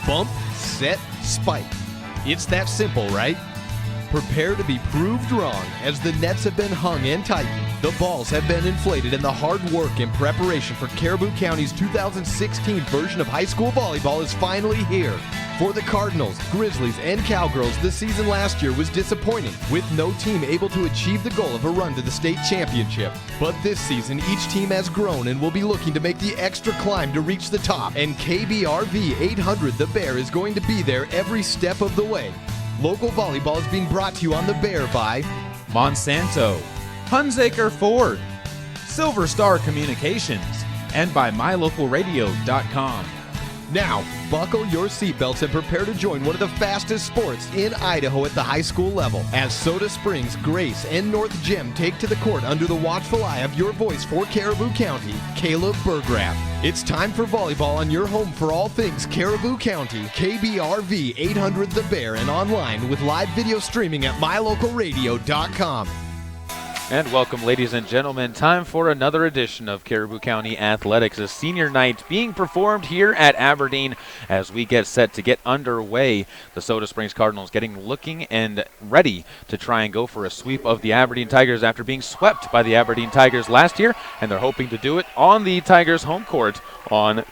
Bump, set, spike. It's that simple, right? Prepare to be proved wrong as the nets have been hung and tightened. The balls have been inflated, and the hard work and preparation for Caribou County's 2016 version of high school volleyball is finally here. For the Cardinals, Grizzlies, and Cowgirls, the season last year was disappointing, with no team able to achieve the goal of a run to the state championship. But this season, each team has grown and will be looking to make the extra climb to reach the top. And KBRV 800 The Bear is going to be there every step of the way. Local volleyball is being brought to you on The Bear by Monsanto, Hunsaker Ford, Silver Star Communications, and by MyLocalRadio.com. Now, buckle your seatbelts and prepare to join one of the fastest sports in Idaho at the high school level as Soda Springs, Grace, and North Gem take to the court under the watchful eye of your voice for Caribou County, Caleb Bergraff. It's time for volleyball on your home for all things Caribou County, KBRV 800 The Bear, and online with live video streaming at MyLocalRadio.com. And welcome, ladies and gentlemen. Time for another edition of Caribou County Athletics, a senior night being performed here at Aberdeen as we get set to get underway. The Soda Springs Cardinals looking and ready to try and go for a sweep of the Aberdeen Tigers after being swept by the Aberdeen Tigers last year, and they're hoping to do it on the Tigers' home court on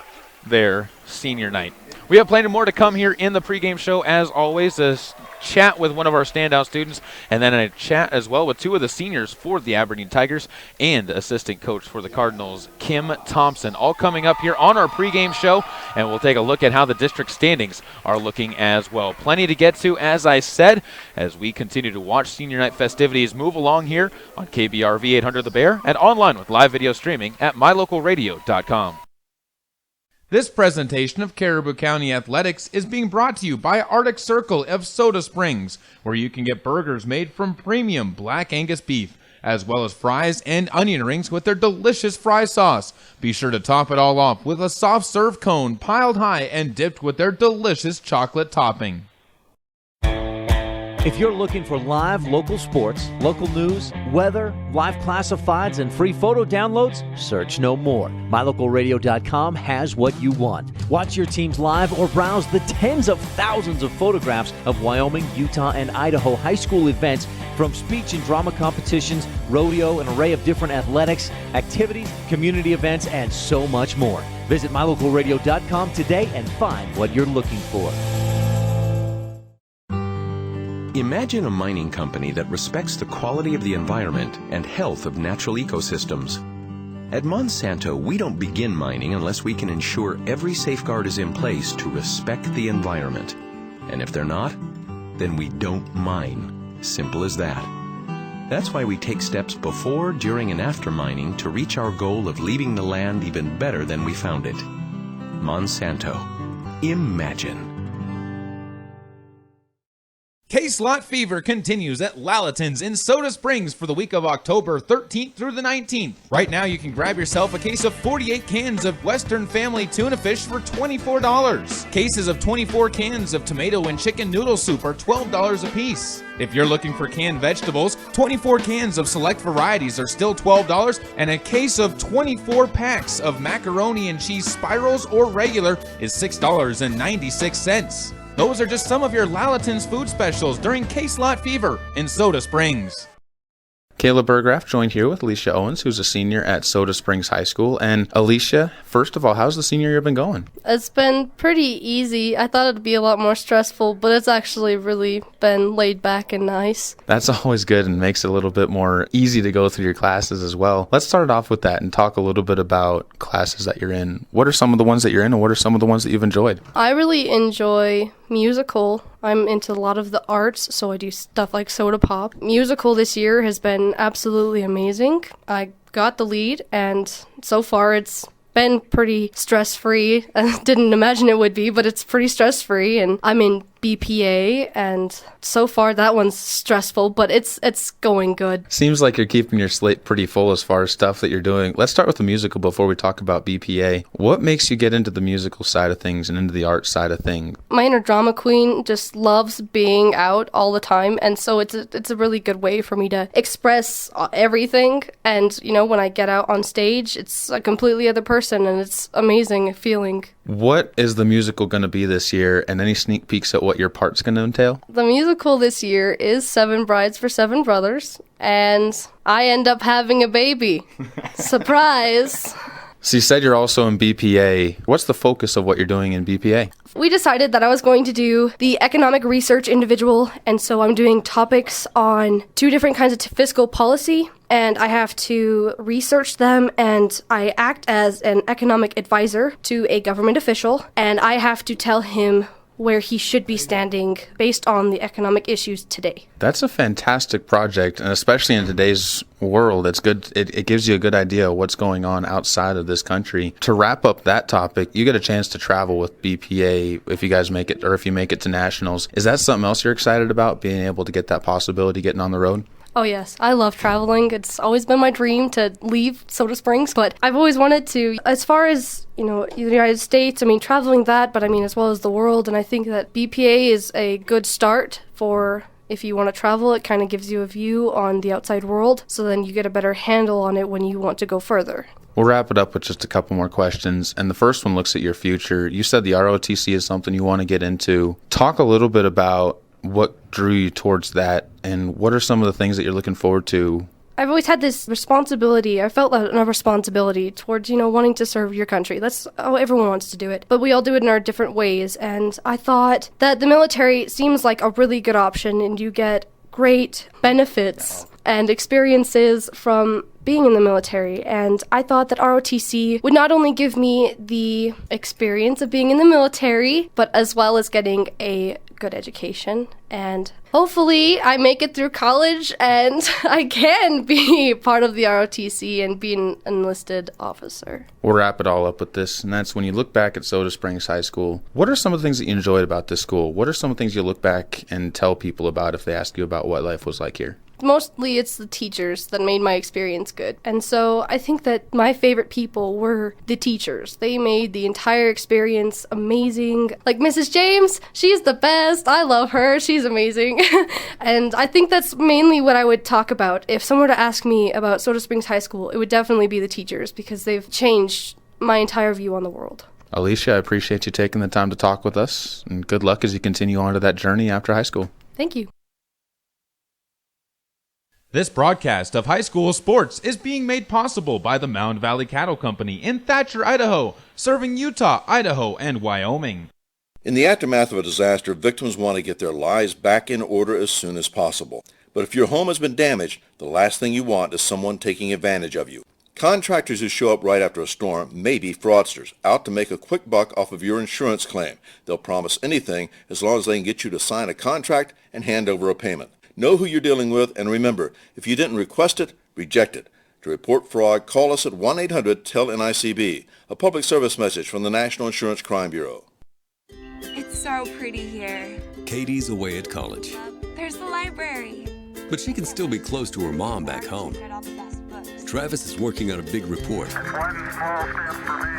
their senior night. We have plenty more to come here in the pregame show, as always. A chat with one of our standout students, and then a chat as well with two of the seniors for the Aberdeen Tigers and assistant coach for the Cardinals, Kim Thompson, all coming up here on our pregame show, and we'll take a look at how the district standings are looking as well. Plenty to get to, as I said, as we continue to watch senior night festivities move along here on KBRV 800 The Bear and online with live video streaming at MyLocalRadio.com. This presentation of Caribou County Athletics is being brought to you by Arctic Circle of Soda Springs, where you can get burgers made from premium Black Angus beef, as well as fries and onion rings with their delicious fry sauce. Be sure to top it all off with a soft serve cone piled high and dipped with their delicious chocolate topping. If you're looking for live local sports, local news, weather, live classifieds, and free photo downloads, search no more. MyLocalRadio.com has what you want. Watch your teams live or browse the tens of thousands of photographs of Wyoming, Utah, and Idaho high school events, from speech and drama competitions, rodeo, an array of different athletics, activities, community events, and so much more. Visit MyLocalRadio.com today and find what you're looking for. Imagine a mining company that respects the quality of the environment and health of natural ecosystems. At Monsanto, we don't begin mining unless we can ensure every safeguard is in place to respect the environment. And if they're not, then we don't mine. Simple as that. That's why we take steps before, during, and after mining to reach our goal of leaving the land even better than we found it. Monsanto. Imagine. K-Slot Fever continues at Lalaton's in Soda Springs for the week of October 13th through the 19th. Right now, you can grab yourself a case of 48 cans of Western Family Tuna Fish for $24. Cases of 24 cans of tomato and chicken noodle soup are $12 a piece. If you're looking for canned vegetables, 24 cans of select varieties are still $12, and a case of 24 packs of macaroni and cheese spirals or regular is $6.96. Those are just some of your Lalaton's food specials during K-Slot Fever in Soda Springs. Caleb Bergraff joined here with Alicia Owens, who's a senior at Soda Springs High School. And Alicia, first of all, how's the senior year been going? It's been pretty easy. I thought it'd be a lot more stressful, but it's actually really been laid back and nice. That's always good and makes it a little bit more easy to go through your classes as well. Let's start off with that and talk a little bit about classes that you're in. What are some of the ones that you're in, and what are some of the ones that you've enjoyed? I really enjoy musical. I'm into a lot of the arts, so I do stuff like soda pop. Musical this year has been absolutely amazing. I got the lead, and so far it's been pretty stress-free. I didn't imagine it would be, but it's pretty stress-free, and I'm in BPA, and so far that one's stressful, but it's going good. Seems like you're keeping your slate pretty full as far as stuff that you're doing. Let's start with the musical before we talk about BPA. What makes you get into the musical side of things and into the art side of things? My inner drama queen just loves being out all the time, and so it's a really good way for me to express everything, and you know, when I get out on stage, it's a completely other person, and it's amazing feeling. What is the musical going to be this year, and any sneak peeks at what your part's going to entail? The musical this year is 7 Brides for 7 Brothers, and I end up having a baby. Surprise! So you said you're also in BPA. What's the focus of what you're doing in BPA? We decided that I was going to do the economic research individual, and so I'm doing topics on 2 different kinds of fiscal policy, and I have to research them, and I act as an economic advisor to a government official, and I have to tell him where he should be standing based on the economic issues today. That's a fantastic project, and especially in today's world, it's good. It gives you a good idea of what's going on outside of this country. To wrap up that topic, you get a chance to travel with BPA if you guys make it, or if you make it to nationals. Is that something else you're excited about, being able to get that possibility, getting on the road? Oh yes, I love traveling. It's always been my dream to leave Soda Springs, but I've always wanted to. As far as, the United States, traveling that, but as well as the world, and I think that BPA is a good start for if you want to travel. It kind of gives you a view on the outside world, so then you get a better handle on it when you want to go further. We'll wrap it up with just a couple more questions, and the first one looks at your future. You said the ROTC is something you want to get into. Talk a little bit about what drew you towards that, and what are some of the things that you're looking forward to? I've always had this responsibility. I felt a responsibility towards, wanting to serve your country. That's how everyone wants to do it. But we all do it in our different ways. And I thought that the military seems like a really good option, and you get great benefits and experiences from being in the military. And I thought that ROTC would not only give me the experience of being in the military, but as well as getting a good education, and hopefully I make it through college and I can be part of the ROTC and be an enlisted officer. We'll wrap it all up with this, and that's when you look back at Soda Springs High School, what are some of the things that you enjoyed about this school? What are some of the things you look back and tell people about if they ask you about what life was like here? Mostly it's the teachers that made my experience good. And so I think that my favorite people were the teachers. They made the entire experience amazing. Like Mrs. James, she's the best. I love her. She's amazing. And I think that's mainly what I would talk about. If someone were to ask me about Soda Springs High School, it would definitely be the teachers, because they've changed my entire view on the world. Alicia, I appreciate you taking the time to talk with us, and good luck as you continue on to that journey after high school. Thank you. This broadcast of high school sports is being made possible by the Mound Valley Cattle Company in Thatcher, Idaho, serving Utah, Idaho, and Wyoming. In the aftermath of a disaster, victims want to get their lives back in order as soon as possible. But if your home has been damaged, the last thing you want is someone taking advantage of you. Contractors who show up right after a storm may be fraudsters, out to make a quick buck off of your insurance claim. They'll promise anything as long as they can get you to sign a contract and hand over a payment. Know who you're dealing with, and remember, if you didn't request it, reject it. To report fraud, call us at 1-800-TEL-NICB, a public service message from the National Insurance Crime Bureau. It's so pretty here. Katie's away at college. There's the library. But she can still be close to her mom back home. Travis is working on a big report.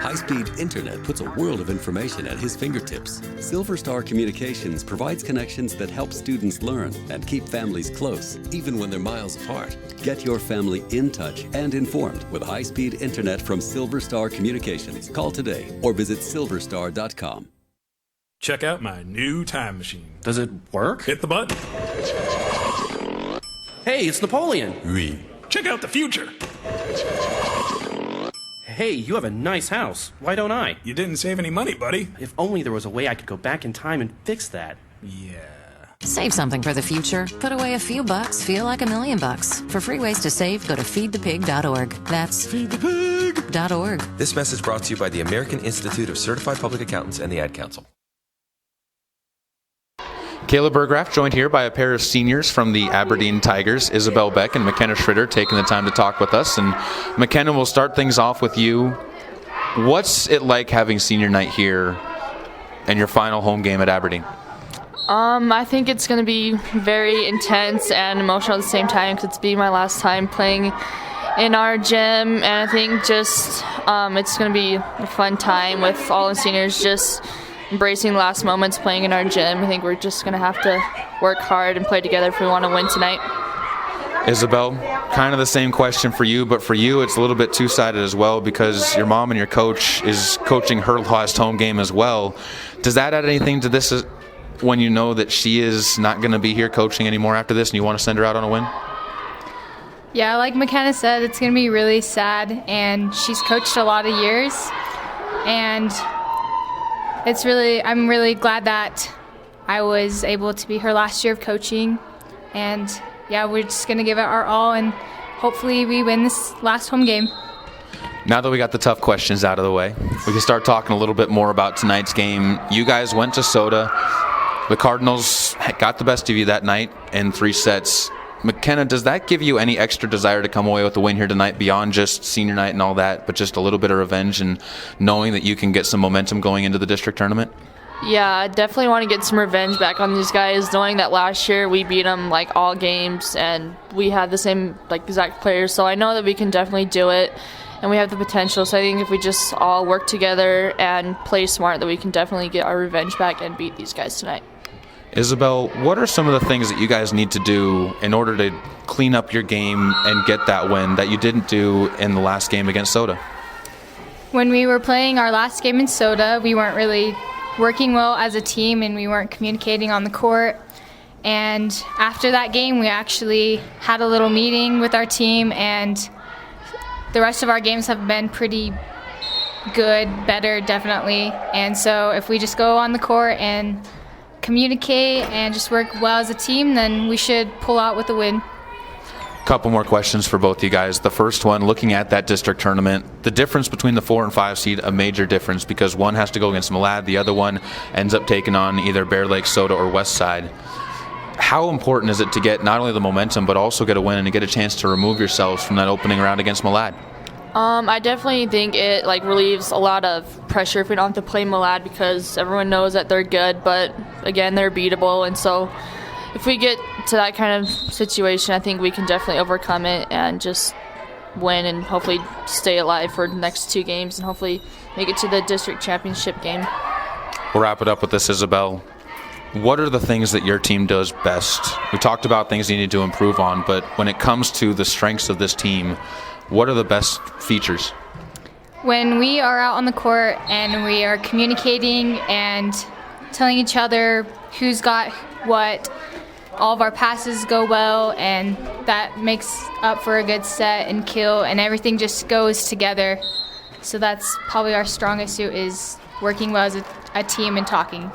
High-speed internet puts a world of information at his fingertips. Silver Star Communications provides connections that help students learn and keep families close, even when they're miles apart. Get your family in touch and informed with high-speed internet from Silver Star Communications. Call today or visit silverstar.com. Check out my new time machine. Does it work? Hit the button. Hey, it's Napoleon. Oui. Check out the future. Hey, you have a nice house. Why don't I? You didn't save any money, buddy. If only there was a way I could go back in time and fix that. Yeah. Save something for the future. Put away a few bucks, feel like $1 million. For free ways to save, go to feedthepig.org. That's feedthepig.org. This message brought to you by the American Institute of Certified Public Accountants and the Ad Council. Caleb Bergraff joined here by a pair of seniors from the Aberdeen Tigers, Isabel Beck and McKenna Schritter, taking the time to talk with us. And McKenna, we'll start things off with you. What's it like having senior night here and your final home game at Aberdeen? I think it's going to be very intense and emotional at the same time, because it's been my last time playing in our gym, and I think just it's going to be a fun time with all the seniors, just embracing the last moments playing in our gym. I think we're just going to have to work hard and play together if we want to win tonight. Isabel, kind of the same question for you, but for you it's a little bit two-sided as well because your mom and your coach is coaching her last home game as well. Does that add anything to this when you know that she is not going to be here coaching anymore after this and you want to send her out on a win? Yeah, like McKenna said, it's going to be really sad, and she's coached a lot of years, and I'm really glad that I was able to be her last year of coaching, and yeah, we're just going to give it our all, and hopefully we win this last home game. Now that we got the tough questions out of the way, we can start talking a little bit more about tonight's game. You guys went to Soda. The Cardinals got the best of you that night in 3 sets. McKenna, does that give you any extra desire to come away with the win here tonight beyond just senior night and all that, but just a little bit of revenge and knowing that you can get some momentum going into the district tournament? Yeah, I definitely want to get some revenge back on these guys, knowing that last year we beat them like all games and we had the same like exact players, so I know that we can definitely do it and we have the potential. So I think if we just all work together and play smart, that we can definitely get our revenge back and beat these guys tonight. Isabel, what are some of the things that you guys need to do in order to clean up your game and get that win that you didn't do in the last game against Soda? When we were playing our last game in Soda, we weren't really working well as a team and we weren't communicating on the court. And after that game, we actually had a little meeting with our team, and the rest of our games have been pretty good, better, definitely. And so if we just go on the court and communicate and just work well as a team, then we should pull out with a win. Couple more questions for both you guys. The first one, looking at that district tournament, the difference between the 4 and 5 seed, a major difference because one has to go against Malad, the other one ends up taking on either Bear Lake, Soda, or West Side. How important is it to get not only the momentum but also get a win and to get a chance to remove yourselves from that opening round against Malad? I definitely think it relieves a lot of pressure if we don't have to play Malad because everyone knows that they're good, but again, they're beatable, and so if we get to that kind of situation, I think we can definitely overcome it and just win and hopefully stay alive for the next 2 games and hopefully make it to the district championship game. We'll wrap it up with this, Isabel. What are the things that your team does best? We talked about things you need to improve on, but when it comes to the strengths of this team, what are the best features? When we are out on the court and we are communicating and telling each other who's got what, all of our passes go well, and that makes up for a good set and kill, and everything just goes together. So that's probably our strongest suit, is working well as a team and talking.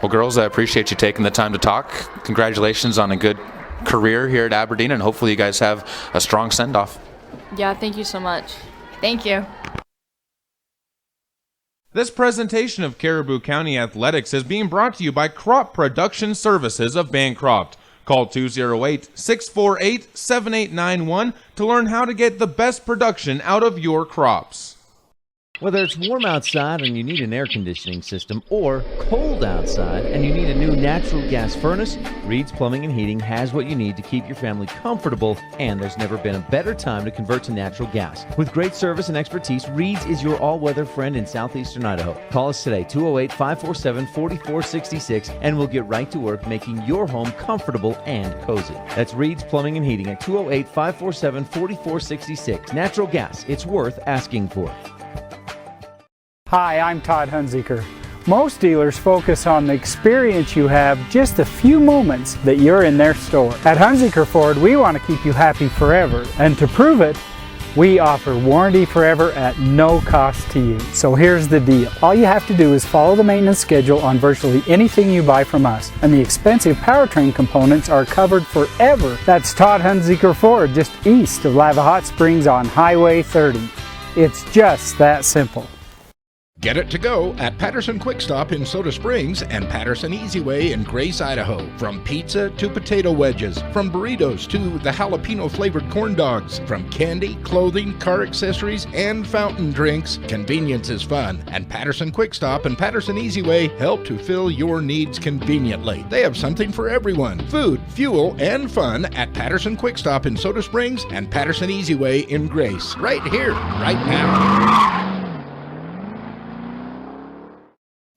Well, girls, I appreciate you taking the time to talk. Congratulations on a good career here at Aberdeen, and hopefully you guys have a strong send-off. Yeah, thank you so much. Thank you. This presentation of Caribou County Athletics is being brought to you by Crop Production Services of Bancroft. Call 208-648-7891 to learn how to get the best production out of your crops. Whether it's warm outside and you need an air conditioning system, or cold outside and you need a new natural gas furnace, Reed's Plumbing and Heating has what you need to keep your family comfortable, and there's never been a better time to convert to natural gas. With great service and expertise, Reed's is your all-weather friend in southeastern Idaho. Call us today, 208-547-4466, and we'll get right to work making your home comfortable and cozy. That's Reed's Plumbing and Heating at 208-547-4466. Natural gas, it's worth asking for. Hi, I'm Todd Hunziker. Most dealers focus on the experience you have just a few moments that you're in their store. At Hunziker Ford, we want to keep you happy forever, and to prove it, we offer warranty forever at no cost to you. So here's the deal. All you have to do is follow the maintenance schedule on virtually anything you buy from us, and the expensive powertrain components are covered forever. That's Todd Hunziker Ford, just east of Lava Hot Springs on Highway 30. It's just that simple. Get it to go at Patterson Quick Stop in Soda Springs and Patterson Easy Way in Grace, Idaho. From pizza to potato wedges, from burritos to the jalapeno flavored corn dogs, from candy, clothing, car accessories, and fountain drinks, convenience is fun. And Patterson Quick Stop and Patterson Easy Way help to fill your needs conveniently. They have something for everyone: food, fuel, and fun at Patterson Quick Stop in Soda Springs and Patterson Easy Way in Grace. Right here, right now.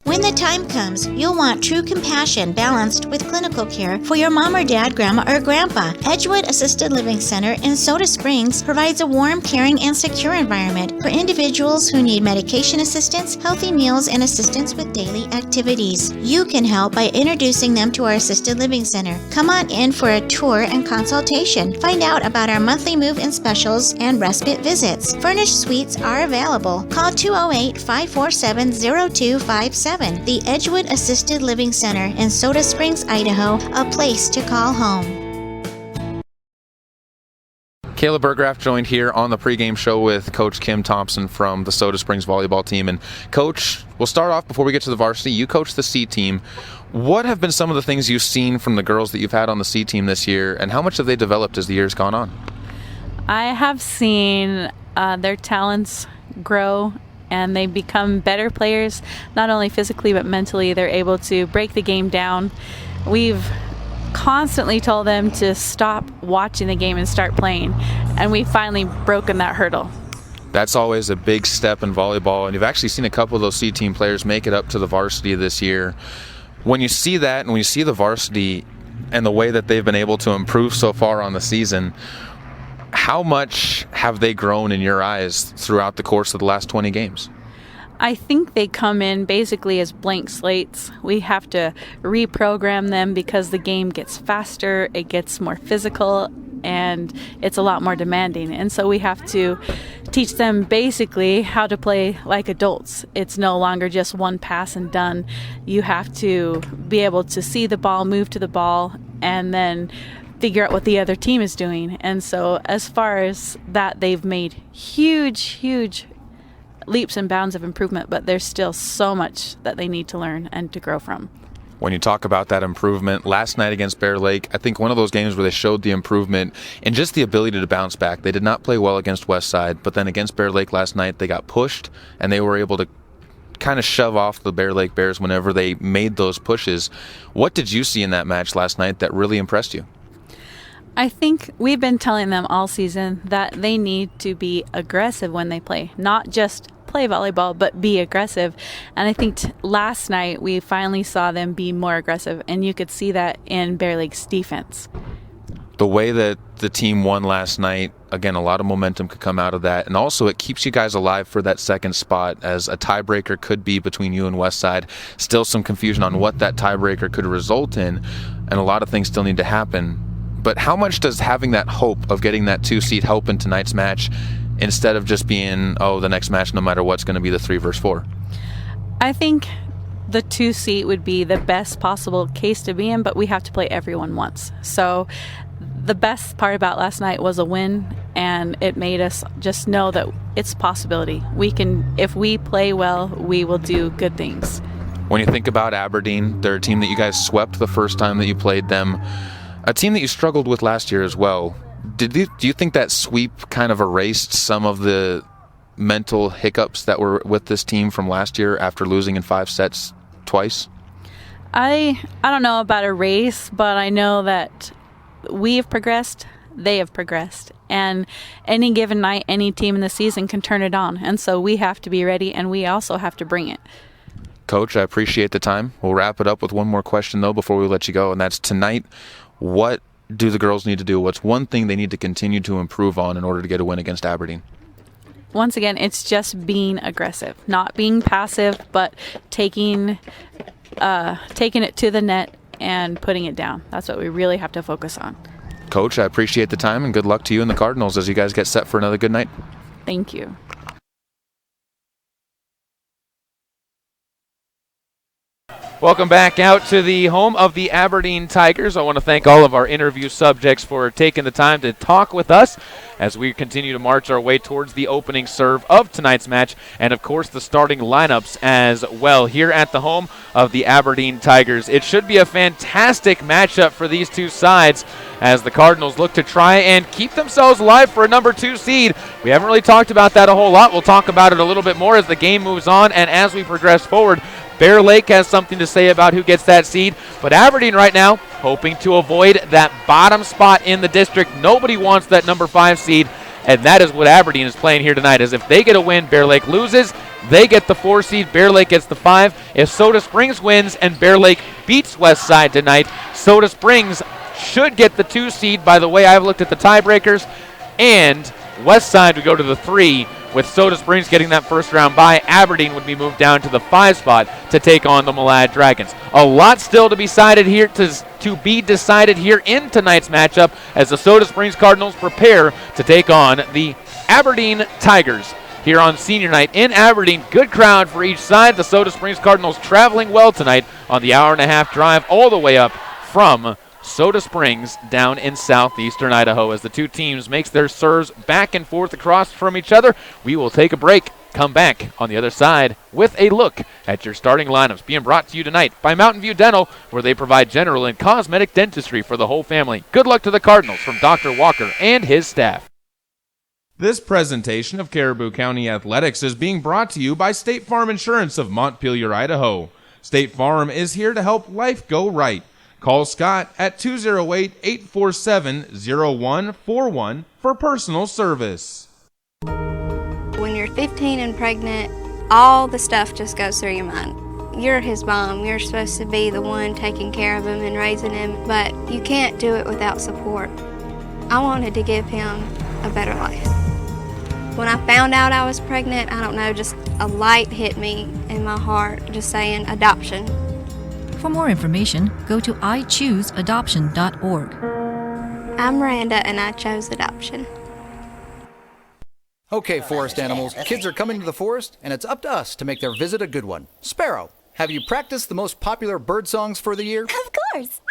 When the time time comes, you'll want true compassion balanced with clinical care for your mom or dad, grandma, or grandpa. Edgewood Assisted Living Center in Soda Springs provides a warm, caring, and secure environment for individuals who need medication assistance, healthy meals, and assistance with daily activities. You can help by introducing them to our Assisted Living Center. Come on in for a tour and consultation. Find out about our monthly move-in specials and respite visits. Furnished suites are available. Call 208-547-0257. The Edgewood Assisted Living Center in Soda Springs, Idaho, a place to call home. Kayla Burgraff joined here on the pregame show with Coach Kim Thompson from the Soda Springs volleyball team. And Coach, we'll start off before we get to the varsity. You coach the C team. What have been some of the things you've seen from the girls that you've had on the C team this year, and how much have they developed as the year's gone on? I have seen their talents grow, and they become better players, not only physically but mentally. They're able to break the game down. We've constantly told them to stop watching the game and start playing, and we've finally broken that hurdle. That's always a big step in volleyball, and you've actually seen a couple of those C team players make it up to the varsity this year. When you see that, and when you see the varsity and the way that they've been able to improve so far on the season, how much have they grown in your eyes throughout the course of the last 20 games? I think they come in basically as blank slates. We have to reprogram them because the game gets faster, it gets more physical, and it's a lot more demanding. And so we have to teach them basically how to play like adults. It's no longer just one pass and done. You have to be able to see the ball, move to the ball, and then figure out what the other team is doing. And so as far as that, they've made huge leaps and bounds of improvement, but there's still so much that they need to learn and to grow from. When you talk about that improvement, last night against Bear Lake, I think one of those games where they showed the improvement and just the ability to bounce back. They did not play well against Westside, but then against Bear Lake last night, they got pushed, and they were able to kind of shove off the Bear Lake Bears whenever they made those pushes. What did you see in that match last night that really impressed you? I think we've been telling them all season that they need to be aggressive when they play, not just play volleyball, but be aggressive. And I think last night we finally saw them be more aggressive, and you could see that in Bear Lake's defense. The way that the team won last night, again, a lot of momentum could come out of that. And also it keeps you guys alive for that second spot, as a tiebreaker could be between you and Westside. Still some confusion on what that tiebreaker could result in, and a lot of things still need to happen. But how much does having that hope of getting that 2 seed help in tonight's match, instead of just being, the next match, no matter what's going to be the 3 versus 4? I think the 2 seed would be the best possible case to be in, but we have to play everyone once. So the best part about last night was a win, and it made us just know that it's a possibility. We can, if we play well, we will do good things. When you think about Aberdeen, they're a team that you guys swept the first time that you played them. A team that you struggled with last year as well. Do you think that sweep kind of erased some of the mental hiccups that were with this team from last year after losing in 5 sets twice? I don't know about a race, but I know that we have progressed, they have progressed. And any given night, any team in the season can turn it on. And so we have to be ready, and we also have to bring it. Coach, I appreciate the time. We'll wrap it up with one more question, though, before we let you go, and that's tonight. What do the girls need to do? What's one thing they need to continue to improve on in order to get a win against Aberdeen? Once again, it's just being aggressive, not being passive, but taking it to the net and putting it down. That's what we really have to focus on. Coach, I appreciate the time, and good luck to you and the Cardinals as you guys get set for another good night. Thank you. Welcome back out to the home of the Aberdeen Tigers. I want to thank all of our interview subjects for taking the time to talk with us as we continue to march our way towards the opening serve of tonight's match, and of course the starting lineups as well here at the home of the Aberdeen Tigers. It should be a fantastic matchup for these two sides as the Cardinals look to try and keep themselves alive for a number 2 seed. We haven't really talked about that a whole lot. We'll talk about it a little bit more as the game moves on and as we progress forward. Bear Lake has something to say about who gets that seed, but Aberdeen right now hoping to avoid that bottom spot in the district. Nobody wants that number 5 seed, and that is what Aberdeen is playing here tonight. As if they get a win, Bear Lake loses, they get the 4 seed, Bear Lake gets the 5. If Soda Springs wins and Bear Lake beats West Side tonight, Soda Springs should get the 2 seed by the way I've looked at the tiebreakers, and West Side would go to the 3, with Soda Springs getting that first round bye. Aberdeen would be moved down to the 5 spot to take on the Malad Dragons. A lot still to be decided here in tonight's matchup as the Soda Springs Cardinals prepare to take on the Aberdeen Tigers here on senior night in Aberdeen. Good crowd for each side. The Soda Springs Cardinals traveling well tonight on the hour-and-a-half drive all the way up from Soda Springs down in southeastern Idaho as the two teams makes their serves back and forth across from each other. We will take a break, come back on the other side with a look at your starting lineups, being brought to you tonight by Mountain View Dental, where they provide general and cosmetic dentistry for the whole family. Good luck to the Cardinals from Dr. Walker and his staff. This presentation of Caribou County Athletics is being brought to you by State Farm Insurance of Montpelier, Idaho. State Farm is here to help life go right. Call Scott at 208-847-0141 for personal service. When you're 15 and pregnant, all the stuff just goes through your mind. You're his mom. You're supposed to be the one taking care of him and raising him, but you can't do it without support. I wanted to give him a better life. When I found out I was pregnant, I don't know, just a light hit me in my heart, just saying adoption. For more information, go to ichooseadoption.org. I'm Miranda, and I chose adoption. Okay, forest animals, kids are coming to the forest, and it's up to us to make their visit a good one. Sparrow, have you practiced the most popular bird songs for the year? Of course.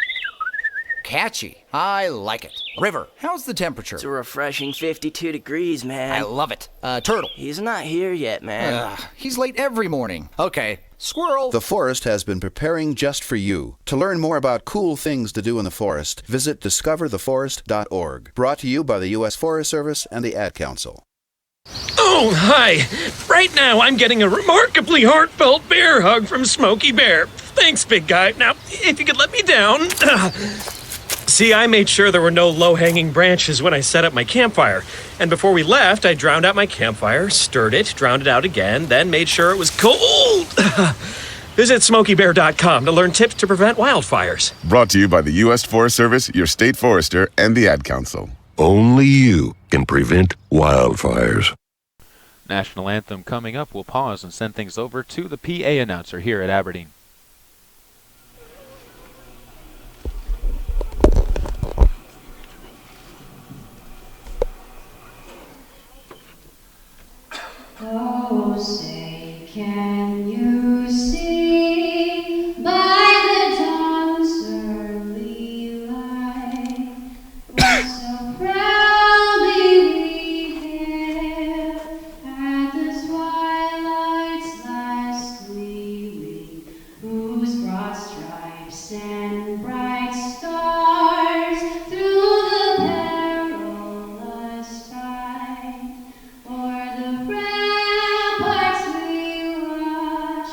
Catchy. I like it. River, how's the temperature? It's a refreshing 52 degrees, man. I love it. Turtle. He's not here yet, man. He's late every morning. Okay. Squirrel. The forest has been preparing just for you. To learn more about cool things to do in the forest, visit discovertheforest.org. Brought to you by the U.S. Forest Service and the Ad Council. Oh, hi. Right now, I'm getting a remarkably heartfelt bear hug from Smokey Bear. Thanks, big guy. Now, if you could let me down. See, I made sure there were no low-hanging branches when I set up my campfire. And before we left, I drowned out my campfire, stirred it, drowned it out again, then made sure it was cold. Visit SmokeyBear.com to learn tips to prevent wildfires. Brought to you by the U.S. Forest Service, your state forester, and the Ad Council. Only you can prevent wildfires. National anthem coming up. We'll pause and send things over to the PA announcer here at Aberdeen. Oh, say, can you see by the dawn's early light what so proudly we hailed at the twilight's last gleaming, whose broad stripes and bright stars through the perilous fight o'er the ramparts we watched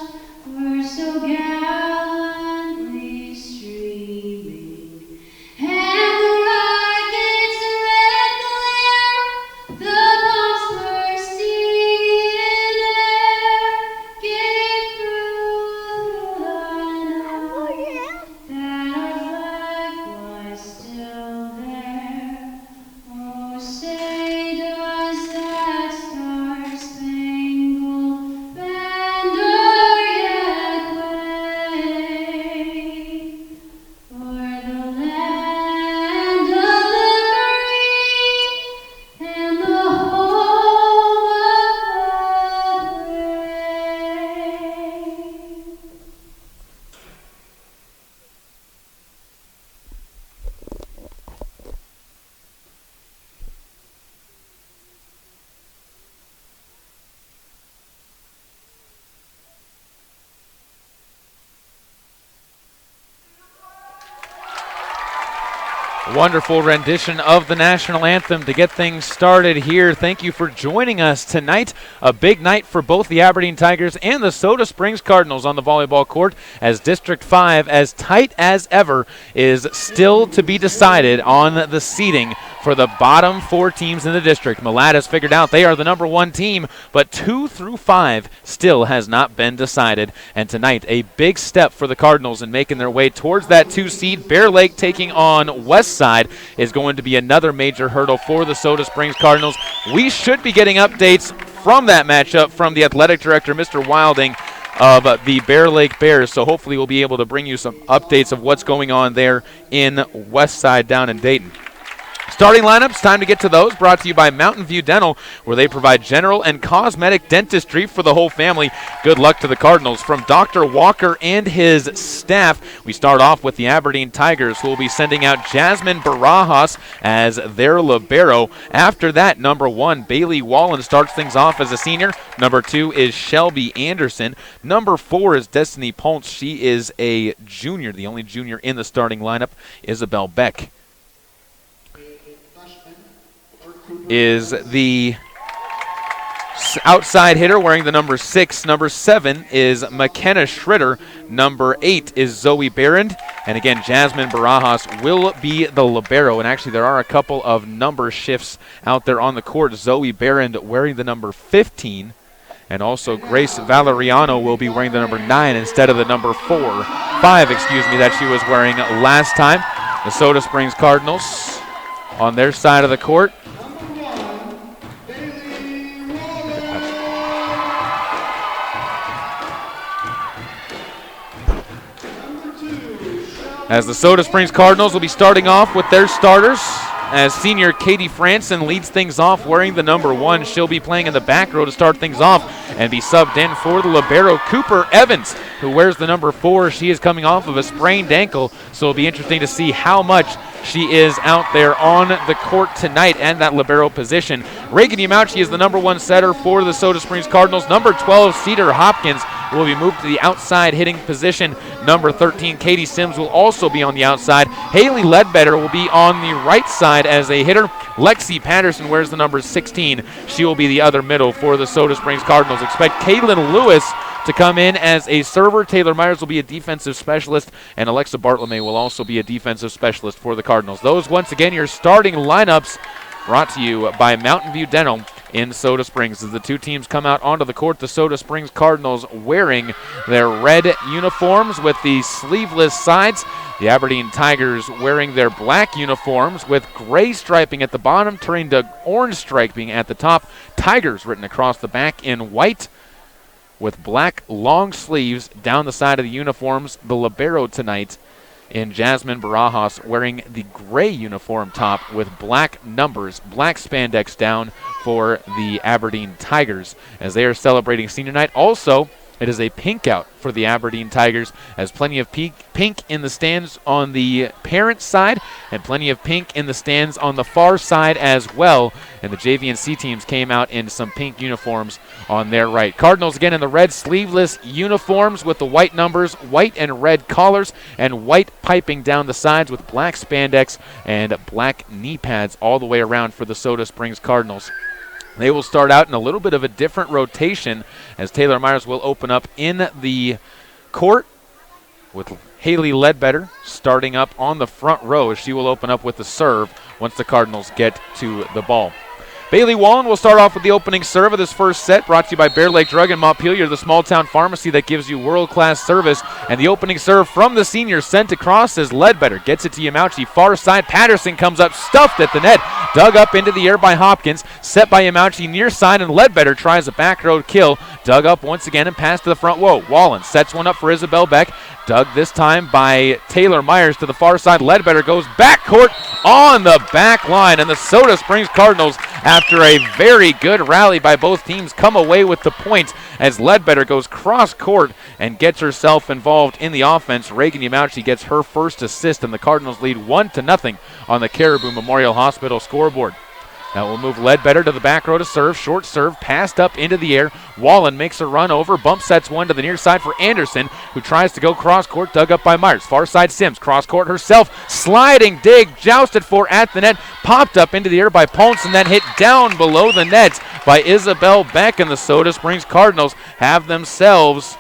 Wonderful rendition of the national anthem to get things started here. Thank you for joining us tonight. A big night for both the Aberdeen Tigers and the Soda Springs Cardinals on the volleyball court, as District 5, as tight as ever, is still to be decided on the seeding for the bottom 4 teams in the district. Malad has figured out they are the number 1 team, but 2 through 5 still has not been decided. And tonight, a big step for the Cardinals in making their way towards that 2 seed. Bear Lake taking on West Side is going to be another major hurdle for the Soda Springs Cardinals. We should be getting updates from that matchup from the athletic director, Mr. Wilding, of the Bear Lake Bears. So hopefully we'll be able to bring you some updates of what's going on there in West Side down in Dayton. Starting lineups, time to get to those, brought to you by Mountain View Dental, where they provide general and cosmetic dentistry for the whole family. Good luck to the Cardinals. From Dr. Walker and his staff, we start off with the Aberdeen Tigers, who will be sending out Jasmine Barajas as their libero. After that, number 1, Bailey Wallen starts things off as a senior. Number 2 is Shelby Anderson. Number 4 is Destiny Ponce. She is a junior, the only junior in the starting lineup. Isabel Beck is the outside hitter wearing the number 6. Number 7 is McKenna Schritter. Number 8 is Zoe Barrand. And again, Jasmine Barajas will be the libero. And actually, there are a couple of number shifts out there on the court. Zoe Barrand wearing the number 15. And also Grace Valeriano will be wearing the number 9 instead of the number 5, that she was wearing last time. The Soda Springs Cardinals on their side of the court. As the Soda Springs Cardinals will be starting off with their starters, as senior Katie Franson leads things off wearing the number 1. She'll be playing in the back row to start things off and be subbed in for the libero, Cooper Evans, who wears the number 4. She is coming off of a sprained ankle, so it'll be interesting to see how much she is out there on the court tonight and that libero position. Reagan Yamauchi is the number 1 setter for the Soda Springs Cardinals. Number 12, Cedar Hopkins, will be moved to the outside hitting position. Number 13, Katie Sims, will also be on the outside. Haley Ledbetter will be on the right side as a hitter. Lexi Patterson wears the number 16. She will be the other middle for the Soda Springs Cardinals. Expect Caitlin Lewis to come in as a server. Taylor Myers will be a defensive specialist, and Alexa Bartlome will also be a defensive specialist for the Cardinals. Those, once again, your starting lineups, brought to you by Mountain View Dental in Soda Springs. As the 2 teams come out onto the court, the Soda Springs Cardinals wearing their red uniforms with the sleeveless sides. The Aberdeen Tigers wearing their black uniforms with gray striping at the bottom, turning to orange striping at the top. Tigers written across the back in white with black long sleeves down the side of the uniforms. The libero tonight in Jasmine Barajas wearing the gray uniform top with black numbers, black spandex down for the Aberdeen Tigers as they are celebrating senior night. Also, it is a pink out for the Aberdeen Tigers, as plenty of pink in the stands on the parent side and plenty of pink in the stands on the far side as well. And the JV and C teams came out in some pink uniforms on their right. Cardinals again in the red sleeveless uniforms with the white numbers, white and red collars, and white piping down the sides with black spandex and black knee pads all the way around for the Soda Springs Cardinals. They will start out in a little bit of a different rotation as Taylor Myers will open up in the court with Haley Ledbetter starting up on the front row as she will open up with the serve once the Cardinals get to the ball. Bailey Wallen will start off with the opening serve of this first set, brought to you by Bear Lake Drug in Montpelier, the small-town pharmacy that gives you world-class service. And the opening serve from the senior sent across as Ledbetter gets it to Yamauchi. Far side, Patterson comes up, stuffed at the net, dug up into the air by Hopkins, set by Yamauchi near side, and Ledbetter tries a back row kill, dug up once again and passed to the front. Whoa, Wallen sets one up for Isabel Beck, dug this time by Taylor Myers to the far side. Ledbetter goes backcourt on the back line, and the Soda Springs Cardinals, after a very good rally by both teams, come away with the point as Ledbetter goes cross court and gets herself involved in the offense. Reagan Yamauchi gets her first assist, and the Cardinals lead 1-0 on the Caribou Memorial Hospital scoreboard. That will move Ledbetter to the back row to serve. Short serve, passed up into the air. Wallen makes a run over. Bump sets one to the near side for Anderson, who tries to go cross court, dug up by Myers. Far side Sims, cross court herself. Sliding dig, jousted for at the net. Popped up into the air by Ponce, and then hit down below the net by Isabel Beck. And the Soda Springs Cardinals have themselves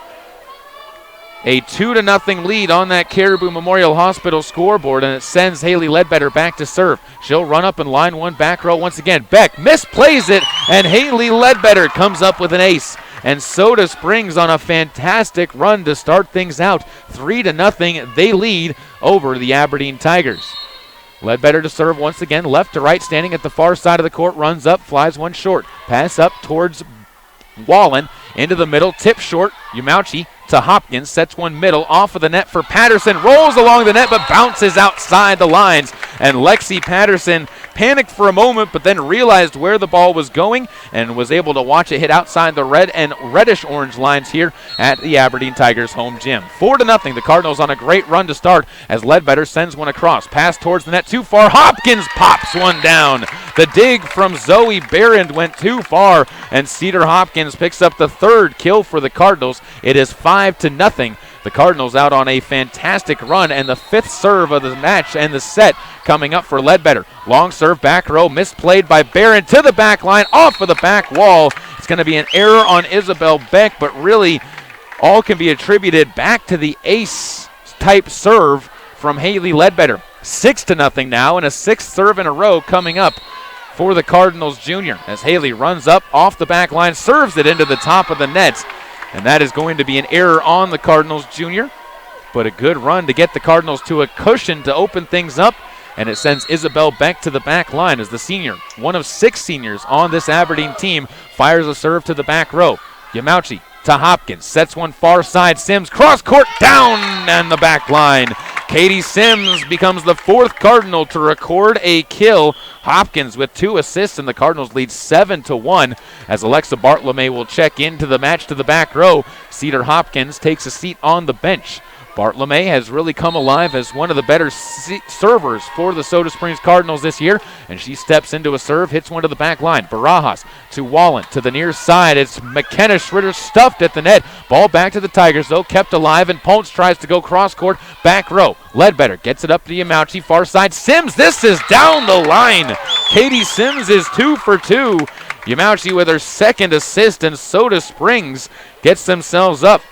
a 2-0 lead on that Caribou Memorial Hospital scoreboard, and it sends Haley Ledbetter back to serve. She'll run up in line one back row once again. Beck misplays it, and Haley Ledbetter comes up with an ace. And Soda Springs on a fantastic run to start things out. 3-0, they lead over the Aberdeen Tigers. Ledbetter to serve once again, left to right, standing at the far side of the court, runs up, flies one short. Pass up towards Wallen, into the middle, tip short, Yamauchi to Hopkins, sets one middle, off of the net for Patterson, rolls along the net but bounces outside the lines, and Lexi Patterson panicked for a moment but then realized where the ball was going and was able to watch it hit outside the red and reddish-orange lines here at the Aberdeen Tigers home gym. 4-0, the Cardinals on a great run to start as Ledbetter sends one across. Pass towards the net too far, Hopkins pops one down. The dig from Zoe Barrand went too far, and Cedar Hopkins picks up the third kill for the Cardinals. It is 5-0. The Cardinals out on a fantastic run, and the fifth serve of the match and the set coming up for Ledbetter. Long serve, back row, misplayed by Barron to the back line, off of the back wall. It's going to be an error on Isabel Beck, but really all can be attributed back to the ace-type serve from Haley Ledbetter. 6-0 now, and a sixth serve in a row coming up for the Cardinals junior as Haley runs up off the back line, serves it into the top of the net. And that is going to be an error on the Cardinals junior. But a good run to get the Cardinals to a cushion to open things up. And it sends Isabel Beck to the back line as the senior, one of 6 seniors on this Aberdeen team, fires a serve to the back row. Yamauchi to Hopkins, sets one far side. Sims, cross court, down and the back line. Katie Sims becomes the 4th Cardinal to record a kill. Hopkins with 2 assists, and the Cardinals lead 7-1 as Alexa Bartolome will check into the match to the back row. Cedar Hopkins takes a seat on the bench. Bartolome has really come alive as one of the better servers for the Soda Springs Cardinals this year, and she steps into a serve, hits one to the back line. Barajas to Wallen to the near side. It's McKenna Schroeder stuffed at the net. Ball back to the Tigers, though, kept alive, and Ponce tries to go cross court, back row. Ledbetter gets it up to Yamauchi, far side. Sims, this is down the line. Katie Sims is 2 for 2. Yamauchi with her second assist, and Soda Springs gets themselves up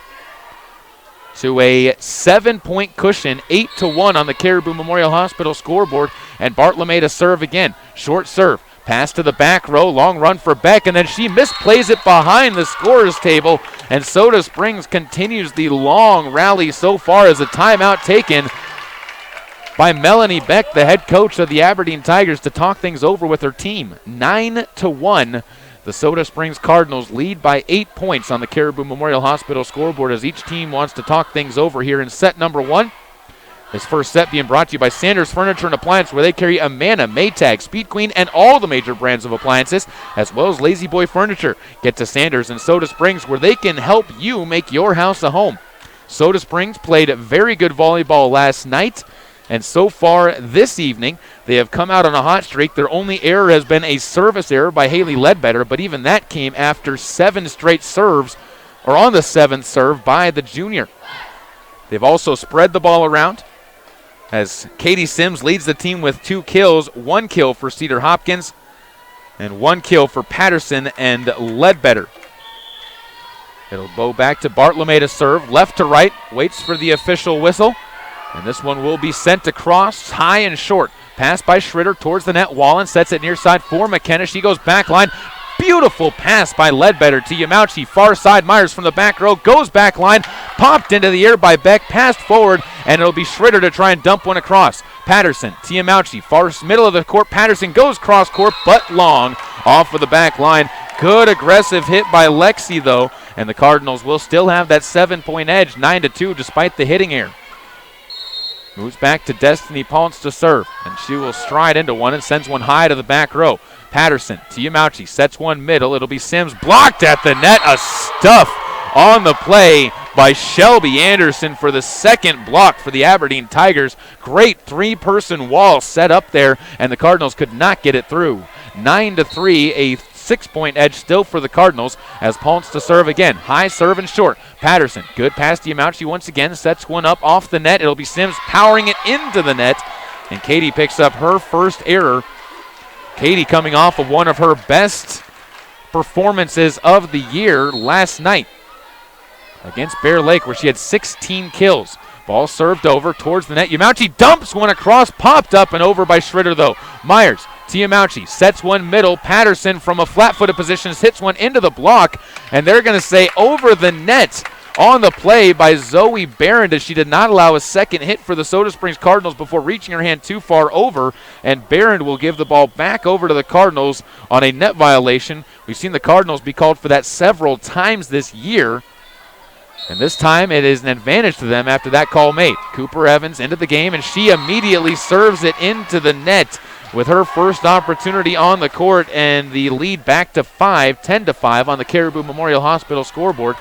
to a 7-point cushion, 8-1 on the Caribou Memorial Hospital scoreboard. And Bartolome to serve again. Short serve, pass to the back row, long run for Beck, and then she misplays it behind the scorer's table. And Soda Springs continues the long rally so far as a timeout taken by Melanie Beck, the head coach of the Aberdeen Tigers, to talk things over with her team. 9-1. The Soda Springs Cardinals lead by 8 points on the Caribou Memorial Hospital scoreboard as each team wants to talk things over here in set number 1. This first set being brought to you by Sanders Furniture and Appliance, where they carry Amana, Maytag, Speed Queen, and all the major brands of appliances, as well as Lazy Boy Furniture. Get to Sanders in Soda Springs, where they can help you make your house a home. Soda Springs played very good volleyball last night, and so far this evening, they have come out on a hot streak. Their only error has been a service error by Haley Ledbetter, but even that came after 7 straight serves, or on the 7th serve by the junior. They've also spread the ball around as Katie Sims leads the team with 2 kills, 1 kill for Cedar Hopkins, and 1 kill for Patterson and Ledbetter. It'll go back to Bartolome to serve, left to right, waits for the official whistle. And this one will be sent across, high and short. Pass by Schroeder towards the net. Wallen sets it near side for McKenna. She goes back line. Beautiful pass by Ledbetter to Yamauchi. Far side, Myers from the back row. Goes back line. Popped into the air by Beck. Passed forward, and it'll be Schroeder to try and dump one across. Patterson to Yamauchi. Far middle of the court. Patterson goes cross court, but long. Off of the back line. Good aggressive hit by Lexi, though. And the Cardinals will still have that 7-point edge, 9-2, despite the hitting error. Moves back to Destiny Ponce to serve, and she will stride into one and sends one high to the back row. Patterson to Yamauchi, sets one middle. It'll be Sims, blocked at the net. A stuff on the play by Shelby Anderson for the second block for the Aberdeen Tigers. Great 3-person wall set up there, and the Cardinals could not get it through. 9-3, a 6-point edge still for the Cardinals as Ponce to serve again. High serve and short. Patterson, good pass to Yamauchi once again, sets one up off the net. It'll be Sims powering it into the net, and Katie picks up her first error. Katie coming off of one of her best performances of the year last night against Bear Lake, where she had 16 kills. Ball served over towards the net. Yamauchi dumps one across, popped up and over by Schroeder though. Myers to Yamauchi, sets one middle. Patterson from a flat-footed position hits one into the block, and they're going to say over the net on the play by Zoe Barron, as she did not allow a second hit for the Soda Springs Cardinals before reaching her hand too far over, and Barron will give the ball back over to the Cardinals on a net violation. We've seen the Cardinals be called for that several times this year, and this time it is an advantage to them after that call made. Cooper Evans into the game, and she immediately serves it into the net with her first opportunity on the court, and the lead back to 10-5 on the Caribou Memorial Hospital scoreboard.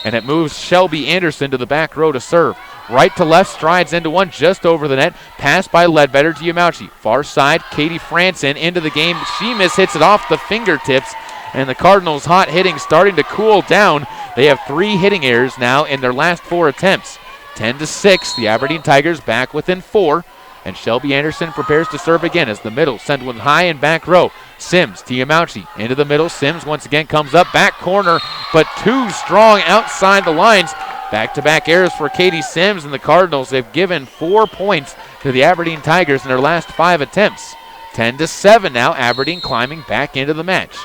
And it moves Shelby Anderson to the back row to serve. Right to left, strides into one just over the net. Pass by Ledbetter to Yamauchi. Far side, Katie Franson into the game. She mishits it off the fingertips, and the Cardinals' hot hitting starting to cool down. They have 3 hitting errors now in their last 4 attempts. 10-6, the Aberdeen Tigers back within 4. And Shelby Anderson prepares to serve again as the middle send one high in back row. Sims to Yamauchi into the middle. Sims once again comes up back corner, but too strong outside the lines. Back-to-back errors for Katie Sims, and the Cardinals have given 4 points to the Aberdeen Tigers in their last 5 attempts. 10-7 now. Aberdeen climbing back into the match.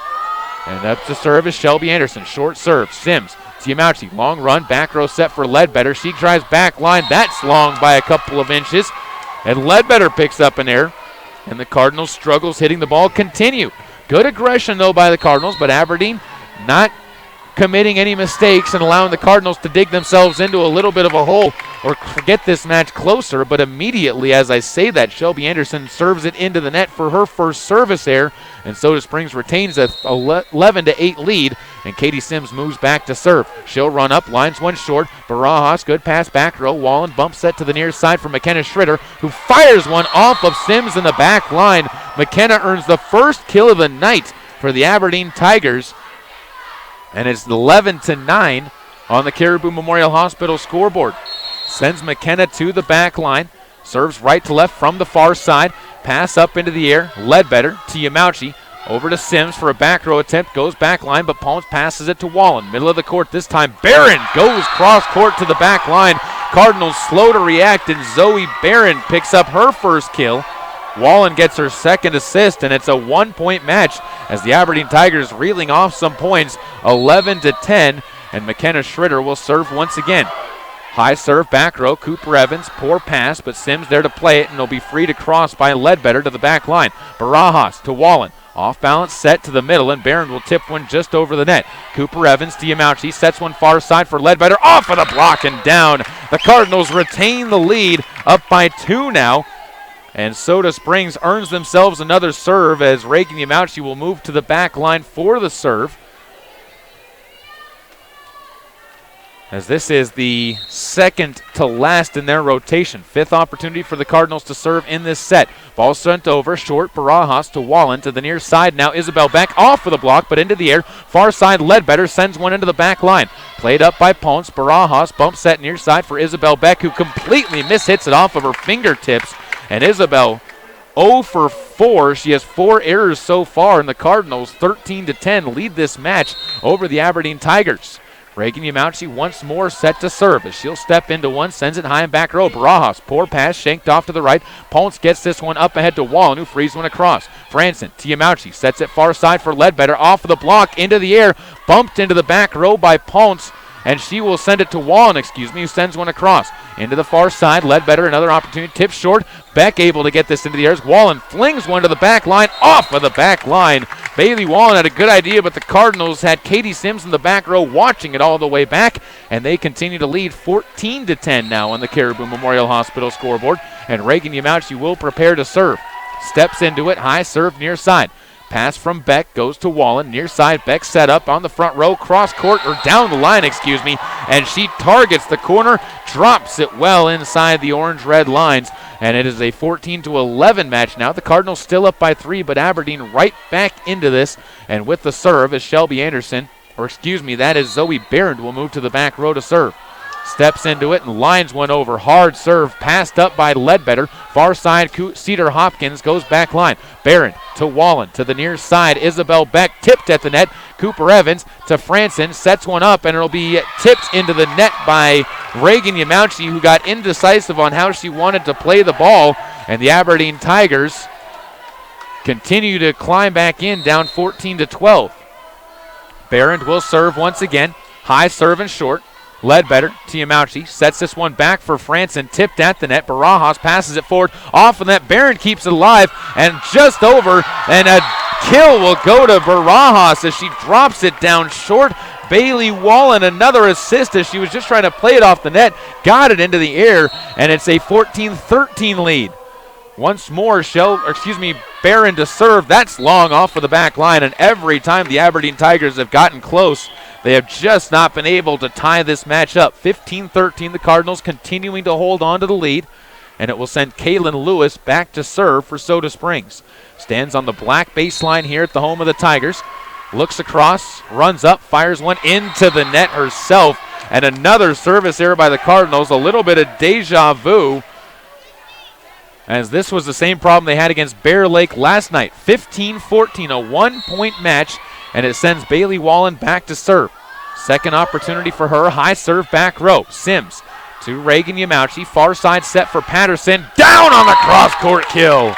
And up to serve is Shelby Anderson. Short serve. Sims to Yamauchi. Long run. Back row set for Ledbetter. She drives back line. That's long by a couple of inches. And Ledbetter picks up an error, and the Cardinals' struggles hitting the ball continue. Good aggression, though, by the Cardinals, but Aberdeen not committing any mistakes and allowing the Cardinals to dig themselves into a little bit of a hole or get this match closer. But immediately, as I say that, Shelby Anderson serves it into the net for her first service error, and Soda Springs retains a 11-8 lead, and Katie Sims moves back to serve. She'll run up, lines one short. Barajas, good pass back row. Wallen bump set to the near side for McKenna Schroeder, who fires one off of Sims in the back line. McKenna earns the first kill of the night for the Aberdeen Tigers, and it's 11-9 on the Caribou Memorial Hospital scoreboard. Sends McKenna to the back line. Serves right to left from the far side. Pass up into the air. Ledbetter to Yamauchi. Over to Sims for a back row attempt. Goes back line, but Palms passes it to Wallen. Middle of the court this time. Barron goes cross court to the back line. Cardinals slow to react, and Zoe Barron picks up her first kill. Wallen gets her second assist, and it's a 1-point match as the Aberdeen Tigers reeling off some points, 11-10, and McKenna Schroeder will serve once again. High serve, back row, Cooper Evans, poor pass, but Sims there to play it, and it'll be free to cross by Ledbetter to the back line. Barajas to Wallen. Off balance set to the middle, and Barron will tip one just over the net. Cooper Evans to Yamauchi, sets one far side for Ledbetter, off of the block and down. The Cardinals retain the lead, up by 2 now. And Soda Springs earns themselves another serve as Reagan Yamauchi will move to the back line for the serve. As this is the second to last in their rotation. 5th opportunity for the Cardinals to serve in this set. Ball sent over, short, Barajas to Wallen to the near side. Now Isabel Beck off for the block, but into the air. Far side, Ledbetter sends one into the back line. Played up by Ponce. Barajas bump set near side for Isabel Beck, who completely mishits it off of her fingertips. And Isabel 0 for 4. She has 4 errors so far, and the Cardinals 13-10 lead this match over the Aberdeen Tigers. Reagan Yamauchi once more set to serve as she'll step into one, sends it high in back row. Barajas, poor pass, shanked off to the right. Ponce gets this one up ahead to Wallen, who frees one across. Franson to Yamauchi, sets it far side for Ledbetter, off of the block, into the air, bumped into the back row by Ponce, and she will send it to Wallen, who sends one across. Into the far side, Ledbetter, another opportunity, tips short. Beck able to get this into the air. Wallen flings one to the back line, off of the back line. Bailey Wallen had a good idea, but the Cardinals had Katie Sims in the back row watching it all the way back, and they continue to lead 14-10 now on the Caribou Memorial Hospital scoreboard, and Reagan Yamauchi will prepare to serve. Steps into it, high serve near side. Pass from Beck goes to Wallen. Near side, Beck set up on the front row, cross court, or down the line, and she targets the corner, drops it well inside the orange-red lines, and it is a 14-11 match now. The Cardinals still up by 3, but Aberdeen right back into this, and with the serve is Shelby Anderson, that is Zoe Barron, will move to the back row to serve. Steps into it and lines one over. Hard serve passed up by Ledbetter. Far side, Cedar Hopkins goes back line. Barron to Wallen to the near side. Isabel Beck tipped at the net. Cooper Evans to Franson. Sets one up and it'll be tipped into the net by Reagan Yamauchi, who got indecisive on how she wanted to play the ball. And the Aberdeen Tigers continue to climb back in, down 14-12. Barron will serve once again. High serve and short. Ledbetter to Yamauchi, sets this one back for Franson, tipped at the net. Barajas passes it forward, off of that. Barron keeps it alive and just over, and a kill will go to Barajas as she drops it down short. Bailey Wallen, another assist as she was just trying to play it off the net, got it into the air, and it's a 14-13 lead. Once more, Barron to serve. That's long off of the back line, and every time the Aberdeen Tigers have gotten close, they have just not been able to tie this match up. 15-13, the Cardinals continuing to hold on to the lead, and it will send Kaylin Lewis back to serve for Soda Springs. Stands on the black baseline here at the home of the Tigers. Looks across, runs up, fires one into the net herself, and another service error by the Cardinals. A little bit of deja vu, as this was the same problem they had against Bear Lake last night. 15-14, a one-point match, and it sends Bailey Wallen back to serve. Second opportunity for her, high serve back row. Sims to Reagan Yamauchi, far side set for Patterson, down on the cross-court kill.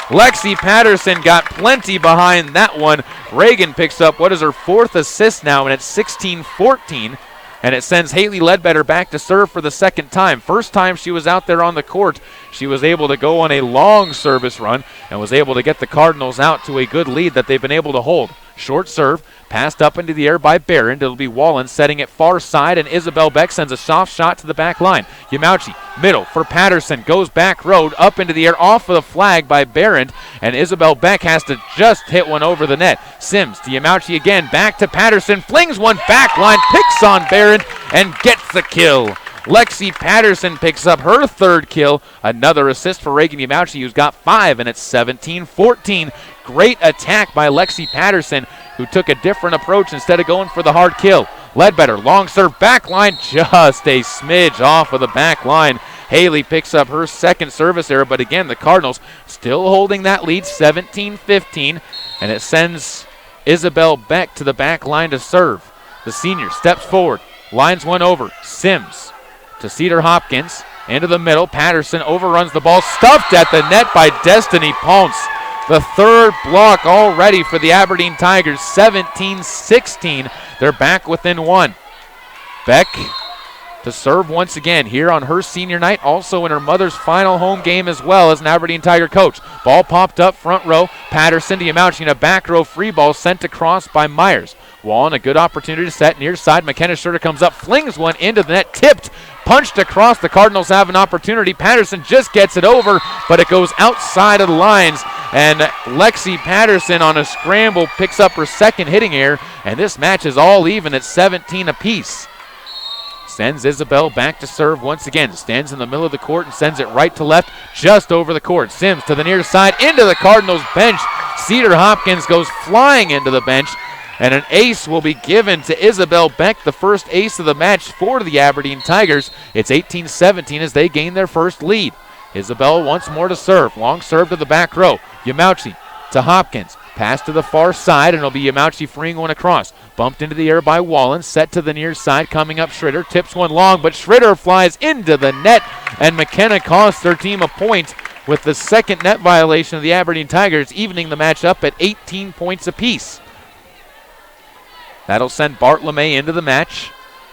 Lexi Patterson got plenty behind that one. Reagan picks up what is her fourth assist now, and it's 16-14. And it sends Haley Ledbetter back to serve for the second time. First time she was out there on the court, she was able to go on a long service run and was able to get the Cardinals out to a good lead that they've been able to hold. Short serve, passed up into the air by Barron. It'll be Wallen setting it far side, and Isabel Beck sends a soft shot to the back line. Yamauchi, middle for Patterson, goes back road, up into the air, off of the flag by Barron, and Isabel Beck has to just hit one over the net. Sims to Yamauchi again, back to Patterson, flings one back line, picks on Barron, and gets the kill. Lexi Patterson picks up her third kill. Another assist for Reagan Yamauchi, who's got 5, and it's 17-14. Great attack by Lexi Patterson, who took a different approach instead of going for the hard kill. Ledbetter, long serve back line, just a smidge off of the back line. Haley picks up her second service error, but again, the Cardinals still holding that lead, 17-15, and it sends Isabel Beck to the back line to serve. The senior steps forward, lines one over. Sims to Cedar Hopkins, into the middle. Patterson overruns the ball, stuffed at the net by Destiny Ponce. The third block already for the Aberdeen Tigers, 17-16. They're back within one. Beck to serve once again here on her senior night, also in her mother's final home game as well as an Aberdeen Tiger coach. Ball popped up front row. Patterson to Yamauchi, and a back row free ball sent across by Myers. Wallen, a good opportunity to set near side. McKenna Schroeder comes up, flings one into the net, tipped, punched across. The Cardinals have an opportunity. Patterson just gets it over, but it goes outside of the lines, and Lexi Patterson on a scramble picks up her second hitting error, and this match is all even at 17 apiece. Sends Isabel back to serve once again. Stands in the middle of the court and sends it right to left, just over the court. Sims to the near side, into the Cardinals bench. Cedar Hopkins goes flying into the bench, and an ace will be given to Isabel Beck, the first ace of the match for the Aberdeen Tigers. It's 18-17 as they gain their first lead. Isabel once more to serve. Long serve to the back row. Yamauchi to Hopkins. Pass to the far side, and it'll be Yamauchi freeing one across. Bumped into the air by Wallen. Set to the near side. Coming up, Schroeder. Tips one long, but Schroeder flies into the net, and McKenna costs their team a point with the second net violation of the Aberdeen Tigers, evening the match up at 18 points apiece. That'll send Bart LeMay into the match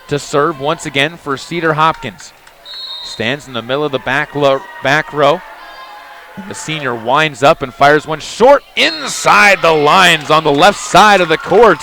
to serve once again for Cedar Hopkins. Stands in the middle of the back row. And the senior winds up and fires one short inside the lines on the left side of the court.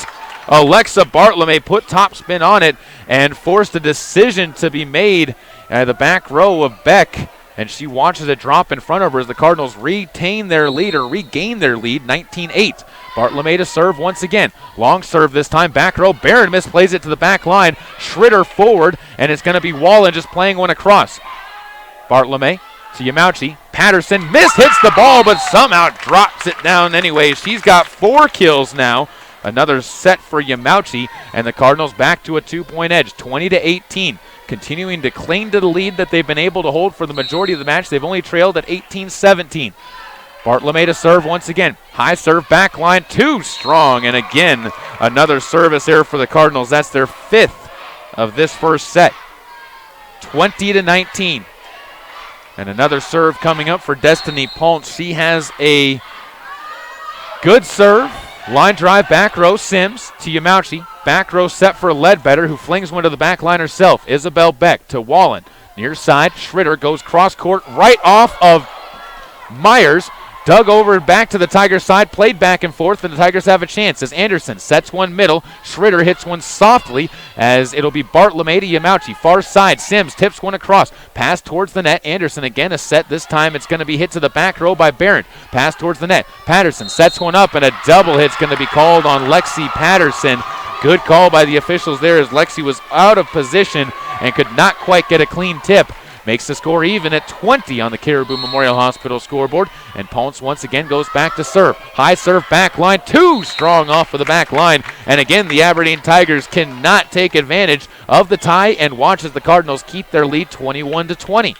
Alexa Bartlemay put topspin on it and forced a decision to be made at the back row of Beck. And she watches it drop in front of her as the Cardinals regain their lead, 19-8. Bartolome to serve once again. Long serve this time, back row. Barron misplays it to the back line. Schritter forward, and it's going to be Wallen just playing one across. Bartolome to Yamauchi. Patterson hits the ball, but somehow drops it down anyway. She's got 4 kills now. Another set for Yamauchi, and the Cardinals back to a 2-point edge, 20-18. Continuing to cling to the lead that they've been able to hold for the majority of the match. They've only trailed at 18-17. Bartolome to serve once again. High serve back line, too strong. And again, another service error for the Cardinals. That's their 5th of this first set. 20-19. And another serve coming up for Destiny Ponce. She has a good serve. Line drive, back row, Sims to Yamauchi. Back row set for Ledbetter, who flings one to the back line herself. Isabel Beck to Wallen. Near side, Schritter goes cross court right off of Myers. Dug over back to the Tigers side, played back and forth, and the Tigers have a chance as Anderson sets one middle. Schritter hits one softly as it'll be Bartolome to Yamauchi. Far side, Sims tips one across. Pass towards the net. Anderson again a set. This time it's going to be hit to the back row by Barron. Pass towards the net. Patterson sets one up, and a double hit's going to be called on Lexi Patterson. Good call by the officials there as Lexi was out of position and could not quite get a clean tip. Makes the score even at 20 on the Caribou Memorial Hospital scoreboard. And Ponce once again goes back to serve. High serve back line, too strong off of the back line. And again, the Aberdeen Tigers cannot take advantage of the tie and watch as the Cardinals keep their lead 21-20.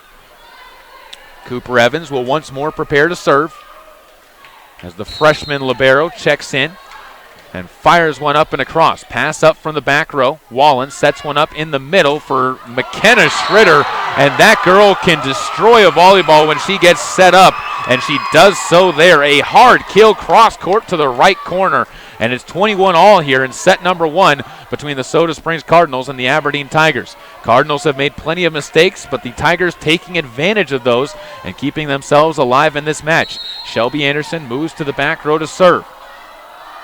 Cooper Evans will once more prepare to serve as the freshman libero checks in and fires one up and across. Pass up from the back row. Wallen sets one up in the middle for McKenna Schritter, and that girl can destroy a volleyball when she gets set up, and she does so there. A hard kill cross court to the right corner, and it's 21 all here in set number 1 between the Soda Springs Cardinals and the Aberdeen Tigers. Cardinals have made plenty of mistakes, but the Tigers taking advantage of those and keeping themselves alive in this match. Shelby Anderson moves to the back row to serve.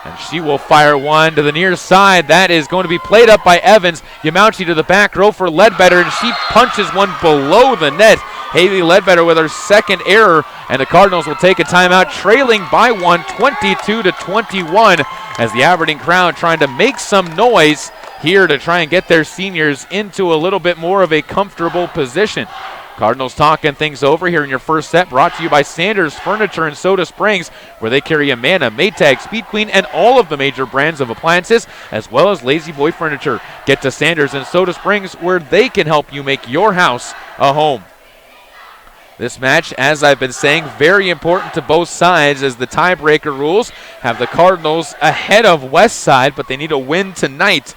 And she will fire one to the near side. That is going to be played up by Evans. Yamauchi to the back row for Ledbetter, and she punches one below the net. Haley Ledbetter with her second error, and the Cardinals will take a timeout, trailing by 1, 22-21, as the Aberdeen crowd trying to make some noise here to try and get their seniors into a little bit more of a comfortable position. Cardinals talking things over here in your first set, brought to you by Sanders Furniture in Soda Springs, where they carry Amana, Maytag, Speed Queen, and all of the major brands of appliances, as well as Lazy Boy Furniture. Get to Sanders in Soda Springs, where they can help you make your house a home. This match, as I've been saying, very important to both sides, as the tiebreaker rules have the Cardinals ahead of Westside, but they need a win tonight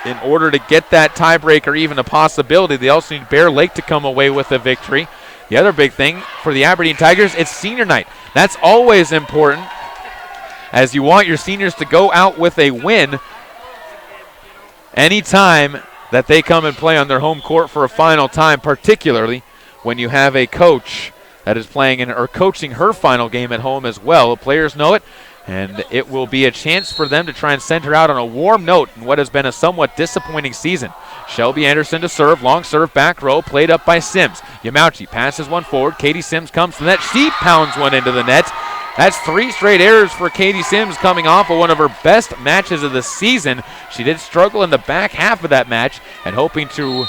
in order to get that tiebreaker even a possibility. They also need Bear Lake to come away with a victory. The other big thing for the Aberdeen Tigers, it's senior night. That's always important, as you want your seniors to go out with a win anytime that they come and play on their home court for a final time, particularly when you have a coach that is playing or coaching her final game at home as well. The players know it, and it will be a chance for them to try and send her out on a warm note in what has been a somewhat disappointing season. Shelby Anderson to serve, long serve back row, played up by Sims. Yamauchi passes one forward. Katie Sims comes to the net. She pounds one into the net. That's 3 straight errors for Katie Sims, coming off of one of her best matches of the season. She did struggle in the back half of that match, and hoping to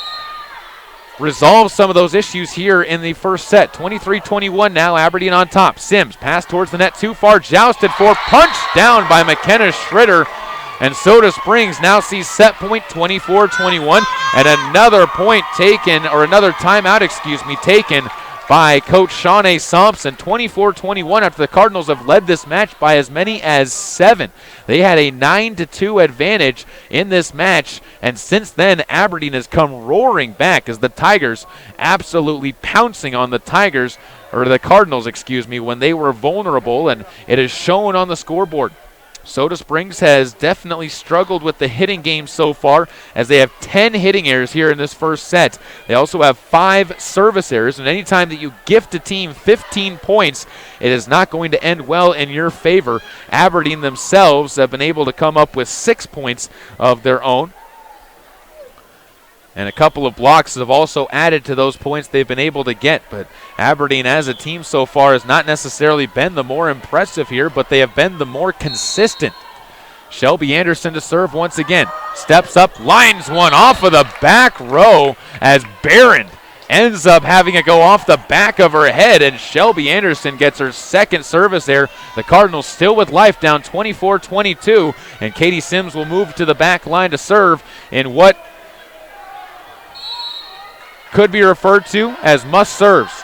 resolve some of those issues here in the first set. 23-21 now, Aberdeen on top. Sims pass towards the net too far, jousted for, punched down by McKenna Schritter, and Soda Springs now sees set point 24-21, and another point taken, or another timeout, taken by Coach Shawnee Thompson. 24-21 after the Cardinals have led this match by as many as 7. They had a 9-2 advantage in this match, and since then Aberdeen has come roaring back as the Tigers absolutely pouncing on the Cardinals, when they were vulnerable, and it is shown on the scoreboard. Soda Springs has definitely struggled with the hitting game so far, as they have 10 hitting errors here in this first set. They also have 5 service errors, and anytime that you gift a team 15 points, it is not going to end well in your favor. Aberdeen themselves have been able to come up with 6 points of their own. And a couple of blocks have also added to those points they've been able to get. But Aberdeen as a team so far has not necessarily been the more impressive here, but they have been the more consistent. Shelby Anderson to serve once again. Steps up, lines one off of the back row as Barron ends up having it go off the back of her head, and Shelby Anderson gets her second service there. The Cardinals still with life, down 24-22, and Katie Sims will move to the back line to serve in what could be referred to as must serves.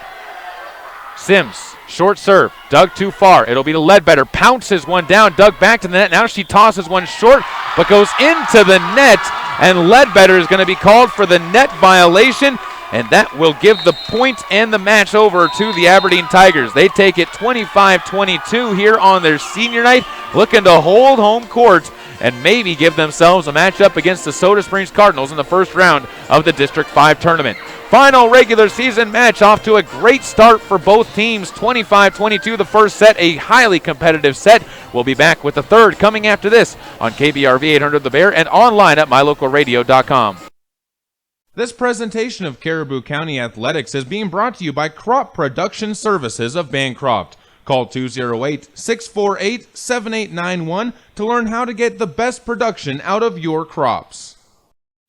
Sims, short serve, dug too far. It'll be to Ledbetter, pounces one down, dug back to the net. Now she tosses one short, but goes into the net, and Ledbetter is going to be called for the net violation, and that will give the point and the match over to the Aberdeen Tigers. They take it 25-22 here on their senior night, looking to hold home court and maybe give themselves a matchup against the Soda Springs Cardinals in the first round of the District 5 tournament. Final regular season match off to a great start for both teams. 25-22 the first set, a highly competitive set. We'll be back with the third coming after this on KBRV 800 The Bear and online at mylocalradio.com. This presentation of Caribou County Athletics is being brought to you by Crop Production Services of Bancroft. Call 208-648-7891 to learn how to get the best production out of your crops.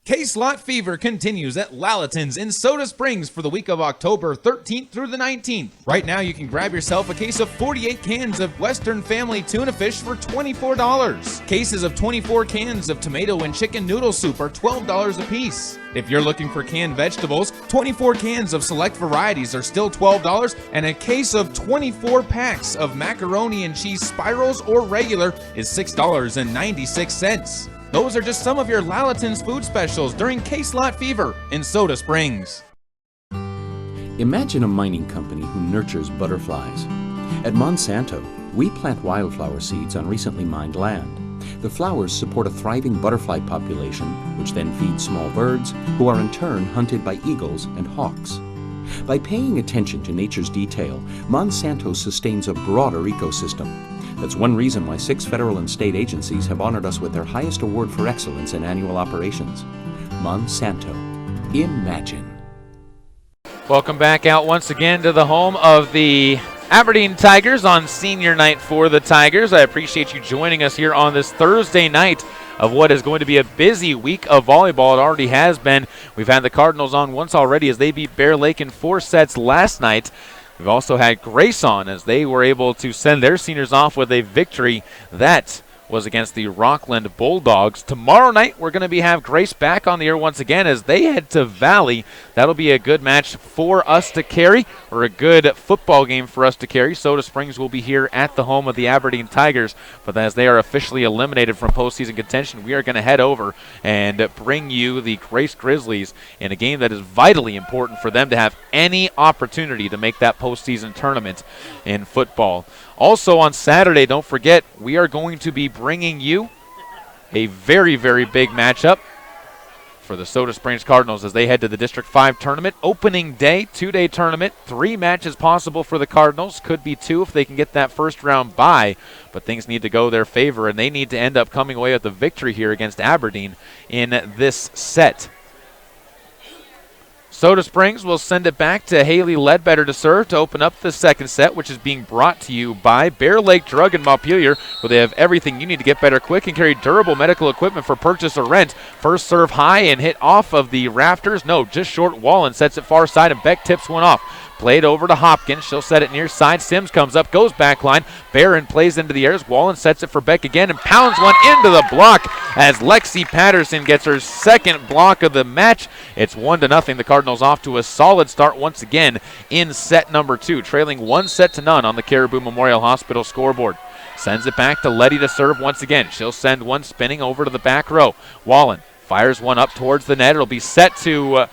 K-Slot Fever continues at Lalaton's in Soda Springs for the week of October 13th through the 19th. Right now you can grab yourself a case of 48 cans of Western Family Tuna Fish for $24. Cases of 24 cans of tomato and chicken noodle soup are $12 a piece. If you're looking for canned vegetables, 24 cans of select varieties are still $12, and a case of 24 packs of macaroni and cheese spirals or regular is $6.96. Those are just some of your Lalaton's food specials during K-Slot Fever in Soda Springs. Imagine a mining company who nurtures butterflies. At Monsanto, we plant wildflower seeds on recently mined land. The flowers support a thriving butterfly population, which then feeds small birds, who are in turn hunted by eagles and hawks. By paying attention to nature's detail, Monsanto sustains a broader ecosystem. That's one reason why 6 federal and state agencies have honored us with their highest award for excellence in annual operations. Monsanto. Imagine. Welcome back out once again to the home of the Aberdeen Tigers on senior night for the Tigers. I appreciate you joining us here on this Thursday night of what is going to be a busy week of volleyball. It already has been. We've had the Cardinals on once already as they beat Bear Lake in 4 sets last night. We've also had Grace on as they were able to send their seniors off with a victory that was against the Rockland Bulldogs. Tomorrow night, we're going to have Grace back on the air once again as they head to Valley. That'll be a good match for us to carry, or a good football game for us to carry. Soda Springs will be here at the home of the Aberdeen Tigers, but as they are officially eliminated from postseason contention, we are going to head over and bring you the Grace Grizzlies in a game that is vitally important for them to have any opportunity to make that postseason tournament in football. Also on Saturday, don't forget, we are going to be bringing you a very, very big matchup for the Soda Springs Cardinals as they head to the District 5 tournament. Opening day, 2-day tournament, 3 matches possible for the Cardinals. Could be 2 if they can get that first round bye, but things need to go their favor, and they need to end up coming away with a victory here against Aberdeen in this set. Soda Springs will send it back to Haley Ledbetter to serve to open up the second set, which is being brought to you by Bear Lake Drug in Montpelier, where they have everything you need to get better quick and carry durable medical equipment for purchase or rent. First serve high and hit off of the rafters. No, just short wall and sets it far side, and Beck tips one off. Played over to Hopkins. She'll set it near side. Sims comes up, goes back line. Barron plays into the airs. Wallen sets it for Beck again and pounds one into the block as Lexi Patterson gets her second block of the match. It's 1-0. The Cardinals off to a solid start once again in set number 2, trailing 1-0 on the Caribou Memorial Hospital scoreboard. Sends it back to Letty to serve once again. She'll send one spinning over to the back row. Wallen fires one up towards the net. It'll be set to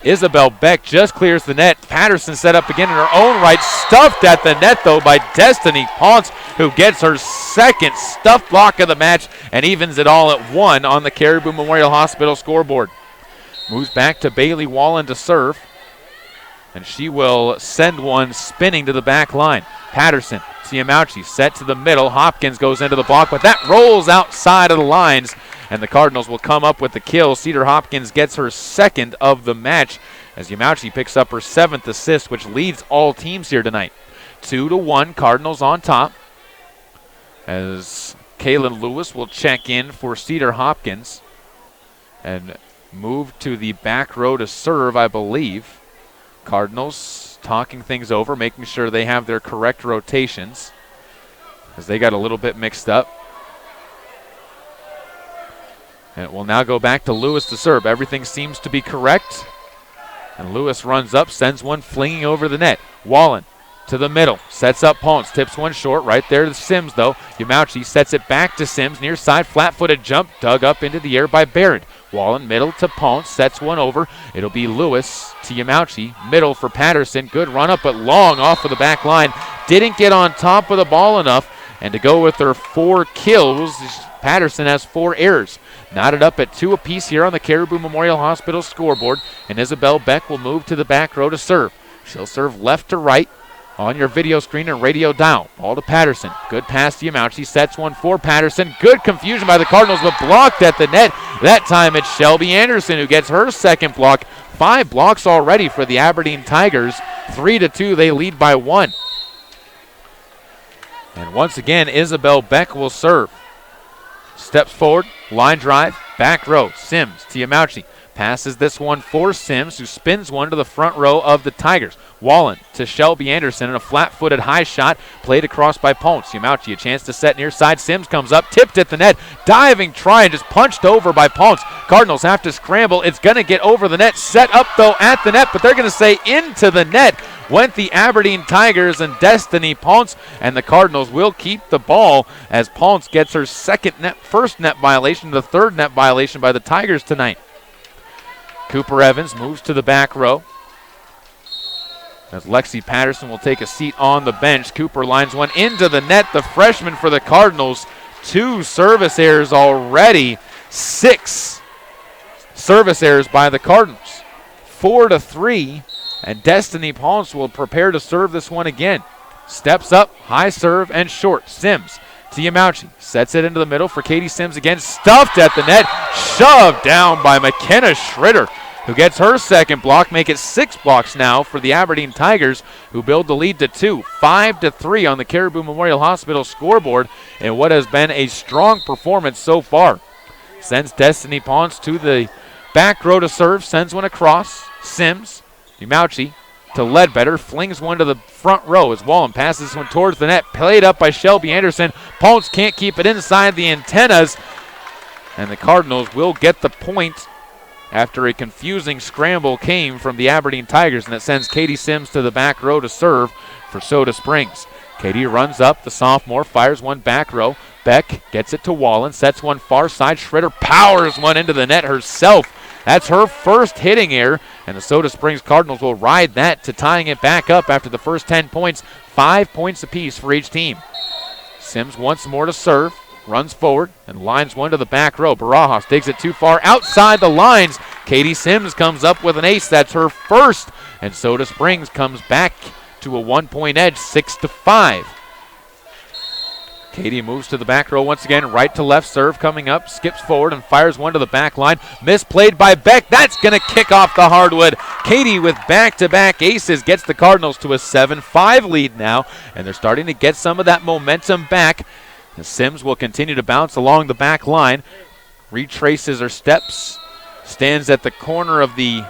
Isabel Beck, just clears the net. Patterson set up again in her own right, stuffed at the net though by Destiny Ponce, who gets her second stuffed block of the match and evens it all at 1 on the Caribou Memorial Hospital scoreboard. Moves back to Bailey Wallen to serve, and she will send one spinning to the back line. Patterson, Siamauchi set to the middle. Hopkins goes into the block, but that rolls outside of the lines and the Cardinals will come up with the kill. Cedar Hopkins gets her second of the match as Yamauchi picks up her 7th assist, which leads all teams here tonight. 2-1, Cardinals on top, as Kaylin Lewis will check in for Cedar Hopkins and move to the back row to serve, I believe. Cardinals talking things over, making sure they have their correct rotations, as they got a little bit mixed up. And it will now go back to Lewis to serve. Everything seems to be correct. And Lewis runs up, sends one flinging over the net. Wallen to the middle, sets up Ponce, tips one short, right there to Sims though. Yamauchi sets it back to Sims, near side, flat-footed jump, dug up into the air by Barrett. Wallen middle to Ponce, sets one over. It'll be Lewis to Yamauchi, middle for Patterson. Good run up, but long off of the back line. Didn't get on top of the ball enough, and to go with her 4 kills, Patterson has 4 errors. Knotted up at 2 apiece here on the Caribou Memorial Hospital scoreboard, and Isabel Beck will move to the back row to serve. She'll serve left to right on your video screen and radio dial. Ball to Patterson. Good pass to Yamauchi. Sets one for Patterson. Good confusion by the Cardinals, but blocked at the net. That time it's Shelby Anderson who gets her second block. 5 blocks already for the Aberdeen Tigers. 3-2, they lead by 1. And once again, Isabel Beck will serve. Steps forward, line drive, back row. Sims to Yamauchi. Passes this one for Sims, who spins one to the front row of the Tigers. Wallen to Shelby Anderson, and a flat-footed high shot played across by Ponce. Yamauchi, a chance to set near side. Sims comes up, tipped at the net. Diving try and just punched over by Ponce. Cardinals have to scramble. It's going to get over the net. Set up, though, at the net, but they're going to say into the net went the Aberdeen Tigers and Destiny Ponce, and the Cardinals will keep the ball as Ponce gets her first net violation, the 3rd net violation by the Tigers tonight. Cooper Evans moves to the back row as Lexi Patterson will take a seat on the bench. Cooper lines one into the net. The freshman for the Cardinals, 2 service errors already. 6 service errors by the Cardinals. 4-3, and Destiny Ponce will prepare to serve this one again. Steps up, high serve, and short. Sims to Yamauchi. Sets it into the middle for Katie Sims again. Stuffed at the net. Shoved down by McKenna Schritter, who gets her second block. Make it 6 blocks now for the Aberdeen Tigers, who build the lead to 2. 5-3 on the Caribou Memorial Hospital scoreboard in what has been a strong performance so far. Sends Destiny Ponce to the back row to serve. Sends one across. Sims, Yamauchi to Ledbetter, flings one to the front row as Wallen passes one towards the net, played up by Shelby Anderson. Ponce can't keep it inside the antennas, and the Cardinals will get the point after a confusing scramble came from the Aberdeen Tigers, and it sends Katie Sims to the back row to serve for Soda Springs. Katie runs up, the sophomore fires one back row. Beck gets it to Wallen, sets one far side. Schroeder powers one into the net herself. That's her first hitting error, and the Soda Springs Cardinals will ride that to tying it back up after the first 10 points. 5 points apiece for each team. Sims once more to serve, runs forward, and lines one to the back row. Barajas digs it too far outside the lines. Katie Sims comes up with an ace. That's her first, and Soda Springs comes back to a 1-point edge, 6-5. Katie moves to the back row once again, right to left serve coming up, skips forward and fires one to the back line. Misplayed by Beck. That's going to kick off the hardwood. Katie with back-to-back aces gets the Cardinals to a 7-5 lead now, and they're starting to get some of that momentum back. And Sims will continue to bounce along the back line, retraces her steps, stands at the corner of the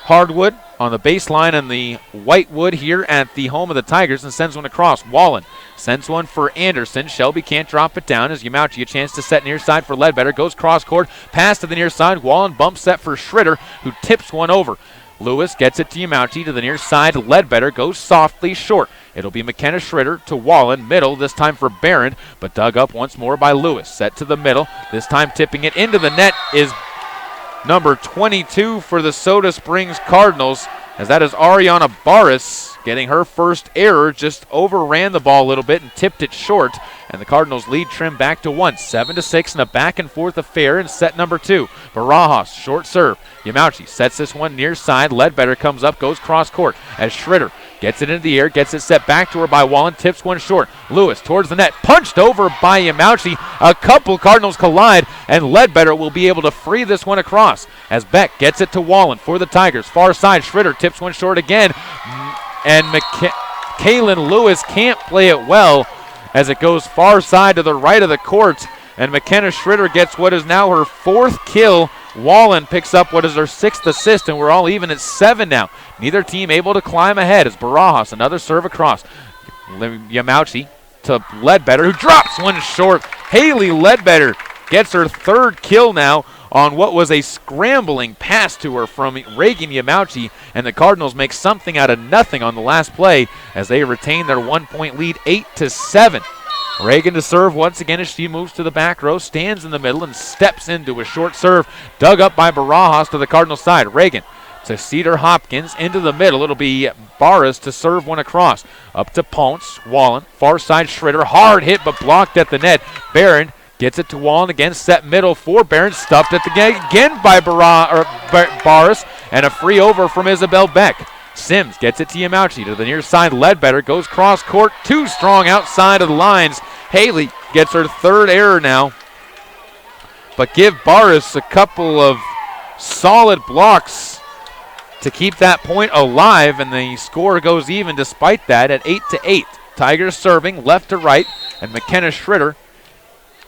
hardwood on the baseline and the whitewood here at the home of the Tigers, and sends one across. Wallen sends one for Anderson. Shelby can't drop it down as Yamauchi a chance to set near side for Ledbetter. Goes cross court, pass to the near side. Wallen bumps set for Schritter, who tips one over. Lewis gets it to Yamauchi to the near side. Ledbetter goes softly short. It'll be McKenna Schritter to Wallen, middle, this time for Barron, but dug up once more by Lewis. Set to the middle, this time tipping it into the net is number 22 for the Soda Springs Cardinals, as that is Ariana Barris getting her first error. Just overran the ball a little bit and tipped it short, and the Cardinals lead trim back to 1. 7-6 in a back-and-forth affair in set number 2. Barajas, short serve. Yamauchi sets this one near side. Ledbetter comes up, goes cross court as Schritter Gets it into the air, gets it set back to her by Wallen, tips one short. Lewis towards the net, punched over by Yamauchi. A couple Cardinals collide, and Ledbetter will be able to free this one across as Beck gets it to Wallen for the Tigers. Far side, Schroeder tips one short again, and Kaylin Lewis can't play it well as it goes far side to the right of the court, and McKenna Schroeder gets what is now her 4th kill. Wallen picks up what is her 6th assist, and we're all even at 7 now. Neither team able to climb ahead as Barajas, another serve across. Yamauchi to Ledbetter, who drops one short. Haley Ledbetter gets her 3rd kill now on what was a scrambling pass to her from Reagan Yamauchi, and the Cardinals make something out of nothing on the last play as they retain their 1-point lead 8-7. Reagan to serve once again as she moves to the back row, stands in the middle and steps into a short serve, dug up by Barajas to the Cardinal side. Reagan to Cedar Hopkins into the middle. It'll be Barras to serve one across. Up to Ponce, Wallen, far side Schroeder, hard hit but blocked at the net. Barron gets it to Wallen again, set middle for Barron, stuffed at the gate again by Barras, and a free over from Isabel Beck. Sims gets it to Yamauchi to the near side. Ledbetter goes cross court, too strong outside of the lines. Haley gets her 3rd error now, but give Barras a couple of solid blocks to keep that point alive, and the score goes even despite that at 8-8. Tigers serving left to right, and McKenna Schroeder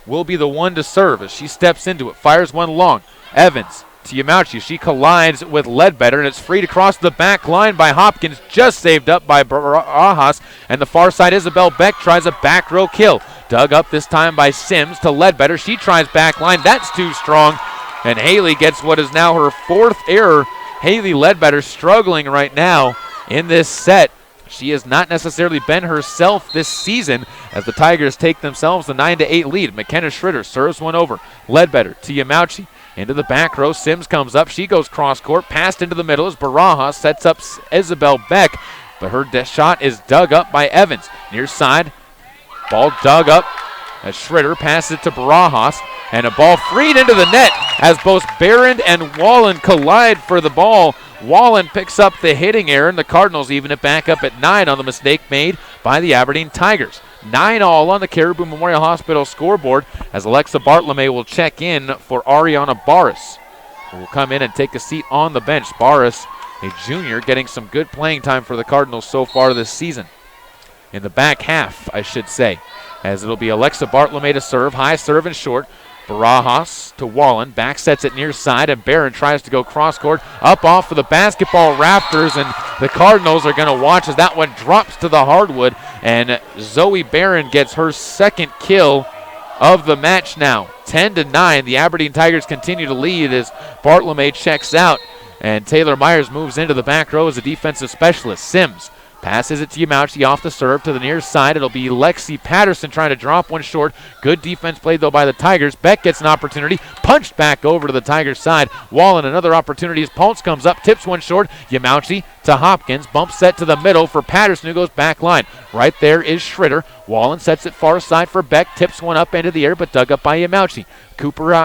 will be the one to serve as she steps into it, fires one long. Evans to Yamauchi. She collides with Ledbetter, and it's freed across the back line by Hopkins, just saved up by Barajas, and the far side Isabel Beck tries a back row kill. Dug up this time by Sims to Ledbetter. She tries back line. That's too strong, and Haley gets what is now her 4th error. Haley Ledbetter struggling right now in this set. She has not necessarily been herself this season as the Tigers take themselves the 9-8 lead. McKenna Schroeder serves one over. Ledbetter to Yamauchi. Into the back row, Sims comes up. She goes cross court, passed into the middle as Barajas sets up Isabel Beck, but her shot is dug up by Evans. Near side, ball dug up as Schroeder passes it to Barajas, and a ball freed into the net as both Barron and Wallen collide for the ball. Wallen picks up the hitting error, and the Cardinals even it back up at 9 on the mistake made by the Aberdeen Tigers. 9 all on the Caribou Memorial Hospital scoreboard as Alexa Bartlome will check in for Ariana Barras, who will come in and take a seat on the bench. Barras, a junior, getting some good playing time for the Cardinals so far this season. In the back half, I should say, as it'll be Alexa Bartlome to serve, high serve and short. Barajas to Wallen, back sets it near side, and Barron tries to go cross court, up off of the basketball rafters, and the Cardinals are going to watch as that one drops to the hardwood, and Zoe Barron gets her 2nd kill of the match now. 10-9, the Aberdeen Tigers continue to lead as Bartlome checks out, and Taylor Myers moves into the back row as a defensive specialist. Sims passes it to Yamauchi off the serve to the near side. It'll be Lexi Patterson trying to drop one short. Good defense played, though, by the Tigers. Beck gets an opportunity. Punched back over to the Tigers' side. Wallen, another opportunity as Ponce comes up. Tips one short. Yamauchi to Hopkins. Bump set to the middle for Patterson, who goes back line. Right there is Schroeder. Wallen sets it far side for Beck. Tips one up into the air, but dug up by Yamauchi.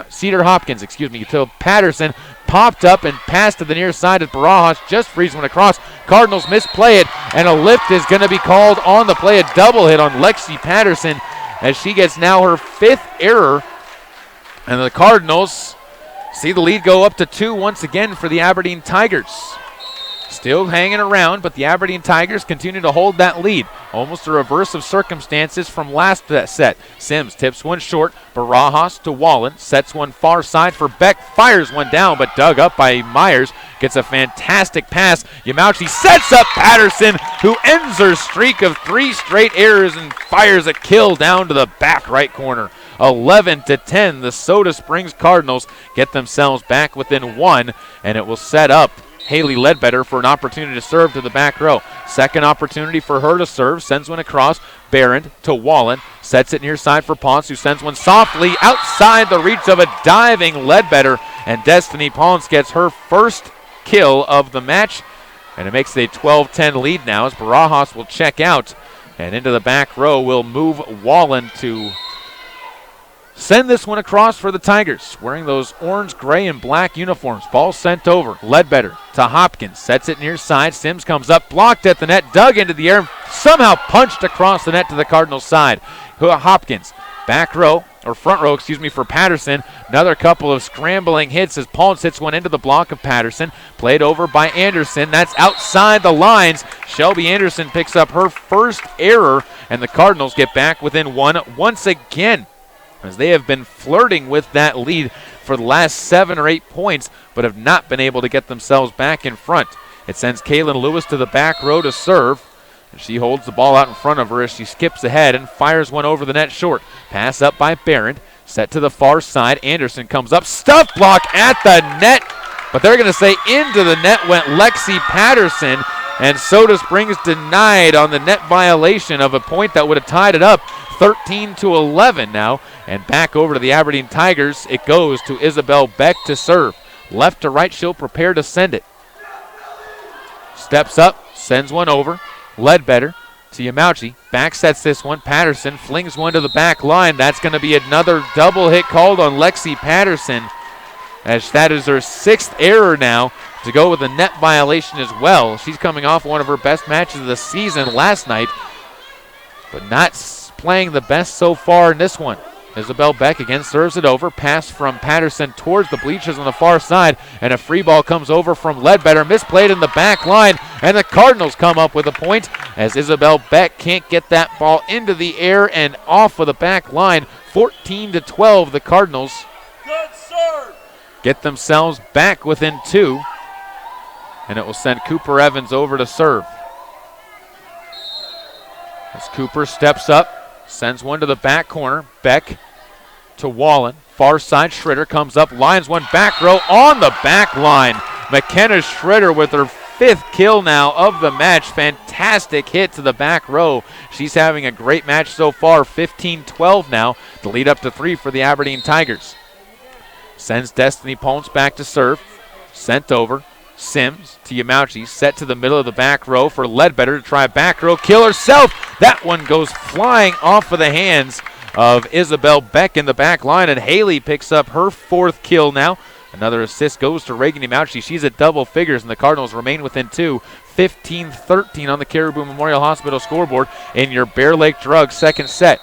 Cedar Hopkins, to Patterson. Popped up and passed to the near side as Barajas just frees one across. Cardinals misplay it, and a lift is going to be called on the play. A double hit on Lexi Patterson as she gets now her 5th error. And the Cardinals see the lead go up to 2 once again for the Aberdeen Tigers. Still hanging around, but the Aberdeen Tigers continue to hold that lead. Almost a reverse of circumstances from last set. Sims tips one short. Barajas to Wallen. Sets one far side for Beck. Fires one down, but dug up by Myers. Gets a fantastic pass. Yamauchi sets up Patterson, who ends her streak of 3 straight errors and fires a kill down to the back right corner. 11-10, the Soda Springs Cardinals get themselves back within 1, and it will set up Haley Ledbetter for an opportunity to serve to the back row. 2nd opportunity for her to serve. Sends one across. Barron to Wallen. Sets it near side for Ponce, who sends one softly outside the reach of a diving Ledbetter. And Destiny Ponce gets her 1st kill of the match. And it makes it a 12-10 lead now as Barajas will check out. And into the back row will move Wallen to send this one across for the Tigers, wearing those orange, gray, and black uniforms. Ball sent over. Ledbetter to Hopkins. Sets it near side. Sims comes up, blocked at the net, dug into the air, somehow punched across the net to the Cardinals side. Hopkins, back row, or front row, excuse me, for Patterson. Another couple of scrambling hits as Paulins hits one into the block of Patterson. Played over by Anderson. That's outside the lines. Shelby Anderson picks up her first error, and the Cardinals get back within one once again, as they have been flirting with that lead for the last 7 or 8 points, but have not been able to get themselves back in front. It sends Kaylin Lewis to the back row to serve. She holds the ball out in front of her as she skips ahead and fires one over the net short. Pass up by Barron. Set to the far side. Anderson comes up. Stuff block at the net. But they're going to say into the net went Lexi Patterson. And Soda Springs denied on the net violation of a point that would have tied it up 13-11 now. And back over to the Aberdeen Tigers. It goes to Isabel Beck to serve. Left to right, she'll prepare to send it. Steps up, sends one over. Ledbetter to Yamauchi. Back sets this one. Patterson flings one to the back line. That's going to be another double hit called on Lexi Patterson, as that is her 6th error now to go with a net violation as well. She's coming off one of her best matches of the season last night, but not playing the best so far in this one. Isabel Beck again serves it over. Pass from Patterson towards the bleachers on the far side, and a free ball comes over from Ledbetter. Misplayed in the back line, and the Cardinals come up with a point as Isabel Beck can't get that ball into the air and off of the back line. 14-12, the Cardinals get themselves back within 2, and it will send Cooper Evans over to serve. As Cooper steps up, sends one to the back corner. Beck to Wallen. Far side, Schroeder comes up, lines one back row on the back line. McKenna Schroeder with her 5th kill now of the match. Fantastic hit to the back row. She's having a great match so far. 15-12 now. The lead up to 3 for the Aberdeen Tigers. Sends Destiny Ponce back to serve. Sent over. Sims to Yamauchi, set to the middle of the back row for Ledbetter to try a back row kill herself. That one goes flying off of the hands of Isabel Beck in the back line, and Haley picks up her 4th kill now. Another assist goes to Reagan Yamauchi. She's at double figures, and the Cardinals remain within 2. 15-13 on the Caribou Memorial Hospital scoreboard in your Bear Lake Drug second set.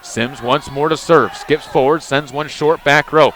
Sims once more to serve. Skips forward, sends one short back row.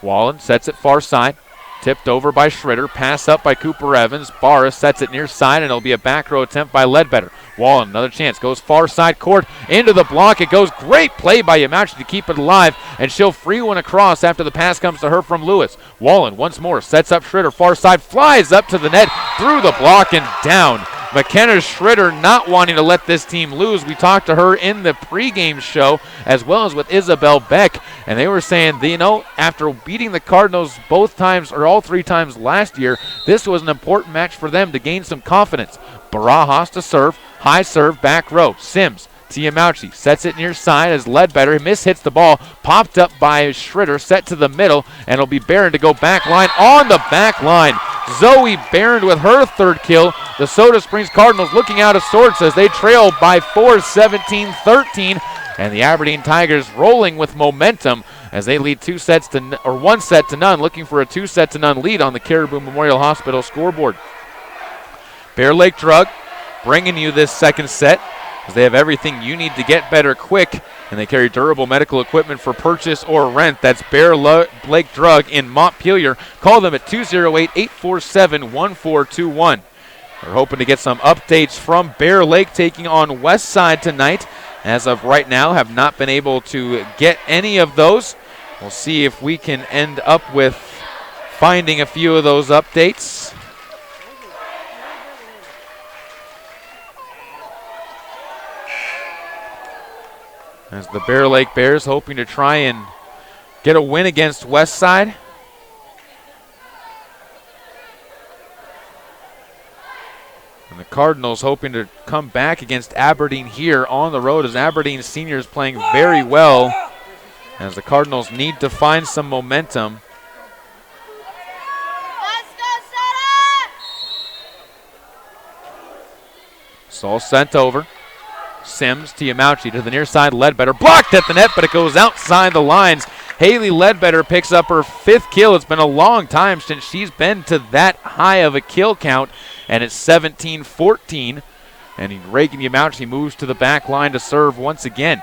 Wallen sets it far side. Tipped over by Schroeder. Pass up by Cooper Evans. Barra sets it near side, and it'll be a back row attempt by Ledbetter. Wallen, another chance. Goes far side court. Into the block. It goes. Great play by Yamauchi to keep it alive, and she'll free one across after the pass comes to her from Lewis. Wallen once more sets up Schroeder. Far side. Flies up to the net. Through the block and down. McKenna Schroeder not wanting to let this team lose. We talked to her in the pregame show as well as with Isabel Beck, and they were saying, you know, after beating the Cardinals both times or all 3 times last year, this was an important match for them to gain some confidence. Barajas to serve, high serve, back row. Sims to Yamauchi, sets it near side as Ledbetter mishits the ball, popped up by Schroeder, set to the middle, and it'll be Barron to go back line on the back line. Zoe Barron with her 3rd kill. The Soda Springs Cardinals looking out of sorts as they trail by 4, 17-13, and the Aberdeen Tigers rolling with momentum as they lead 1 set to none, looking for a 2-set-to-none lead on the Caribou Memorial Hospital scoreboard. Bear Lake Drug bringing you this second set, as they have everything you need to get better quick, and they carry durable medical equipment for purchase or rent. That's Bear Lake Drug in Montpelier. Call them at 208-847-1421. We're hoping to get some updates from Bear Lake taking on West Side tonight. As of right now, have not been able to get any of those. We'll see if we can end up with finding a few of those updates. As the Bear Lake Bears hoping to try and get a win against West Side. And the Cardinals hoping to come back against Aberdeen here on the road, as Aberdeen seniors playing very well, as the Cardinals need to find some momentum. It's all sent over. Sims to Yamauchi to the near side. Ledbetter blocked at the net, but it goes outside the lines. Haley Ledbetter picks up her 5th kill. It's been a long time since she's been to that high of a kill count, and it's 17-14. And Reagan Yamauchi moves to the back line to serve once again.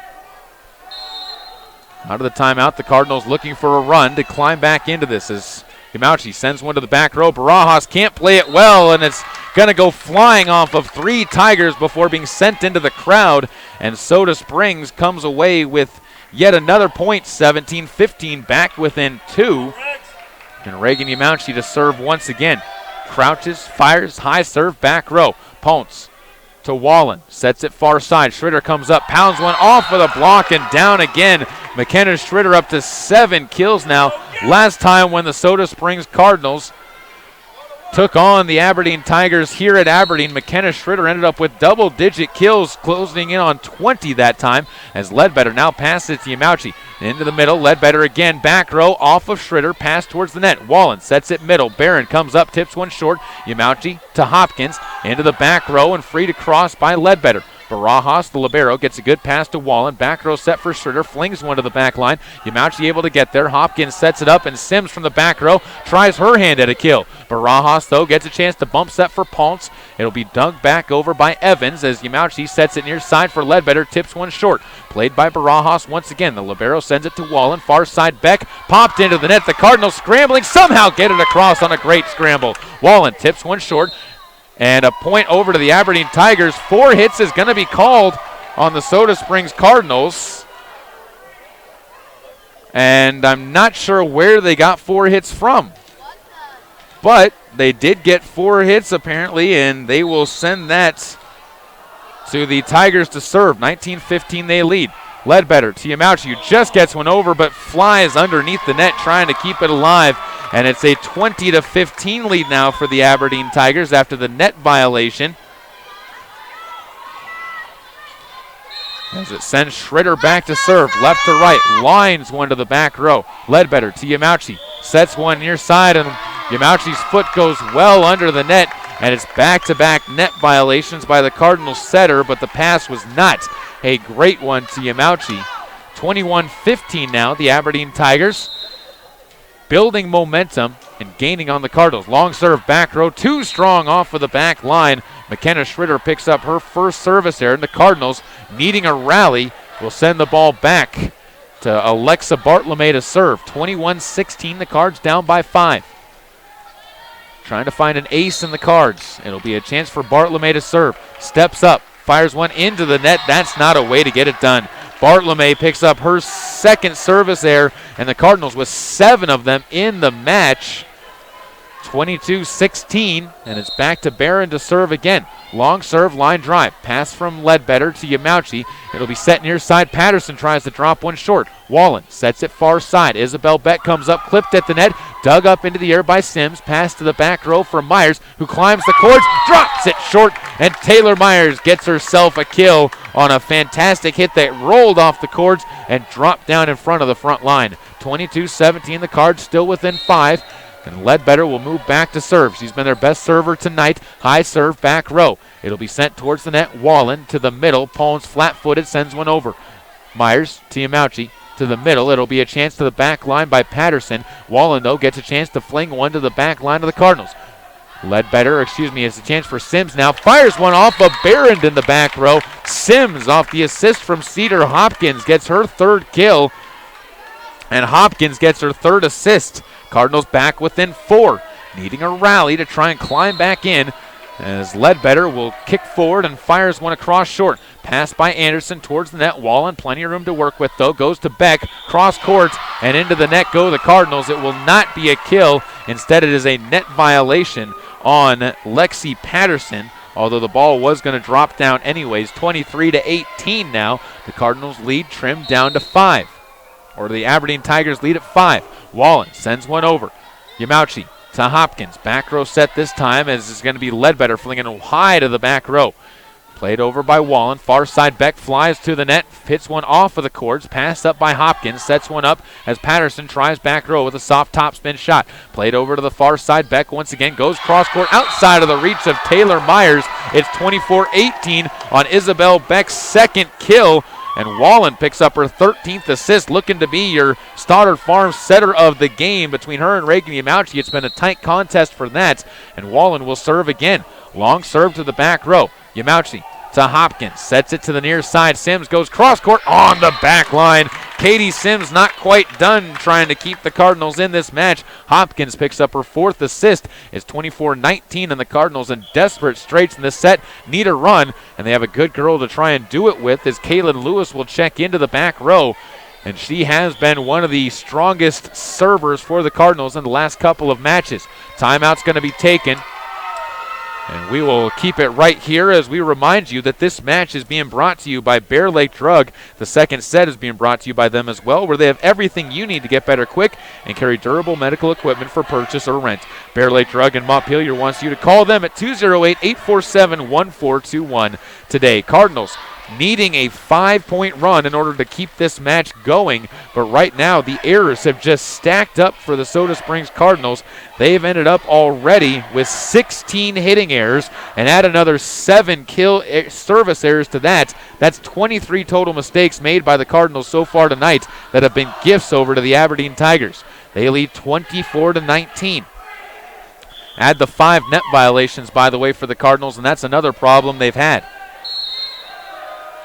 Out of the timeout, the Cardinals looking for a run to climb back into this as Yamauchi sends one to the back row. Barajas can't play it well, and it's going to go flying off of 3 Tigers before being sent into the crowd. And Soda Springs comes away with yet another point, 17-15, back within 2. And Reagan Yamauchi to serve once again. Crouches, fires, high serve, back row. Ponce to Wallen, sets it far side. Schritter comes up, pounds one off with a block and down again. McKenna Schritter up to 7 kills now. Last time when the Soda Springs Cardinals took on the Aberdeen Tigers here at Aberdeen, McKenna Schritter ended up with double-digit kills, closing in on 20 that time, as Ledbetter now passes it to Yamauchi. Into the middle, Ledbetter again, back row, off of Schritter, pass towards the net. Wallen sets it middle. Barron comes up, tips one short. Yamauchi to Hopkins, into the back row, and free to cross by Ledbetter. Barajas, the libero, gets a good pass to Wallen. Back row set for Schritter, flings one to the back line. Yamauchi able to get there. Hopkins sets it up, and Sims from the back row tries her hand at a kill. Barajas, though, gets a chance to bump set for Ponce. It'll be dug back over by Evans as Yamauchi sets it near side for Ledbetter, tips one short. Played by Barajas once again. The libero sends it to Wallen. Far side Beck popped into the net. The Cardinals scrambling, somehow get it across on a great scramble. Wallen tips one short. And a point over to the Aberdeen Tigers. 4 hits is going to be called on the Soda Springs Cardinals. And I'm not sure where they got 4 hits from. But they did get 4 hits apparently, and they will send that to the Tigers to serve. 19-15 they lead. Ledbetter to Yamauchi, who just gets one over but flies underneath the net trying to keep it alive. And it's a 20-15 lead now for the Aberdeen Tigers after the net violation. As it sends Schritter back to serve, left to right, lines one to the back row. Ledbetter to Yamauchi, sets one near side, and Yamauchi's foot goes well under the net, and it's back-to-back net violations by the Cardinals setter, but the pass was not a great one to Yamauchi. 21-15 now, the Aberdeen Tigers building momentum and gaining on the Cardinals. Long serve back row, too strong off of the back line. McKenna Schritter picks up her first service error, and the Cardinals, needing a rally, will send the ball back to Alexa Bartolome to serve. 21-16, the Cards down by 5. Trying to find an ace in the Cards. It'll be a chance for Bartolome to serve. Steps up, fires one into the net. That's not a way to get it done. Bartolome picks up her second service error, and the Cardinals with 7 of them in the match. 22-16, and it's back to Barron to serve again. Long serve, line drive. Pass from Ledbetter to Yamauchi. It'll be set near side. Patterson tries to drop one short. Wallen sets it far side. Isabel Beck comes up, clipped at the net, dug up into the air by Sims. Pass to the back row for Myers, who climbs the cords, drops it short, and Taylor Myers gets herself a kill on a fantastic hit that rolled off the cords and dropped down in front of the front line. 22-17, the Cards still within 5. And Ledbetter will move back to serve. She's been their best server tonight. High serve, back row. It'll be sent towards the net. Wallen to the middle. Pones flat-footed, sends one over. Myers to Yamauchi to the middle. It'll be a chance to the back line by Patterson. Wallen, though, gets a chance to fling one to the back line of the Cardinals. Ledbetter, it's a chance for Sims now. Fires one off of Barron in the back row. Sims off the assist from Cedar Hopkins gets her 3rd kill. And Hopkins gets her 3rd assist. Cardinals back within 4, needing a rally to try and climb back in, as Ledbetter will kick forward and fires one across short. Pass by Anderson towards the net. Wallen, plenty of room to work with, though. Goes to Beck, cross courts, and into the net go the Cardinals. It will not be a kill. Instead, it is a net violation on Lexi Patterson, although the ball was going to drop down anyways. 23-18 now. The Cardinals lead trimmed down to 5. Or the Aberdeen Tigers lead at 5. Wallen sends one over. Yamauchi to Hopkins. Back row set this time, as it's going to be Ledbetter flinging high to the back row. Played over by Wallen. Far side, Beck flies to the net, hits one off of the cords. Passed up by Hopkins, sets one up as Patterson tries back row with a soft topspin shot. Played over to the far side. Beck once again goes cross court outside of the reach of Taylor Myers. It's 24-18 on Isabel Beck's second kill. And Wallen picks up her 13th assist, looking to be your Stoddard Farms setter of the game. Between her and Reagan Yamauchi, it's been a tight contest for that. And Wallen will serve again. Long serve to the back row. Yamauchi to Hopkins, sets it to the near side. Sims goes cross court on the back line. Katie Sims not quite done trying to keep the Cardinals in this match. Hopkins picks up her 4th assist. It's 24-19, and the Cardinals in desperate straits in this set need a run, and they have a good girl to try and do it with as Kaylin Lewis will check into the back row. And she has been one of the strongest servers for the Cardinals in the last couple of matches. Timeout's going to be taken. And we will keep it right here as we remind you that this match is being brought to you by Bear Lake Drug. The second set is being brought to you by them as well, where they have everything you need to get better quick and carry durable medical equipment for purchase or rent. Bear Lake Drug in Montpelier wants you to call them at 208-847-1421 today. Cardinals needing a 5-point run in order to keep this match going. But right now, the errors have just stacked up for the Soda Springs Cardinals. They've ended up already with 16 hitting errors, and add another 7 service errors to that. That's 23 total mistakes made by the Cardinals so far tonight that have been gifts over to the Aberdeen Tigers. They lead 24-19. Add the 5 net violations, by the way, for the Cardinals, and that's another problem they've had.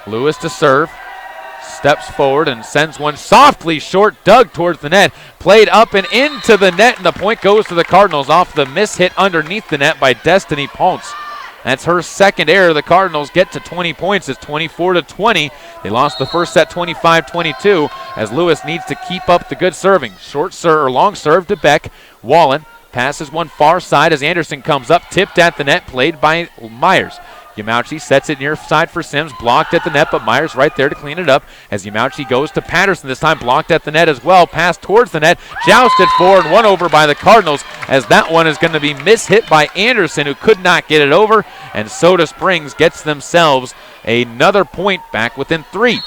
Lewis to serve, steps forward and sends one softly short, dug towards the net, played up and into the net, and the point goes to the Cardinals off the miss hit underneath the net by Destiny Ponce. That's her second error. The Cardinals get to 20 points. It's 24-20. They lost the first set 25-22 as Lewis needs to keep up the good serving. Long serve to Beck. Wallen passes one far side as Anderson comes up, tipped at the net, played by Myers. Yamauchi sets it near side for Sims, blocked at the net, but Myers right there to clean it up as Yamauchi goes to Patterson, this time blocked at the net as well, pass towards the net, jousted forward, one over by the Cardinals as that one is going to be mishit by Anderson, who could not get it over, and Soda Springs gets themselves another point back within 3.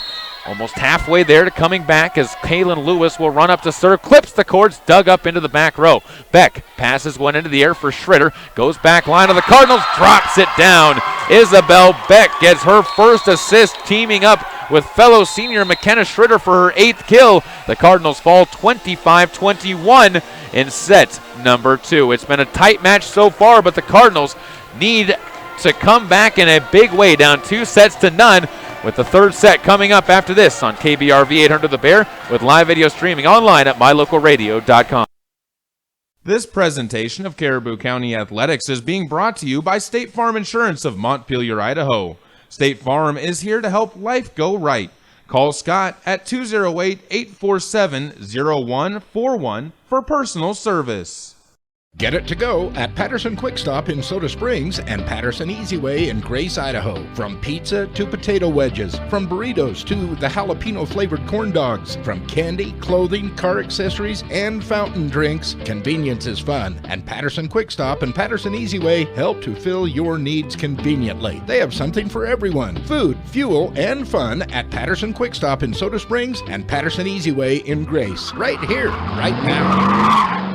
Almost halfway there to coming back as Kaylin Lewis will run up to serve, clips the cords, dug up into the back row. Beck passes one into the air for Schroeder, goes back line of the Cardinals, drops it down. Isabel Beck gets her first assist, teaming up with fellow senior McKenna Schroeder for her 8th kill. The Cardinals fall 25-21 in set number 2. It's been a tight match so far, but the Cardinals need to come back in a big way, down 2-0, with the third set coming up after this on KBRV 800 The Bear, with live video streaming online at mylocalradio.com. This presentation of Caribou County Athletics is being brought to you by State Farm Insurance of Montpelier, Idaho. State Farm is here to help life go right. Call Scott at 208-847-0141 for personal service. Get it to go at Patterson Quick Stop in Soda Springs and Patterson Easy Way in Grace, Idaho. From pizza to potato wedges, from burritos to the jalapeno flavored corn dogs, from candy, clothing, car accessories, and fountain drinks, convenience is fun. And Patterson Quick Stop and Patterson Easy Way help to fill your needs conveniently. They have something for everyone: food, fuel, and fun at Patterson Quick Stop in Soda Springs and Patterson Easy Way in Grace. Right here, right now.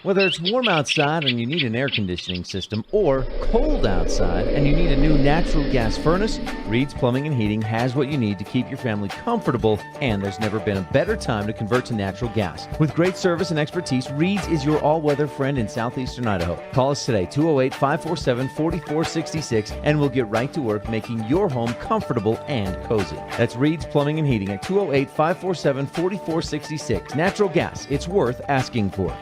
Whether it's warm outside and you need an air conditioning system, or cold outside and you need a new natural gas furnace, Reed's Plumbing and Heating has what you need to keep your family comfortable, and there's never been a better time to convert to natural gas. With great service and expertise, Reed's is your all-weather friend in southeastern Idaho. Call us today, 208-547-4466, and we'll get right to work making your home comfortable and cozy. That's Reed's Plumbing and Heating at 208-547-4466. Natural gas, it's worth asking for.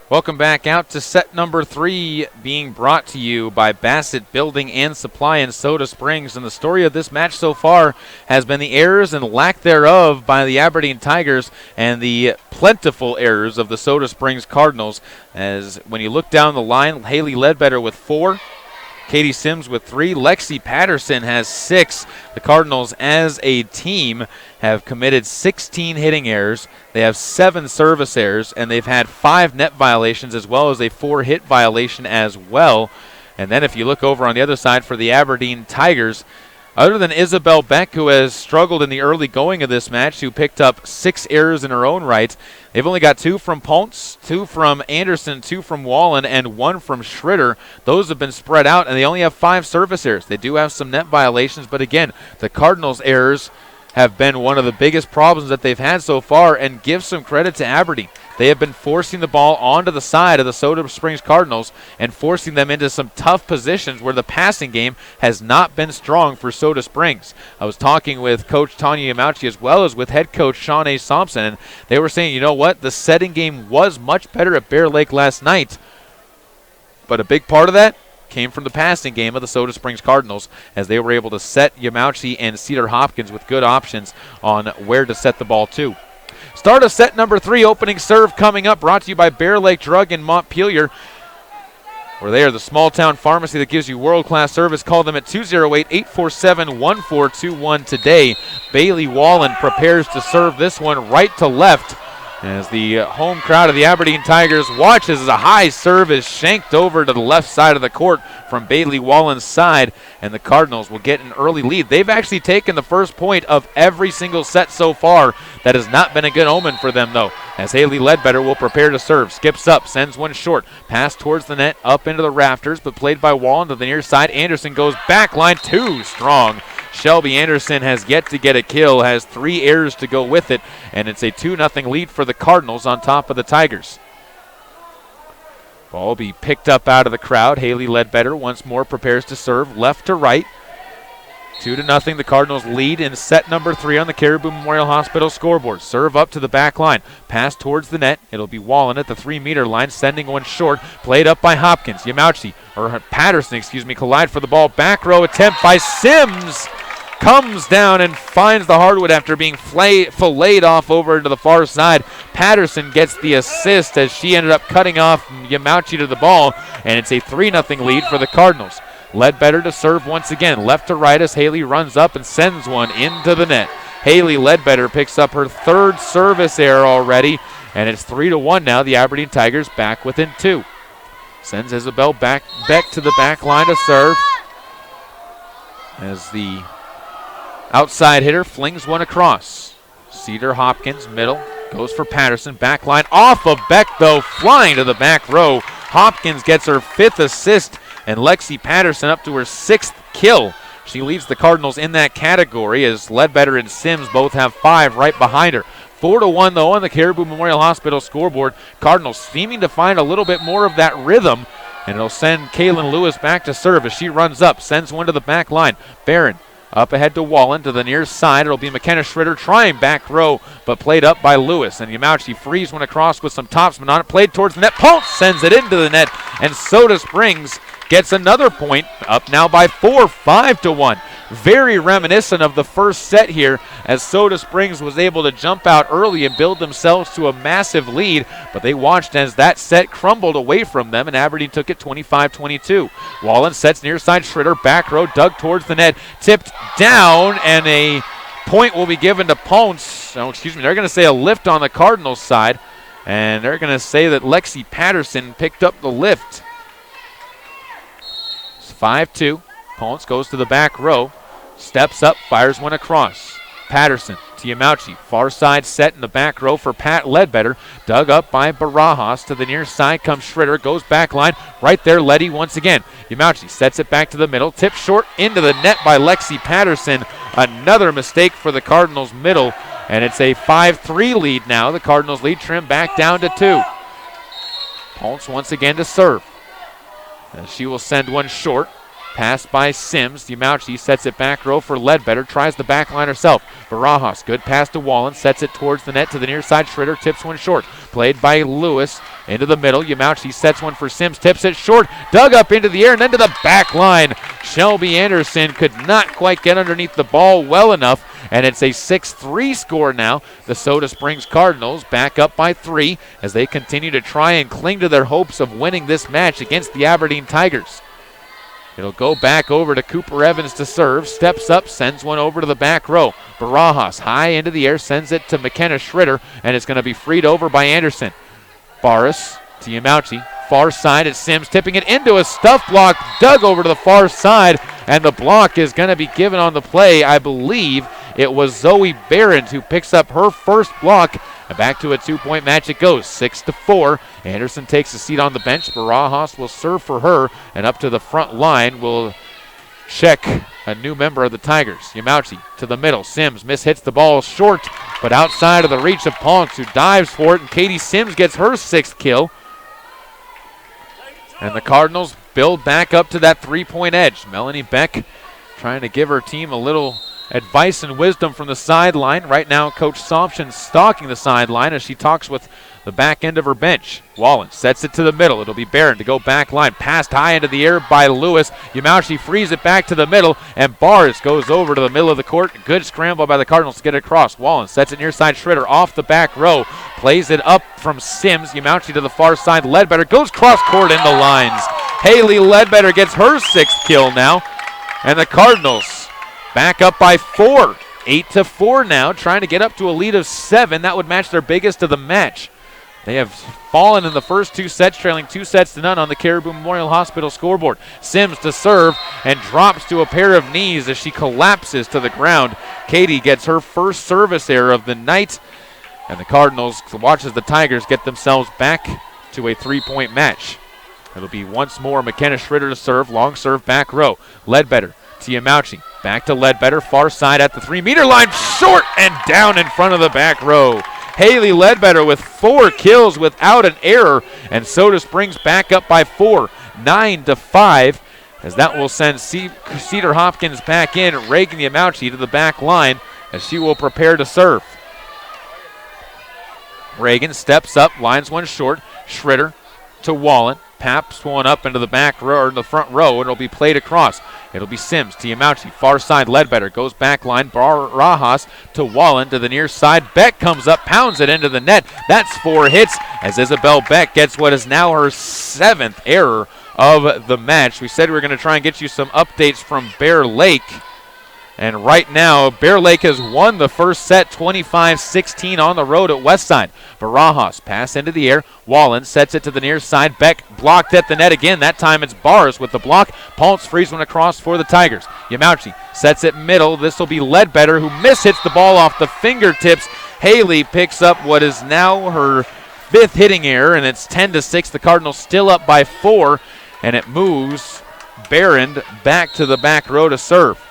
Welcome back out to set number 3, being brought to you by Bassett Building and Supply in Soda Springs. And the story of this match so far has been the errors and lack thereof by the Aberdeen Tigers and the plentiful errors of the Soda Springs Cardinals. As when you look down the line, Haley Ledbetter with 4, Katie Sims with 3. Lexi Patterson has 6. The Cardinals as a team have committed 16 hitting errors. They have 7 service errors, and they've had 5 net violations as well as a 4 hit violation as well. And then if you look over on the other side for the Aberdeen Tigers, other than Isabel Beck, who has struggled in the early going of this match, who picked up 6 errors in her own right, they've only got 2 from Ponce, 2 from Anderson, 2 from Wallen, and 1 from Schroeder. Those have been spread out, and they only have 5 service errors. They do have some net violations, but again, the Cardinals' errors have been one of the biggest problems that they've had so far, and give some credit to Aberdeen. They have been forcing the ball onto the side of the Soda Springs Cardinals and forcing them into some tough positions where the passing game has not been strong for Soda Springs. I was talking with Coach Tanya Yamauchi as well as with head coach Sean A. Thompson, and they were saying, you know what, the setting game was much better at Bear Lake last night, but a big part of that came from the passing game of the Soda Springs Cardinals as they were able to set Yamauchi and Cedar Hopkins with good options on where to set the ball to. Start of set number 3, opening serve coming up, brought to you by Bear Lake Drug in Montpelier, where they are the small town pharmacy that gives you world-class service. Call them at 208-847-1421 today. Bailey Wallen prepares to serve this one right to left as the home crowd of the Aberdeen Tigers watches as a high serve is shanked over to the left side of the court from Bailey Wallen's side, and the Cardinals will get an early lead. They've actually taken the first point of every single set so far. That has not been a good omen for them, though, as Haley Ledbetter will prepare to serve. Skips up, sends one short. Pass towards the net, up into the rafters, but played by Wallen to the near side. Anderson goes back line, too strong. Shelby Anderson has yet to get a kill, has 3 errors to go with it, and it's a 2-0 lead for the Cardinals on top of the Tigers. Ball will be picked up out of the crowd. Haley Ledbetter once more prepares to serve left to right. 2-0, the Cardinals lead in set number 3 on the Caribou Memorial Hospital scoreboard. Serve up to the back line. Pass towards the net. It'll be Wallen at the 3-meter line, sending one short. Played up by Hopkins. Patterson, collide for the ball. Back row attempt by Sims. Comes down and finds the hardwood after being filleted off over to the far side. Patterson gets the assist as she ended up cutting off Yamauchi to the ball, and it's a 3-0 lead for the Cardinals. Ledbetter to serve once again, left to right as Haley runs up and sends one into the net. Haley Ledbetter picks up her 3rd service error already, and it's 3-1 now. The Aberdeen Tigers back within 2. Sends Isabel Beck to the back line to serve as the outside hitter flings one across. Cedar Hopkins, middle, goes for Patterson. Back line off of Beck, though, flying to the back row. Hopkins gets her 5th assist, and Lexi Patterson up to her 6th kill. She leads the Cardinals in that category as Ledbetter and Sims both have 5 right behind her. 4-1, though, on the Caribou Memorial Hospital scoreboard. Cardinals seeming to find a little bit more of that rhythm, and it'll send Kaylin Lewis back to serve as she runs up, sends one to the back line. Barron up ahead to Wallen to the near side. It'll be McKenna Schroeder trying back row, but played up by Lewis. And Yamauchi frees one across with some topspin on it. Played towards the net. Ponce sends it into the net, and Soda Springs gets another point, up now by 4, 5-1. Very reminiscent of the first set here, as Soda Springs was able to jump out early and build themselves to a massive lead, but they watched as that set crumbled away from them, and Aberdeen took it 25-22. Wallen sets near side. Schroeder back row, dug towards the net, tipped down, and a point will be given to Ponce. They're going to say a lift on the Cardinals side, and they're going to say that Lexi Patterson picked up the lift. It's 5-2. Ponce goes to the back row, steps up, fires one across. Patterson to Yamauchi, far side set in the back row for Pat Ledbetter, dug up by Barajas. To the near side comes Schroeder, goes back line, right there Letty once again. Yamauchi sets it back to the middle, tip short into the net by Lexi Patterson. Another mistake for the Cardinals middle, and it's a 5-3 lead now. The Cardinals lead trimmed back down to 2. Ponce once again to serve, and she will send one short. Pass by Sims. Yamauchi sets it back row for Ledbetter. Tries the back line herself. Barajas, good pass to Wallen. Sets it towards the net to the near side. Schroeder tips one short. Played by Lewis into the middle. Yamauchi sets one for Sims. Tips it short. Dug up into the air and then to the back line. Shelby Anderson could not quite get underneath the ball well enough. And it's a 6-3 score now. The Soda Springs Cardinals back up by 3 as they continue to try and cling to their hopes of winning this match against the Aberdeen Tigers. It'll go back over to Cooper Evans to serve. Steps up, sends one over to the back row. Barajas high into the air, sends it to McKenna Schritter, and it's going to be freed over by Anderson. Barris to Yamauchi. Far side, it's Sims tipping it into a stuff block. Dug over to the far side, and the block is going to be given on the play. I believe it was Zoe Behrend who picks up her first block. And back to a 2-point match it goes, 6-4. Anderson takes a seat on the bench. Barajas will serve for her, and up to the front line will check a new member of the Tigers. Yamauchi to the middle. Sims mishits the ball short, but outside of the reach of Ponce, who dives for it, and Katie Sims gets her 6th kill. And the Cardinals build back up to that 3-point edge. Melanie Beck trying to give her team a little advice and wisdom from the sideline. Right now, Coach Somption stalking the sideline as she talks with the back end of her bench. Wallen sets it to the middle. It'll be Barron to go back line. Passed high into the air by Lewis. Yamauchi frees it back to the middle, and Bars goes over to the middle of the court. Good scramble by the Cardinals to get it across. Wallen sets it near side. Schritter off the back row. Plays it up from Sims. Yamauchi to the far side. Ledbetter goes cross court in the lines. Haley Ledbetter gets her 6th kill now. And the Cardinals back up by 4. 8-4 now, trying to get up to a lead of 7. That would match their biggest of the match. They have fallen in the first 2 sets, trailing 2-0 on the Caribou Memorial Hospital scoreboard. Sims to serve and drops to a pair of knees as she collapses to the ground. Katie gets her first service error of the night, and the Cardinals watch as the Tigers get themselves back to a 3-point match. It'll be once more McKenna Schritter to serve, long serve back row. Ledbetter to Yamauchi. Back to Ledbetter, far side at the 3-meter line, short and down in front of the back row. Haley Ledbetter with 4 kills without an error, and Soda Springs back up by 4, 9-5, as that will send Cedar Hopkins back in. Reagan Yamauchi to the back line as she will prepare to serve. Reagan steps up, lines one short. Schritter to Wallen. Paps one up into the back row, or the front row, and it'll be played across. It'll be Sims to Yamauchi. Far side, Ledbetter goes back line. Barajas to Wallen to the near side. Beck comes up, pounds it into the net. That's 4 hits as Isabel Beck gets what is now her 7th error of the match. We said we were going to try and get you some updates from Bear Lake. And right now, Bear Lake has won the first set 25-16 on the road at Westside. Barajas pass into the air. Wallen sets it to the near side. Beck blocked at the net again. That time it's Bars with the block. Ponce frees one across for the Tigers. Yamauchi sets it middle. This will be Ledbetter, who mishits the ball off the fingertips. Haley picks up what is now her 5th hitting error, and it's 10-6. The Cardinals still up by 4, and it moves Behrend back to the back row to serve.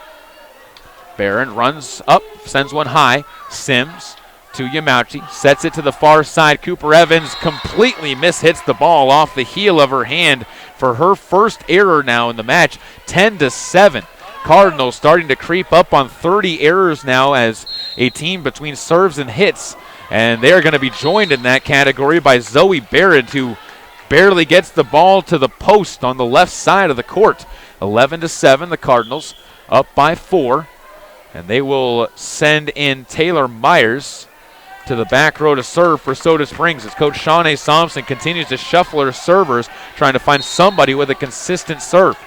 Barron runs up, sends one high. Sims to Yamauchi, sets it to the far side. Cooper Evans completely mishits the ball off the heel of her hand for her first error now in the match. 10-7. Cardinals starting to creep up on 30 errors now as a team between serves and hits. And they're going to be joined in that category by Zoe Barrett, who barely gets the ball to the post on the left side of the court. 11-7, the Cardinals up by 4. And they will send in Taylor Myers to the back row to serve for Soda Springs as Coach Shawnee Thompson continues to shuffle her servers, trying to find somebody with a consistent serve.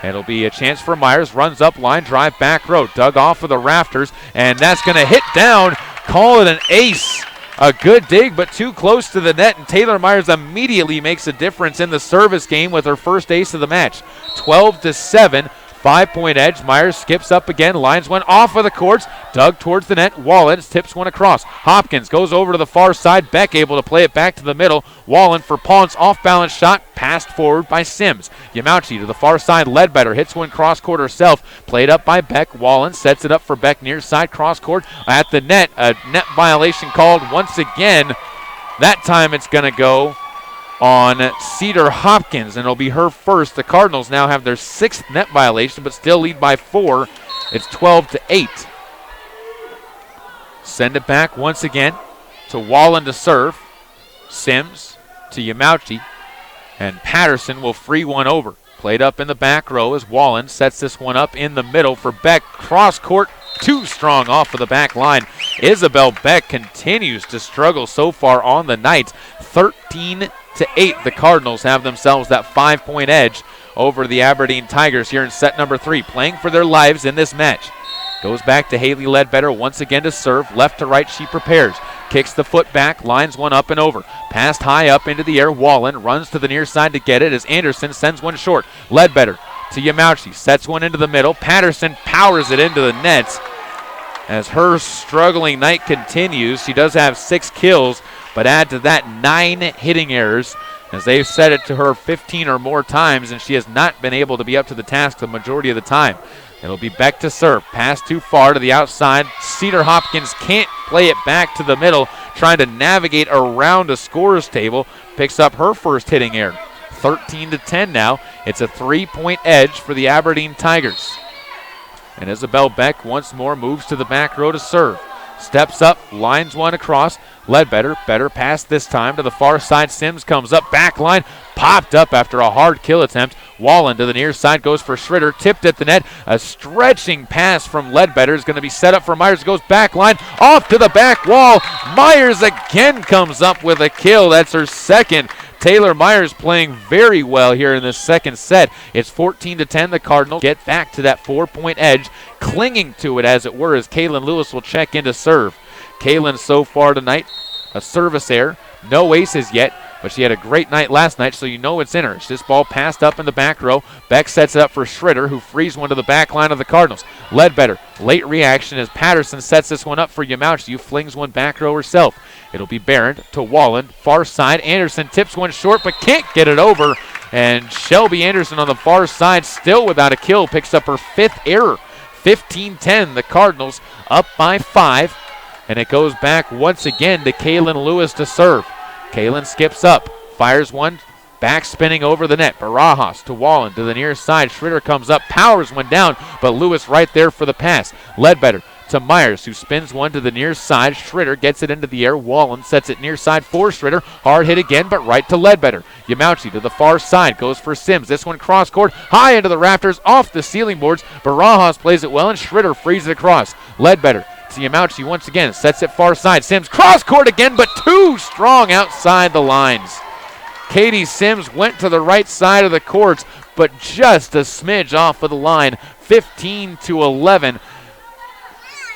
And it'll be a chance for Myers. Runs up, line drive, back row. Dug off of the rafters, and that's going to hit down. Call it an ace. A good dig, but too close to the net, and Taylor Myers immediately makes a difference in the service game with her first ace of the match. 12-7. 5-point edge. Myers skips up again. Lines one off of the courts. Dug towards the net. Wallen tips one across. Hopkins goes over to the far side. Beck able to play it back to the middle. Wallen for Ponce. Off-balance shot. Passed forward by Sims. Yamauchi to the far side. Ledbetter hits one cross court herself. Played up by Beck. Wallen sets it up for Beck near side cross court. At the net. A net violation called once again. That time it's going to go on Cedar Hopkins, and it'll be her first. The Cardinals now have their 6th net violation, but still lead by 4. It's 12-8. Send it back once again to Wallen to serve. Sims to Yamauchi, and Patterson will free one over. Played up in the back row as Wallen sets this one up in the middle for Beck. Cross court, too strong off of the back line. Isabel Beck continues to struggle so far on the night. 13-8. The Cardinals have themselves that 5-point edge over the Aberdeen Tigers here in set number 3, playing for their lives in this match. Goes back to Haley Ledbetter once again to serve. Left to right she prepares. Kicks the foot back, lines one up and over. Passed high up into the air. Wallen runs to the near side to get it as Anderson sends one short. Ledbetter to Yamauchi. Sets one into the middle. Patterson powers it into the nets. As her struggling night continues, she does have 6 kills, but add to that 9 hitting errors, as they've set it to her 15 or more times, and she has not been able to be up to the task the majority of the time. It'll be Beck to serve. Pass too far to the outside. Cedar Hopkins can't play it back to the middle, trying to navigate around a scorer's table. Picks up her first hitting error. 13-10 now. It's a 3-point edge for the Aberdeen Tigers. And Isabel Beck once more moves to the back row to serve. Steps up, lines one across. Ledbetter, better pass this time to the far side. Sims comes up, back line, popped up after a hard kill attempt. Wallen to the near side, goes for Schritter, tipped at the net. A stretching pass from Ledbetter is going to be set up for Myers, goes back line, off to the back wall. Myers again comes up with a kill. That's her second. Taylor Myers playing very well here in this second set. It's 14-10. The Cardinals get back to that 4-point edge, clinging to it as it were, as Kaylin Lewis will check in to serve. Kaylin so far tonight, a service error. No aces yet, but she had a great night last night, so you know it's in her. This ball passed up in the back row. Beck sets it up for Schritter, who frees one to the back line of the Cardinals. Ledbetter, late reaction as Patterson sets this one up for Yamauchi, who flings one back row herself. It'll be Barron to Wallen, far side. Anderson tips one short, but can't get it over. And Shelby Anderson on the far side, still without a kill, picks up her 5th error. 15-10, the Cardinals up by 5. And it goes back once again to Kaylin Lewis to serve. Kaylin skips up, fires one, back spinning over the net. Barajas to Wallen to the near side. Schritter comes up, powers one down, but Lewis right there for the pass. Ledbetter to Myers, who spins one to the near side. Schritter gets it into the air. Wallen sets it near side for Schritter. Hard hit again, but right to Ledbetter. Yamauchi to the far side, goes for Sims. This one cross court, high into the rafters, off the ceiling boards. Barajas plays it well, and Schritter frees it across. Ledbetter to Yamauchi once again, sets it far side. Sims cross court again, but too strong outside the lines. Katie Sims went to the right side of the courts, but just a smidge off of the line. 15-11.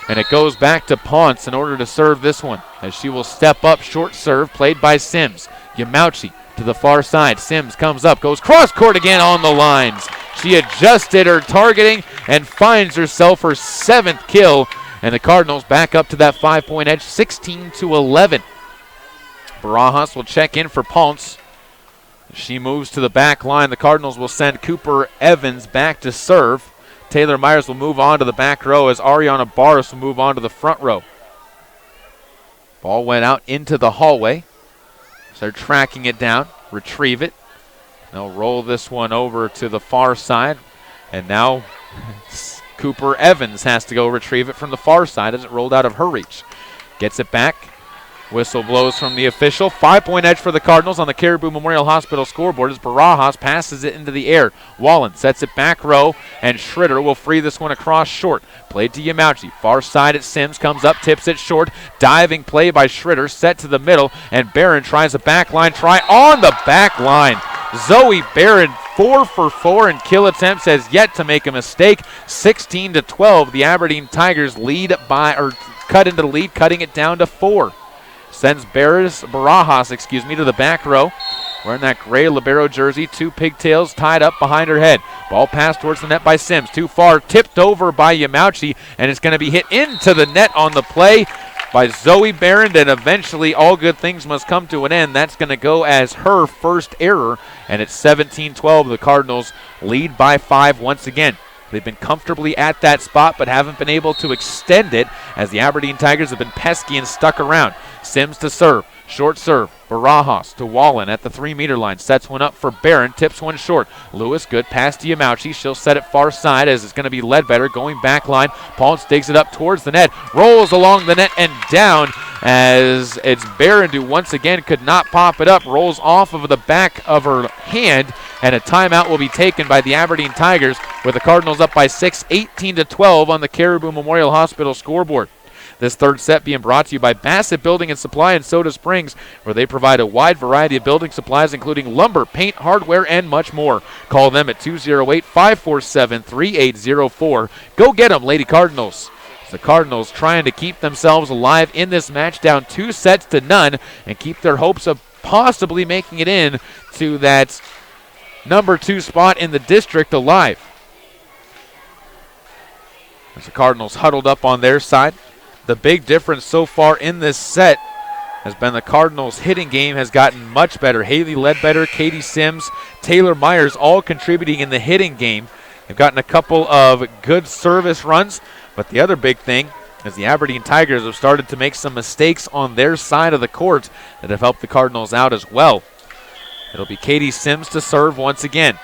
And it goes back to Ponce in order to serve this one, as she will step up. Short serve played by Sims. Yamauchi to the far side. Sims comes up, goes cross court again on the lines. She adjusted her targeting and finds herself her 7th kill. And the Cardinals back up to that 5-point edge, 16-11. Barajas will check in for Ponce. She moves to the back line. The Cardinals will send Cooper Evans back to serve. Taylor Myers will move on to the back row as Ariana Barros will move on to the front row. Ball went out into the hallway. So they're tracking it down, retrieve it. They'll roll this one over to the far side. And now Cooper Evans has to go retrieve it from the far side as it rolled out of her reach. Gets it back. Whistle blows from the official. 5-point edge for the Cardinals on the Caribou Memorial Hospital scoreboard as Barajas passes it into the air. Wallen sets it back row, and Schritter will free this one across short. Played to Yamauchi. Far side at Sims, comes up, tips it short. Diving play by Schritter, set to the middle, and Barron tries a back line try on the back line. Zoe Barron, 4 for 4 in kill attempts, has yet to make a mistake. 16-12, the Aberdeen Tigers cut into the lead, cutting it down to 4. Sends Barajas to the back row. Wearing that gray libero jersey, 2 pigtails tied up behind her head. Ball passed towards the net by Sims. Too far, tipped over by Yamauchi, and it's going to be hit into the net on the play by Zoe Barron, and eventually all good things must come to an end. That's going to go as her first error, and it's 17-12. The Cardinals lead by 5 once again. They've been comfortably at that spot but haven't been able to extend it as the Aberdeen Tigers have been pesky and stuck around. Sims to serve. Short serve. Barajas to Wallen at the 3-meter line. Sets one up for Barron. Tips one short. Lewis, good pass to Yamauchi. She'll set it far side as it's going to be Ledbetter going back line. Ponce digs it up towards the net. Rolls along the net and down as it's Barron who once again could not pop it up. Rolls off of the back of her hand, and a timeout will be taken by the Aberdeen Tigers with the Cardinals up by 6, 18-12 on the Caribou Memorial Hospital scoreboard. This third set being brought to you by Bassett Building and Supply in Soda Springs, where they provide a wide variety of building supplies, including lumber, paint, hardware, and much more. Call them at 208-547-3804. Go get them, Lady Cardinals. The Cardinals trying to keep themselves alive in this match, down 2-0, and keep their hopes of possibly making it in to that number 2 spot in the district alive. As the Cardinals huddled up on their side, the big difference so far in this set has been the Cardinals' hitting game has gotten much better. Haley Ledbetter, Katie Sims, Taylor Myers all contributing in the hitting game. They've gotten a couple of good service runs, but the other big thing is the Aberdeen Tigers have started to make some mistakes on their side of the court that have helped the Cardinals out as well. It'll be Katie Sims to serve once again.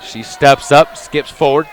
She steps up, skips forward.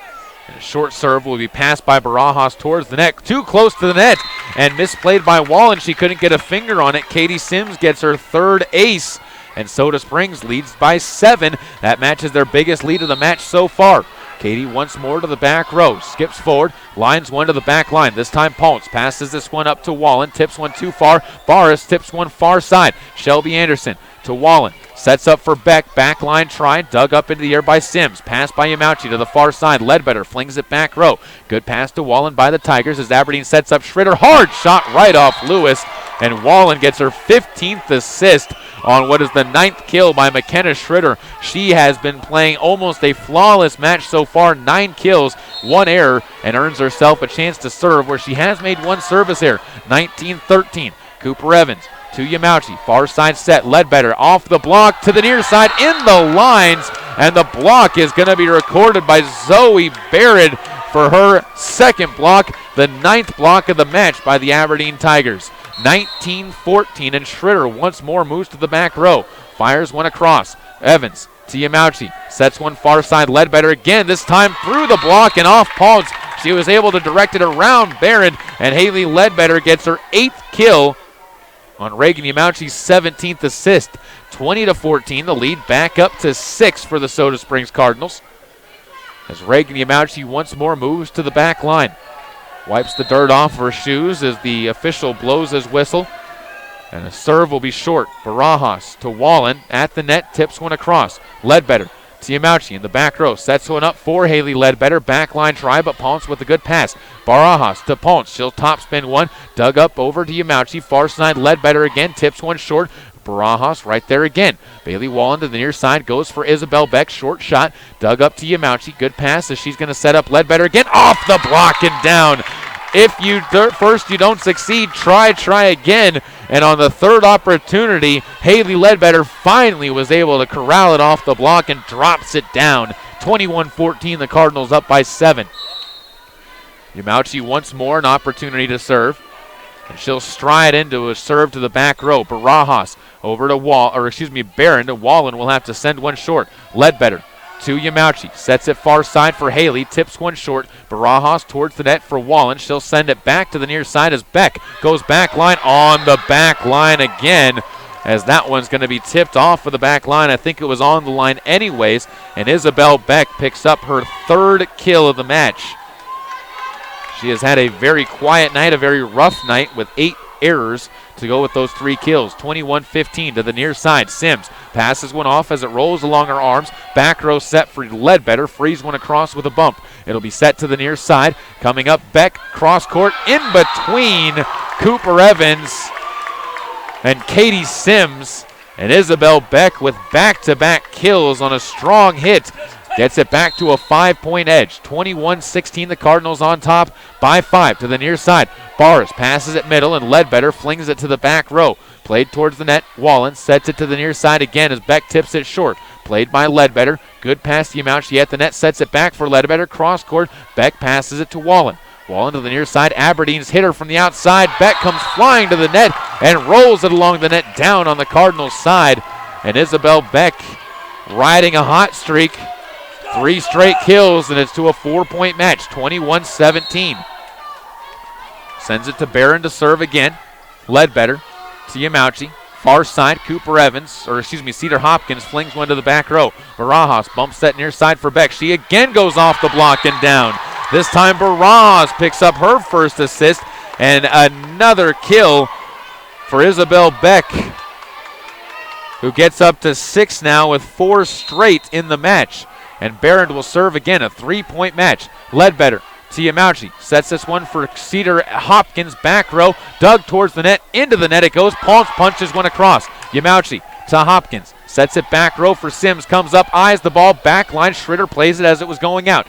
And a short serve will be passed by Barajas towards the net. Too close to the net and misplayed by Wallen. She couldn't get a finger on it. Katie Sims gets her third ace, and Soda Springs leads by 7. That matches their biggest lead of the match so far. Katie once more to the back row, skips forward, lines one to the back line. This time Ponce passes this one up to Wallen, tips one too far. Barris tips one far side. Shelby Anderson to Wallen. Sets up for Beck, back line try, dug up into the air by Sims. Pass by Yamauchi to the far side. Ledbetter flings it back row. Good pass to Wallen by the Tigers as Aberdeen sets up Schroeder. Hard shot right off Lewis, and Wallen gets her 15th assist on what is the 9th kill by McKenna Schroeder. She has been playing almost a flawless match so far, 9 kills, 1 error, and earns herself a chance to serve where she has made 1 service error. 19-13. Cooper Evans to Yamauchi, far side set, Ledbetter off the block to the near side, in the lines, and the block is going to be recorded by Zoe Barrett for her 2nd block, the 9th block of the match by the Aberdeen Tigers. 19-14, and Schroeder once more moves to the back row, fires one across. Evans to Yamauchi, sets one far side, Ledbetter again, this time through the block and off Ponce. She was able to direct it around Barrett, and Haley Ledbetter gets her 8th kill on Reagan Yamauchi's 17th assist. 20-14, the lead back up to 6 for the Soda Springs Cardinals, as Reagan Yamauchi once more moves to the back line. Wipes the dirt off her shoes as the official blows his whistle, and a serve will be short. Barajas to Wallen at the net, tips one across. Ledbetter to Yamauchi in the back row, sets one up for Haley Ledbetter. Back line try, but Ponce with a good pass. Barajas to Ponce, she'll top spin one, dug up over to Yamauchi, far side. Ledbetter again, tips one short. Barajas right there again. Bailey Wallen to the near side, goes for Isabel Beck, short shot, dug up to Yamauchi, good pass as she's going to set up Ledbetter again, off the block and down. If you first you don't succeed, try again. And on the third opportunity, Haley Ledbetter finally was able to corral it off the block and drops it down. 21-14, the Cardinals up by 7. Yamauchi once more an opportunity to serve, and she'll stride into a serve to the back row. Barajas over to Barron to Wallen will have to send one short. Ledbetter to Yamauchi, sets it far side for Haley, tips one short. Barajas towards the net for Wallen. She'll send it back to the near side as Beck goes back line, on the back line again, as that one's going to be tipped off of the back line. I think it was on the line anyways, and Isabel Beck picks up her 3rd kill of the match. She has had a very quiet night, a very rough night with 8 errors to go with those 3 kills. 21-15 to the near side. Sims passes one off as it rolls along her arms. Back row set for Ledbetter. Frees one across with a bump. It'll be set to the near side. Coming up, Beck, cross court, in between Cooper Evans and Katie Sims. And Isabel Beck with back-to-back kills on a strong hit gets it back to a 5-point edge. 21-16, the Cardinals on top by 5 to the near side. Barris passes it middle, and Ledbetter flings it to the back row. Played towards the net. Wallen sets it to the near side again as Beck tips it short. Played by Ledbetter. Good pass to Yamauchi at the net. Sets it back for Ledbetter. Cross court. Beck passes it to Wallen. Wallen to the near side. Aberdeen's hitter from the outside. Beck comes flying to the net and rolls it along the net down on the Cardinals side. And Isabel Beck riding a hot streak. 3 straight kills, and it's to a 4-point match, 21-17. Sends it to Barron to serve again. Ledbetter to Yamauchi. Far side, Cedar Hopkins flings one to the back row. Barajas bumps that near side for Beck. She again goes off the block and down. This time Barras picks up her first assist, and another kill for Isabel Beck, who gets up to 6 now with 4 straight in the match. And Barron will serve again, a 3-point match. Ledbetter to Yamauchi, sets this one for Cedar Hopkins, back row, dug towards the net, into the net it goes, Palms punches one across. Yamauchi to Hopkins, sets it back row for Sims, comes up, eyes the ball, back line, Schritter plays it as it was going out.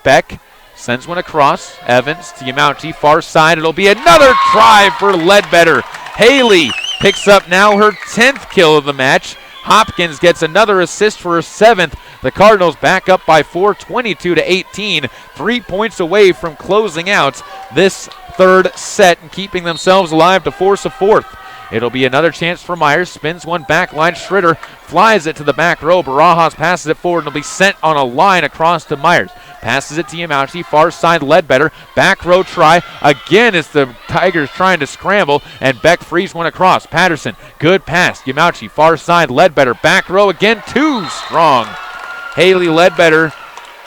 Beck sends one across, Evans to Yamauchi, far side, it'll be another try for Ledbetter. Haley picks up now her 10th kill of the match. Hopkins gets another assist for her 7th. The Cardinals back up by 4, 22-18, 3 points away from closing out this third set and keeping themselves alive to force a fourth. It'll be another chance for Myers, spins one back line, Schritter flies it to the back row, Barajas passes it forward and it'll be sent on a line across to Myers. Passes it to Yamauchi, far side Ledbetter, back row try, again it's the Tigers trying to scramble, and Beck frees one across. Patterson, good pass, Yamauchi, far side Ledbetter, back row again, too strong. Haley Ledbetter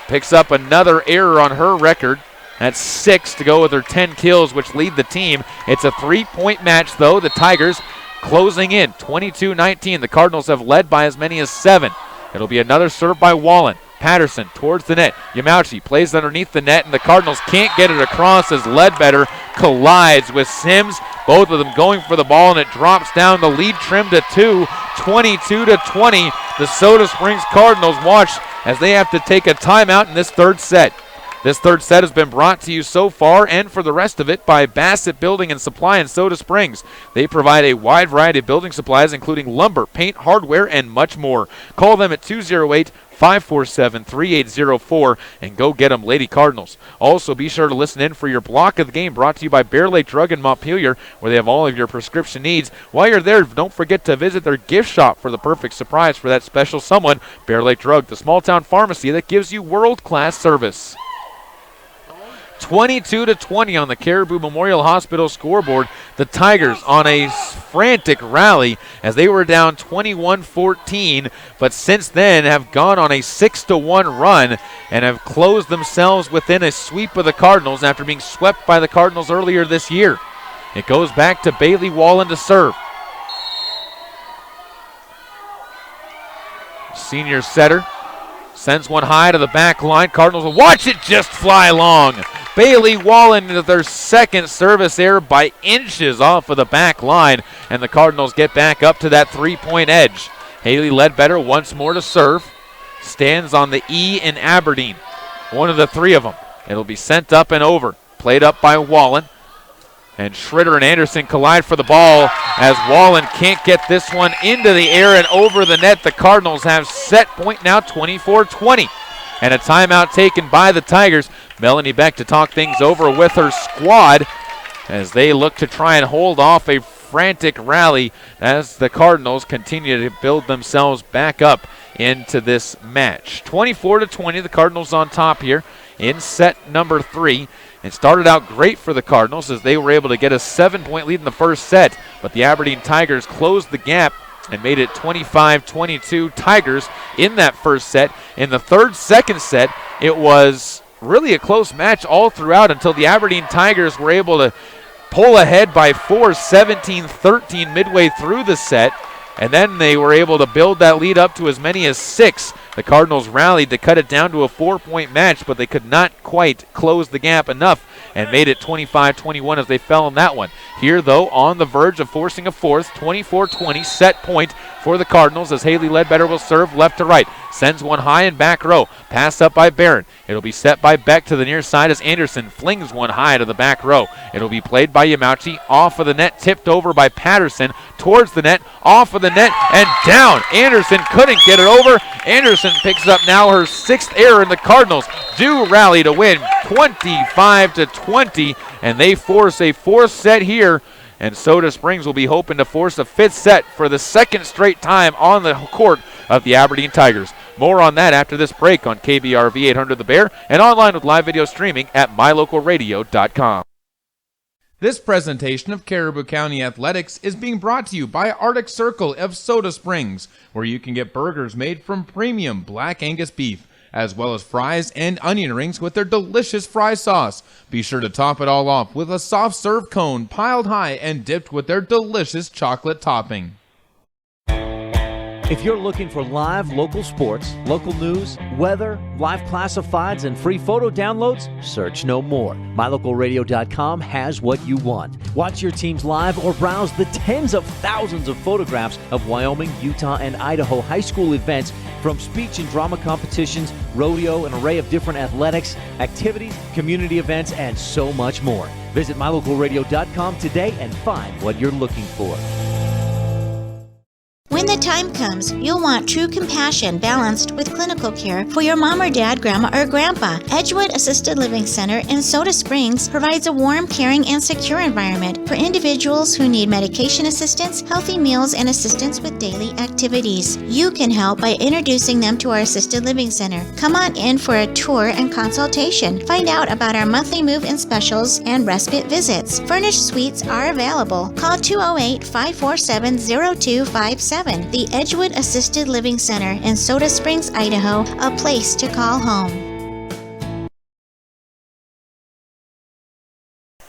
picks up another error on her record. That's 6 to go with her 10 kills, which lead the team. It's a 3-point match, though. The Tigers closing in, 22-19. The Cardinals have led by as many as 7. It'll be another serve by Wallen. Patterson towards the net. Yamauchi plays underneath the net, and the Cardinals can't get it across as Ledbetter collides with Sims. Both of them going for the ball, and it drops down. The lead trimmed to 2, 22-20. The Soda Springs Cardinals watch as they have to take a timeout in this third set. This third set has been brought to you so far and for the rest of it by Bassett Building and Supply in Soda Springs. They provide a wide variety of building supplies, including lumber, paint, hardware, and much more. Call them at 208-547-3804 and go get them, Lady Cardinals. Also, be sure to listen in for your block of the game, brought to you by Bear Lake Drug in Montpelier, where they have all of your prescription needs. While you're there, don't forget to visit their gift shop for the perfect surprise for that special someone. Bear Lake Drug, the small town pharmacy that gives you world-class service. 22-20 on the Caribou Memorial Hospital scoreboard. The Tigers on a frantic rally as they were down 21-14, but since then have gone on a 6-1 run and have closed themselves within a sweep of the Cardinals after being swept by the Cardinals earlier this year. It goes back to Bailey Wallen to serve. Senior setter sends one high to the back line. Cardinals will watch it just fly long. Bailey Wallen with their second service error by inches off of the back line, and the Cardinals get back up to that 3-point edge. Haley Ledbetter once more to serve. Stands on the E in Aberdeen. One of the 3 of them. It'll be sent up and over. Played up by Wallen. And Schritter and Anderson collide for the ball as Wallen can't get this one into the air and over the net. The Cardinals have set point now, 24-20. And a timeout taken by the Tigers. Melanie Beck to talk things over with her squad as they look to try and hold off a frantic rally as the Cardinals continue to build themselves back up into this match. 24-20, the Cardinals on top here in set number 3. It started out great for the Cardinals as they were able to get a 7-point lead in the first set, but the Aberdeen Tigers closed the gap and made it 25-22 Tigers in that first set. In the second set, it was really a close match all throughout until the Aberdeen Tigers were able to pull ahead by 4, 17-13 midway through the set, and then they were able to build that lead up to as many as 6. The Cardinals rallied to cut it down to a 4-point match, but they could not quite close the gap enough and made it 25-21 as they fell in that one. Here, though, on the verge of forcing a fourth, 24-20 set point for the Cardinals as Haley Ledbetter will serve left to right. Sends one high and back row. Pass up by Barron. It'll be set by Beck to the near side as Anderson flings one high to the back row. It'll be played by Yamauchi. Off of the net, tipped over by Patterson. Towards the net, off of the net, and down. Anderson couldn't get it over. Anderson picks up now her 6th error, and the Cardinals do rally to win 25-20, and they force a 4th set here. And Soda Springs will be hoping to force a 5th set for the 2nd straight time on the court of the Aberdeen Tigers. More on that after this break on KBRV 800 The Bear and online with live video streaming at mylocalradio.com. This presentation of Caribou County Athletics is being brought to you by Arctic Circle of Soda Springs, where you can get burgers made from premium Black Angus beef. as well as fries and onion rings with their delicious fry sauce. Be sure to top it all off with a soft serve cone piled high and dipped with their delicious chocolate topping. If you're looking for live local sports, local news, weather, live classifieds, and free photo downloads, search no more. MyLocalRadio.com has what you want. Watch your teams live or browse the tens of thousands of photographs of Wyoming, Utah, and Idaho high school events, from speech and drama competitions, rodeo, an array of different athletics, activities, community events, and so much more. Visit MyLocalRadio.com today and find what you're looking for. When the time comes, you'll want true compassion balanced with clinical care for your mom or dad, grandma, or grandpa. Edgewood Assisted Living Center in Soda Springs provides a warm, caring, and secure environment for individuals who need medication assistance, healthy meals, and assistance with daily activities. You can help by introducing them to our Assisted Living Center. Come on in for a tour and consultation. Find out about our monthly move-in specials and respite visits. Furnished suites are available. Call 208-547-0257. The Edgewood Assisted Living Center in Soda Springs, Idaho, a place to call home.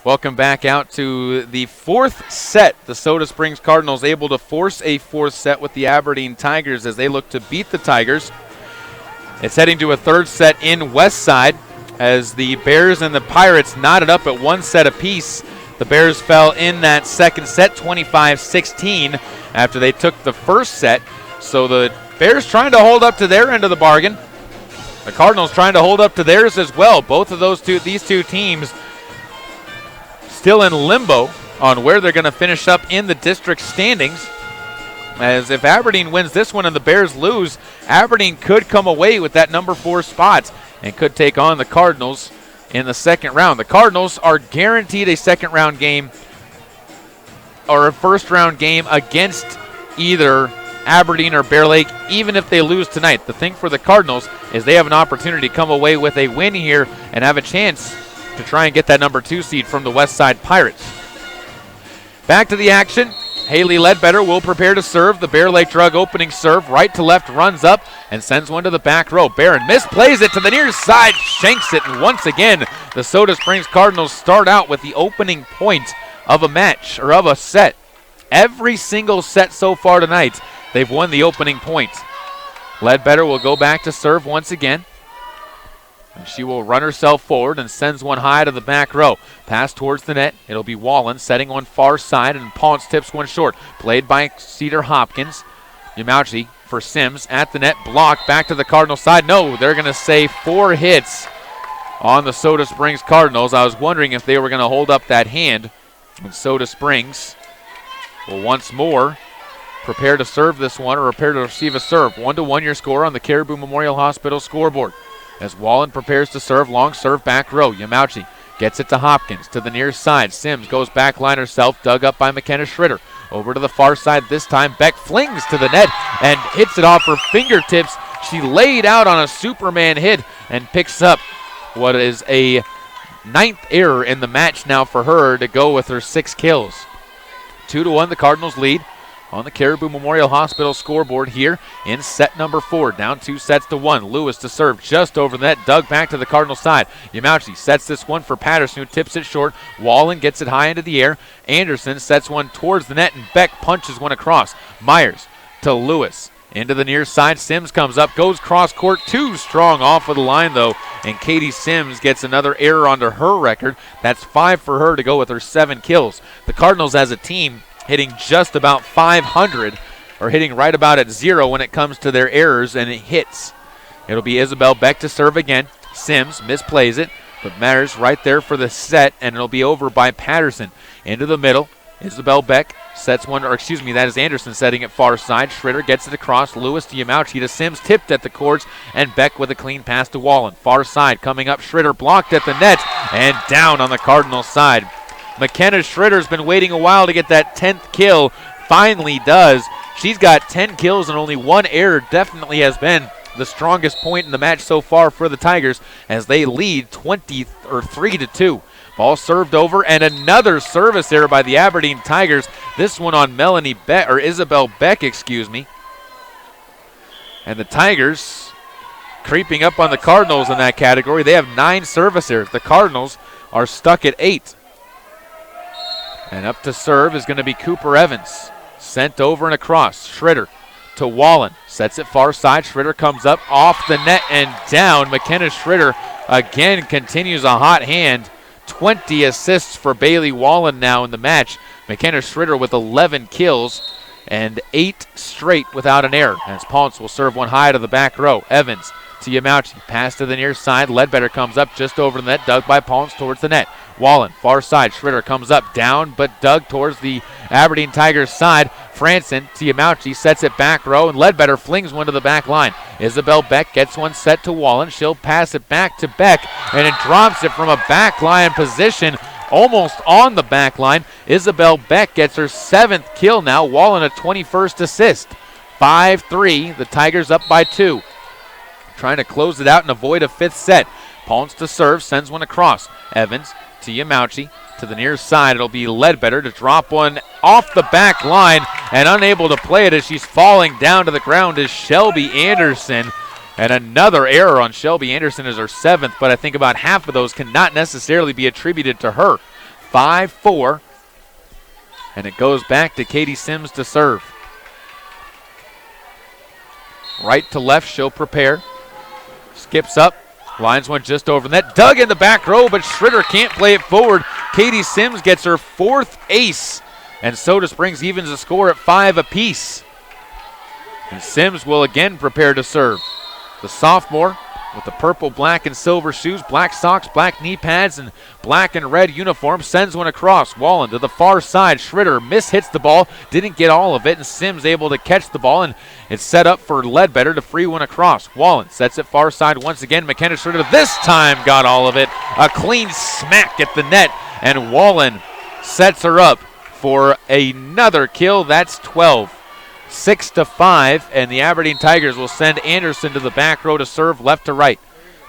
Welcome back out to the fourth set. The Soda Springs Cardinals able to force a fourth set with the Aberdeen Tigers as they look to beat the Tigers. It's heading to a third set in Westside as the Bears and the Pirates knotted up at one set apiece. The Bears fell in that second set 25-16 after they took the first set. So the Bears trying to hold up to their end of the bargain. The Cardinals trying to hold up to theirs as well. Both of these two teams still in limbo on where they're going to finish up in the district standings. As if Aberdeen wins this one and the Bears lose, Aberdeen could come away with that number 4 spot and could take on the Cardinals in the second round. The Cardinals are guaranteed a second round game or a first round game against either Aberdeen or Bear Lake, even if they lose tonight. The thing for the Cardinals is they have an opportunity to come away with a win here and have a chance to try and get that number 2 seed from the Westside Pirates. Back to the action. Haley Ledbetter will prepare to serve. The Bear Lake Drug opening serve, right to left, runs up and sends one to the back row. Barron misplays it to the near side, shanks it, and once again, the Soda Springs Cardinals start out with the opening point of a match, or of a set. Every single set so far tonight, they've won the opening point. Ledbetter will go back to serve once again. And she will run herself forward and sends one high to the back row. Pass towards the net. It'll be Wallen setting one far side, and Ponce tips one short. Played by Cedar Hopkins. Yamauchi for Sims at the net. Block back to the Cardinal side. No, they're going to say 4 hits on the Soda Springs Cardinals. I was wondering if they were going to hold up that hand. And Soda Springs will once more prepare to serve this one, or prepare to receive a serve. 1-1 your score on the Caribou Memorial Hospital scoreboard. As Wallen prepares to serve, long serve back row. Yamauchi gets it to Hopkins to the near side. Sims goes back line herself, dug up by McKenna Schritter. Over to the far side this time. Beck flings to the net and hits it off her fingertips. She laid out on a Superman hit and picks up what is a 9th error in the match now for her to go with her 6 kills. 2-1 the Cardinals lead on the Caribou Memorial Hospital scoreboard here in set number 4. Down 2-1. Lewis to serve just over the net. Dug back to the Cardinal side. Yamauchi sets this one for Patterson, who tips it short. Wallen gets it high into the air. Anderson sets one towards the net, and Beck punches one across. Myers to Lewis. Into the near side. Sims comes up, goes cross court. Too strong off of the line, though. And Katie Sims gets another error onto her record. That's 5 for her to go with her 7 kills. The Cardinals as a team hitting just about 500, or hitting right about at 0 when it comes to their errors and it hits. It'll be Isabel Beck to serve again. Sims misplays it, but Matters right there for the set, and it'll be over by Patterson. Into the middle, Isabel Beck sets one, or excuse me, that is Anderson setting it far side. Schritter gets it across. Lewis to Yamauchi to Sims, tipped at the courts, and Beck with a clean pass to Wallen. Far side coming up, Schritter blocked at the net, and down on the Cardinals side. McKenna Schritter's been waiting a while to get that 10th kill. Finally does. She's got 10 kills and only 1 error. Definitely has been the strongest point in the match so far for the Tigers as they lead 3-2. Ball served over, and another service error by the Aberdeen Tigers. This one on Isabel Beck, excuse me. And the Tigers creeping up on the Cardinals in that category. They have 9 service errors. The Cardinals are stuck at 8. And up to serve is going to be Cooper Evans. Sent over and across. Schroeder to Wallen. Sets it far side. Schroeder comes up off the net and down. McKenna Schroeder again continues a hot hand. 20 assists for Bailey Wallen now in the match. McKenna Schroeder with 11 kills and 8 straight without an error. As Ponce will serve one high to the back row. Evans to Yamauchi. Pass to the near side. Ledbetter comes up just over the net. Dug by Ponce towards the net. Wallen, far side. Schroeder comes up, down, but dug towards the Aberdeen Tigers side. Franson to Yamauchi, sets it back row, and Ledbetter flings one to the back line. Isabel Beck gets one set to Wallen. She'll pass it back to Beck, and it drops it from a back line position, almost on the back line. Isabel Beck gets her 7th kill now. Wallen a 21st assist. 5-3, the Tigers up by 2. Trying to close it out and avoid a 5th set. Ponce to serve, sends one across. Evans to Yamauchi. To the near side, it'll be Ledbetter to drop one off the back line, and unable to play it as she's falling down to the ground is Shelby Anderson. And another error on Shelby Anderson is her 7th, but I think about half of those cannot necessarily be attributed to her. 5-4, and it goes back to Katie Sims to serve. Right to left, she'll prepare. Skips up. Lines one just over the net. Dug in the back row, but Schroeder can't play it forward. Katie Sims gets her 4th ace, and Soda Springs evens the score at 5 apiece. And Sims will again prepare to serve. The sophomore with the purple, black, and silver shoes, black socks, black knee pads, and black and red uniform, sends one across. Wallen to the far side. Schroeder mishits the ball, didn't get all of it, and Sims able to catch the ball, and it's set up for Ledbetter to free one across. Wallen sets it far side once again. McKenna Schroeder this time got all of it. A clean smack at the net, and Wallen sets her up for another kill. That's 12. 6-5, and the Aberdeen Tigers will send Anderson to the back row to serve left to right.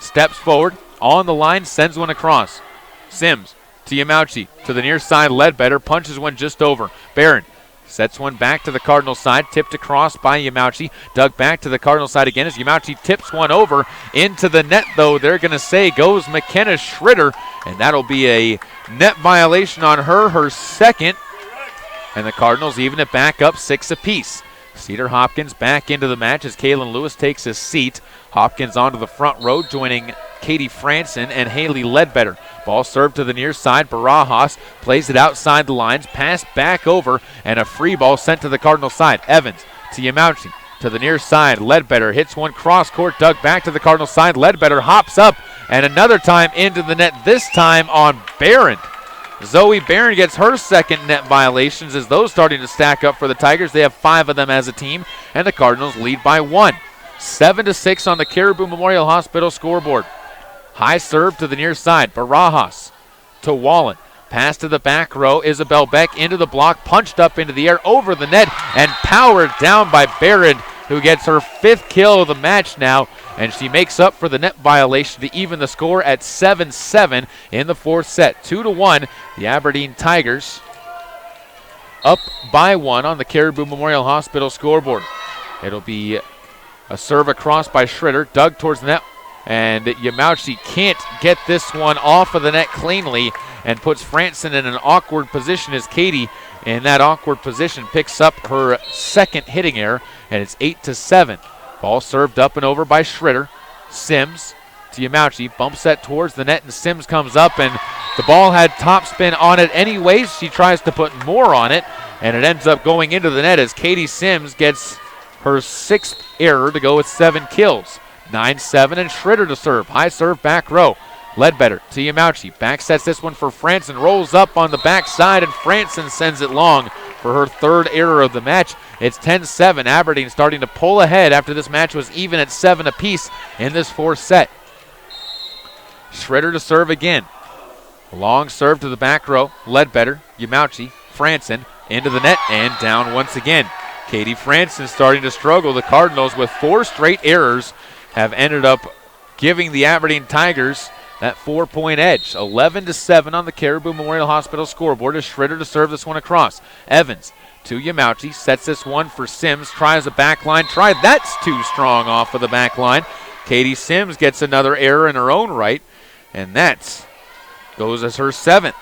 Steps forward, on the line, sends one across. Sims to Yamauchi, to the near side. Ledbetter punches one just over. Barron sets one back to the Cardinal side, tipped across by Yamauchi. Dug back to the Cardinal side again as Yamauchi tips one over. Into the net, though, they're going to say goes McKenna Schroeder, and that'll be a net violation on her, her 2nd. And the Cardinals even it back up 6 apiece. Cedar Hopkins back into the match as Kaylin Lewis takes his seat. Hopkins onto the front row, joining Katie Franson and Haley Ledbetter. Ball served to the near side. Barajas plays it outside the lines. Pass back over, and a free ball sent to the Cardinal side. Evans to Yamauchi. To the near side. Ledbetter hits one cross court. Dug back to the Cardinal side. Ledbetter hops up, and another time into the net, this time on Barron. Zoe Barron gets her 2nd net violations as those starting to stack up for the Tigers. They have 5 of them as a team, and the Cardinals lead by 1. 7-6 on the Caribou Memorial Hospital scoreboard. High serve to the near side. Barajas to Wallen. Pass to the back row. Isabel Beck into the block, punched up into the air, over the net, and powered down by Barron, who gets her 5th kill of the match now, and she makes up for the net violation to even the score at 7-7 in the 4th set. 2-1, the Aberdeen Tigers up by 1 on the Caribou Memorial Hospital scoreboard. It'll be a serve across by Schroeder, dug towards the net, and Yamauchi can't get this one off of the net cleanly and puts Franson in an awkward position as Katie in that awkward position picks up her 2nd hitting error, and it's 8-7. Ball served up and over by Schroeder. Sims to Yamauchi, bumps that towards the net, and Sims comes up, and the ball had topspin on it anyways. She tries to put more on it, and it ends up going into the net as Katie Sims gets her 6th error to go with 7 kills. 9-7, and Schroeder to serve. High serve back row. Ledbetter to Yamauchi. Back sets this one for Franson. Rolls up on the backside, and Franson sends it long for her 3rd error of the match. It's 10-7. Aberdeen starting to pull ahead after this match was even at 7 apiece in this 4th set. Schroeder to serve again. Long serve to the back row. Ledbetter, Yamauchi, Franson into the net and down once again. Katie Franson starting to struggle. The Cardinals with 4 straight errors have ended up giving the Aberdeen Tigers that 4-point edge. 11-7 on the Caribou Memorial Hospital scoreboard as Schroeder to serve this one across. Evans to Yamauchi, sets this one for Sims, tries a back line. That's too strong off of the back line. Katie Sims gets another error in her own right, and that goes as her 7th.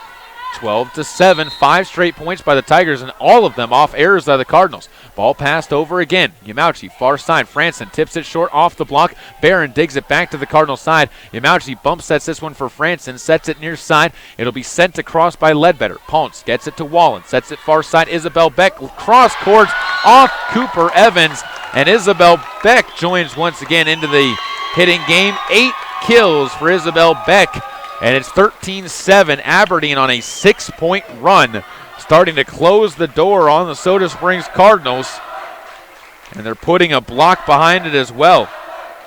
12-7, 5 straight points by the Tigers, and all of them off errors by the Cardinals. Ball passed over again. Yamauchi, far side. Franson tips it short off the block. Barron digs it back to the Cardinal side. Yamauchi bump sets this one for Franson, sets it near side. It'll be sent across by Ledbetter. Ponce gets it to Wallen, sets it far side. Isabel Beck cross courts off Cooper Evans, and Isabel Beck joins once again into the hitting game. 8 kills for Isabel Beck. And it's 13-7, Aberdeen on a 6-point run, starting to close the door on the Soda Springs Cardinals. And they're putting a block behind it as well,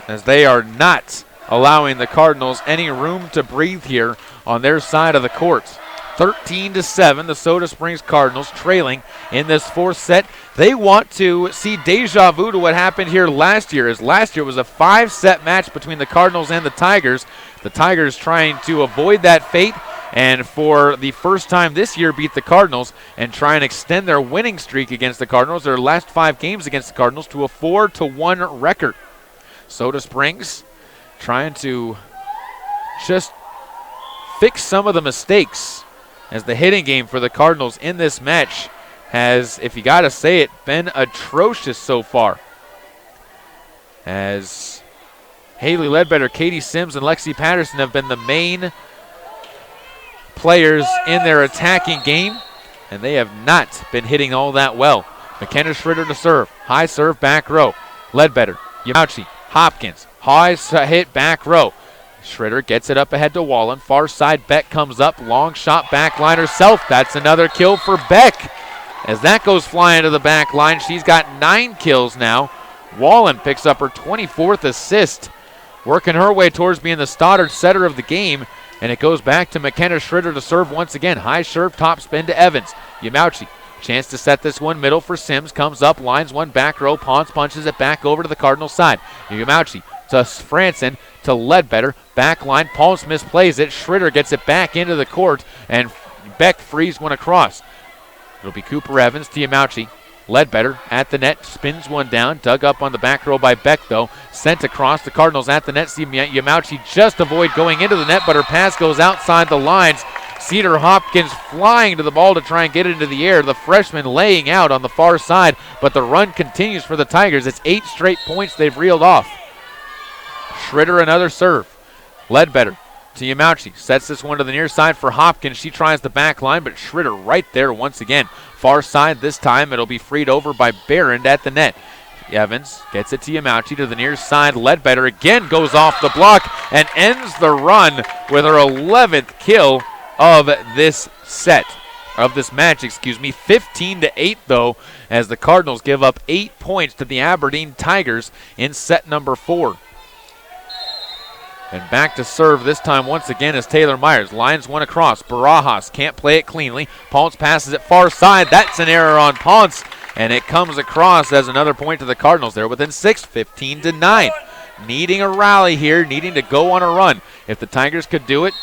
as they are not allowing the Cardinals any room to breathe here on their side of the court. 13-7, the Soda Springs Cardinals trailing in this 4th set. They want to see deja vu to what happened here last year, as last year was a 5-set match between the Cardinals and the Tigers. The Tigers trying to avoid that fate, and for the first time this year beat the Cardinals and try and extend their winning streak against the Cardinals, their last 5 games against the Cardinals, to a 4-1 record. Soda Springs trying to just fix some of the mistakes, as the hitting game for the Cardinals in this match has, if you got to say it, been atrocious so far. As Haley Ledbetter, Katie Sims, and Lexi Patterson have been the main players in their attacking game, and they have not been hitting all that well. McKenna Schritter to serve. High serve, back row. Ledbetter, Yamauchi, Hopkins. High hit, back row. Schritter gets it up ahead to Wallen. Far side, Beck comes up. Long shot, back line herself. That's another kill for Beck. As that goes flying to the back line, she's got 9 kills now. Wallen picks up her 24th assist, working her way towards being the Stoddard setter of the game. And it goes back to McKenna Schritter to serve once again. High serve, top spin to Evans. Yamauchi, chance to set this one middle for Sims. Comes up, lines one back row. Ponce punches it back over to the Cardinal side. Yamauchi to Franson to Ledbetter. Back line, Ponce misplays it. Schritter gets it back into the court, and Beck frees one across. It'll be Cooper Evans to Yamauchi. Ledbetter at the net, spins one down, dug up on the back row by Beck though, sent across. The Cardinals at the net, see Yamauchi just avoid going into the net, but her pass goes outside the lines. Cedar Hopkins flying to the ball to try and get it into the air. The freshman laying out on the far side, but the run continues for the Tigers. It's 8 straight points they've reeled off. Schritter another serve. Ledbetter to Yamauchi, sets this one to the near side for Hopkins. She tries the back line, but Schritter right there once again. Far side this time, it'll be freed over by Barron at the net. Evans gets it to Yamauchi to the near side. Ledbetter again goes off the block and ends the run with her 11th kill of this set, of this match, 15-8 though, as the Cardinals give up 8 points to the Aberdeen Tigers in set number 4. And back to serve this time once again is Taylor Myers. Lines one across. Barajas can't play it cleanly. Ponce passes it far side. That's an error on Ponce. And it comes across as another point to the Cardinals. They're within 6, 15-9. Needing a rally here, needing to go on a run. If the Tigers could do it,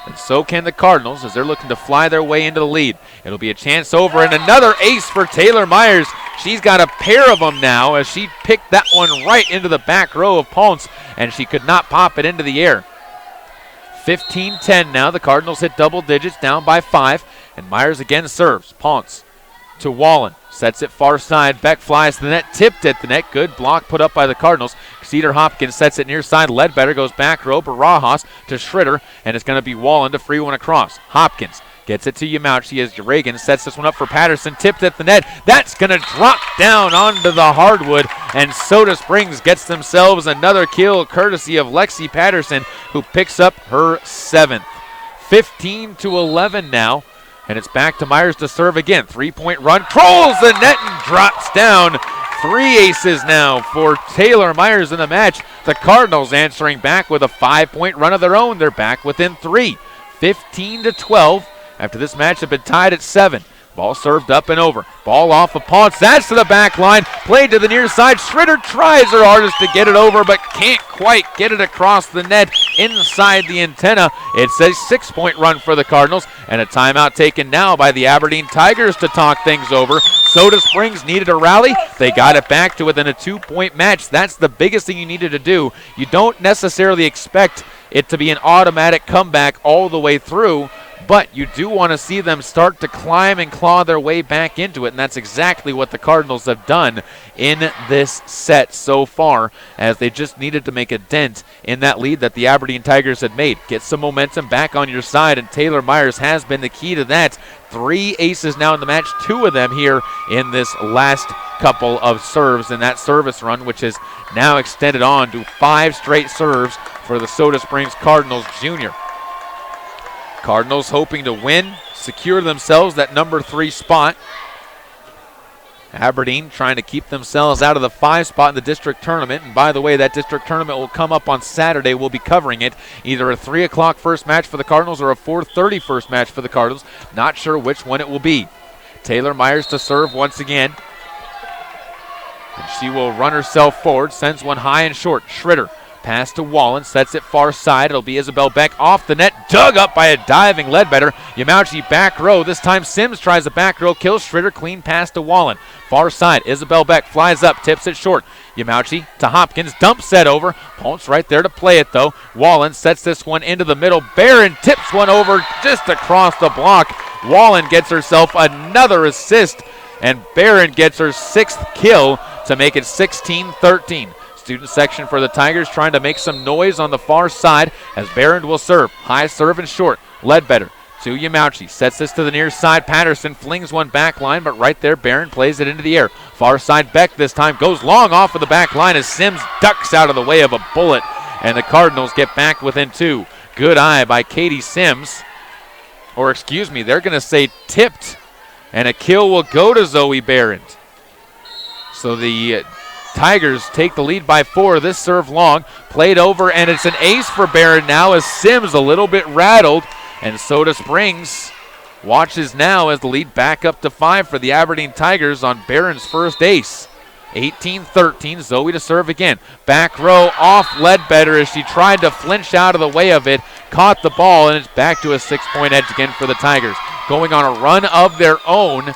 and so can the Cardinals as they're looking to fly their way into the lead. It'll be a chance over, and another ace for Taylor Myers. She's got a pair of them now as she picked that one right into the back row of Ponce, and she could not pop it into the air. 15-10 now. The Cardinals hit double digits, down by 5, and Myers again serves. Ponce to Wallen. Sets it far side. Beck flies to the net. Tipped at the net. Good block put up by the Cardinals. Cedar Hopkins sets it near side. Ledbetter goes back row. Barajas to Schritter. And it's going to be Wallen to free one across. Hopkins gets it to Yamauchi as Reagan sets this one up for Patterson. Tipped at the net. That's going to drop down onto the hardwood. And Soda Springs gets themselves another kill courtesy of Lexi Patterson, who picks up her 7th. 15-11 now. And it's back to Myers to serve again. 3-point run. Trolls the net and drops down. 3 aces now for Taylor Myers in the match. The Cardinals answering back with a 5-point run of their own. They're back within 3. 15-12 after this match had been tied at 7. Ball served up and over. Ball off of Ponce. That's to the back line. Played to the near side. Schroeder tries her hardest to get it over, but can't quite get it across the net inside the antenna. It's a 6-point run for the Cardinals, and a timeout taken now by the Aberdeen Tigers to talk things over. Soda Springs needed a rally. They got it back to within a 2-point match. That's the biggest thing you needed to do. You don't necessarily expect it to be an automatic comeback all the way through, but you do want to see them start to climb and claw their way back into it, and that's exactly what the Cardinals have done in this set so far, as they just needed to make a dent in that lead that the Aberdeen Tigers had made. Get some momentum back on your side, and Taylor Myers has been the key to that. 3 aces now in the match, 2 of them here in this last couple of serves in that service run, which is now extended on to 5 straight serves for the Soda Springs Cardinals Junior. Cardinals hoping to win, secure themselves that number 3 spot. Aberdeen trying to keep themselves out of the 5 spot in the district tournament. And by the way, that district tournament will come up on Saturday. We'll be covering it. Either a 3 o'clock first match for the Cardinals or a 4:30 first match for the Cardinals. Not sure which one it will be. Taylor Myers to serve once again. And she will run herself forward, sends one high and short. Schroeder. Pass to Wallen, sets it far side. It'll be Isabel Beck off the net, dug up by a diving Ledbetter. Yamauchi back row. This time Sims tries a back row, kills Schroeder. Clean pass to Wallen. Far side, Isabel Beck flies up, tips it short. Yamauchi to Hopkins, dump set over. Ponce right there to play it though. Wallen sets this one into the middle. Barron tips one over just across the block. Wallen gets herself another assist, and Barron gets her 6th kill to make it 16-13. Student section for the Tigers trying to make some noise on the far side as Barron will serve. High serve and short. Ledbetter to Yamauchi. Sets this to the near side. Patterson flings one back line, but right there Barron plays it into the air. Far side Beck this time goes long off of the back line as Sims ducks out of the way of a bullet, and the Cardinals get back within 2. Good eye by Katie Sims. Or excuse me, they're going to say tipped, and a kill will go to Zoe Barron. So the Tigers take the lead by 4. This serve long, played over, and it's an ace for Barron now as Sims a little bit rattled, and Soda Springs watches now as the lead back up to 5 for the Aberdeen Tigers on Barron's first ace. 18-13, Zoe to serve again. Back row off Ledbetter as she tried to flinch out of the way of it, caught the ball, and it's back to a 6-point edge again for the Tigers. Going on a run of their own,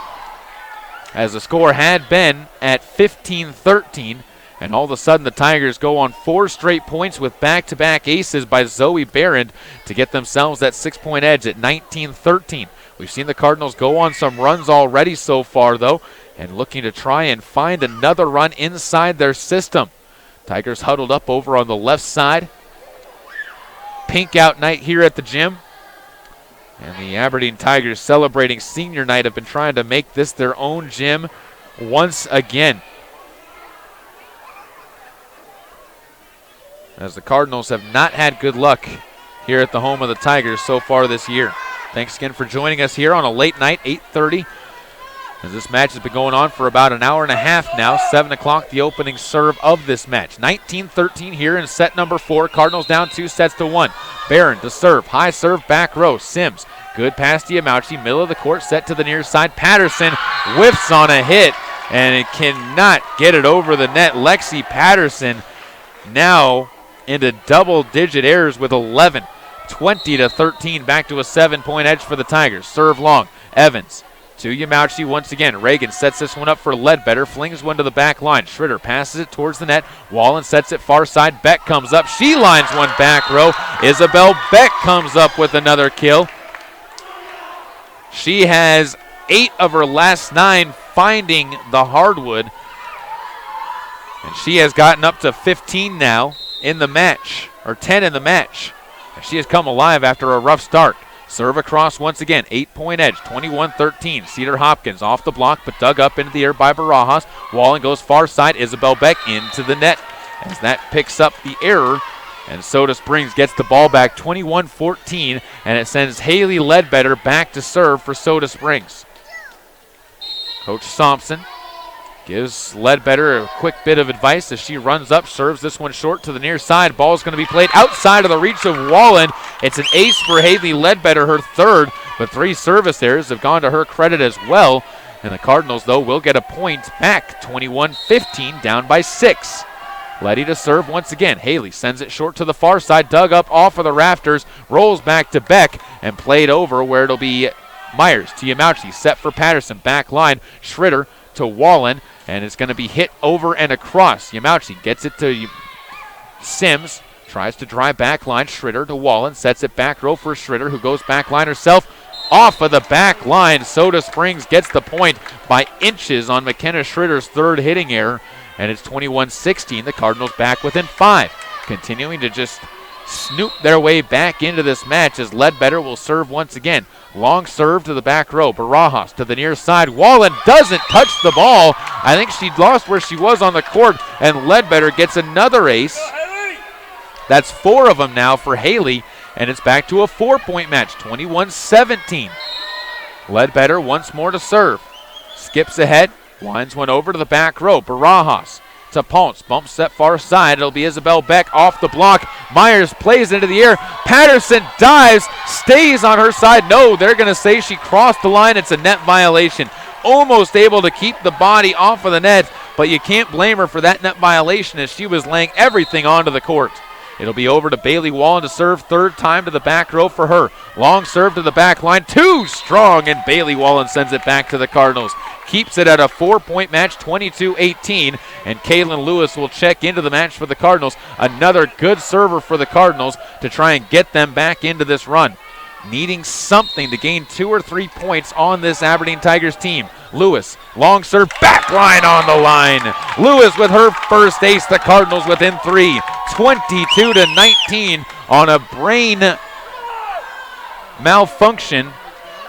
as the score had been at 15-13, and all of a sudden the Tigers go on 4 straight points with back-to-back aces by Zoe Barron to get themselves that 6-point edge at 19-13. We've seen the Cardinals go on some runs already so far, though, and looking to try and find another run inside their system. Tigers huddled up over on the left side. Pink out night here at the gym. And the Aberdeen Tigers, celebrating senior night, have been trying to make this their own gym once again. As the Cardinals have not had good luck here at the home of the Tigers so far this year. Thanks again for joining us here on a late night, 8:30. As this match has been going on for about an hour and a half now. 7 o'clock, the opening serve of this match. 19-13 here in set number 4. Cardinals down 2-1. Barron to serve. High serve, back row. Sims. Good pass to Yamauchi. Middle of the court, set to the near side. Patterson whiffs on a hit, and it cannot get it over the net. Lexi Patterson now into double-digit errors with 11. 20-13, back to a 7-point edge for the Tigers. Serve long. Evans to Yamauchi once again. Reagan sets this one up for Ledbetter, flings one to the back line. Schroeder passes it towards the net. Wallen sets it far side. Beck comes up. She lines one back row. Isabel Beck comes up with another kill. She has 8 of her last 9 finding the hardwood, and she has gotten up to 15 now in the match, or 10 in the match. And she has come alive after a rough start. Serve across once again, 8-point edge, 21-13. Cedar Hopkins off the block, but dug up into the air by Barajas. Wallen goes far side, Isabel Beck into the net as that picks up the error. And Soda Springs gets the ball back, 21-14, and it sends Haley Ledbetter back to serve for Soda Springs. Coach Thompson gives Ledbetter a quick bit of advice as she runs up, serves this one short to the near side. Ball's going to be played outside of the reach of Wallen. It's an ace for Haley Ledbetter, her 3rd, but 3 service errors have gone to her credit as well. And the Cardinals, though, will get a point back, 21-15, down by 6. Letty to serve once again. Haley sends it short to the far side, dug up off of the rafters, rolls back to Beck, and played over where it'll be Myers to Yamauchi, set for Patterson, back line, Schritter to Wallen, and it's going to be hit over and across. Yamauchi gets it to Sims, tries to drive back line, Schritter to Wallen, sets it back row for Schritter, who goes back line herself, off of the back line. Soda Springs gets the point by inches on McKenna Schritter's 3rd hitting error. And it's 21-16, the Cardinals back within 5. Continuing to just snoop their way back into this match as Ledbetter will serve once again. Long serve to the back row. Barajas to the near side. Wallen doesn't touch the ball. I think she lost where she was on the court, and Ledbetter gets another ace. That's 4 of them now for Haley, and it's back to a 4-point match, 21-17. Ledbetter once more to serve. Skips ahead. Winds one over to the back row. Barajas to Ponce. Bumps set far side. It'll be Isabel Beck off the block. Myers plays into the air. Patterson dives. Stays on her side. No, they're going to say she crossed the line. It's a net violation. Almost able to keep the body off of the net, but you can't blame her for that net violation as she was laying everything onto the court. It'll be over to Bailey Wallen to serve 3rd time to the back row for her. Long serve to the back line. Too strong, and Bailey Wallen sends it back to the Cardinals. Keeps it at a 4-point match, 22-18, and Kaylin Lewis will check into the match for the Cardinals. Another good server for the Cardinals to try and get them back into this run. Needing something to gain 2 or 3 points on this Aberdeen Tigers team. Lewis, long serve, back line on the line. Lewis with her first ace, the Cardinals within 3, 22-19 on a brain malfunction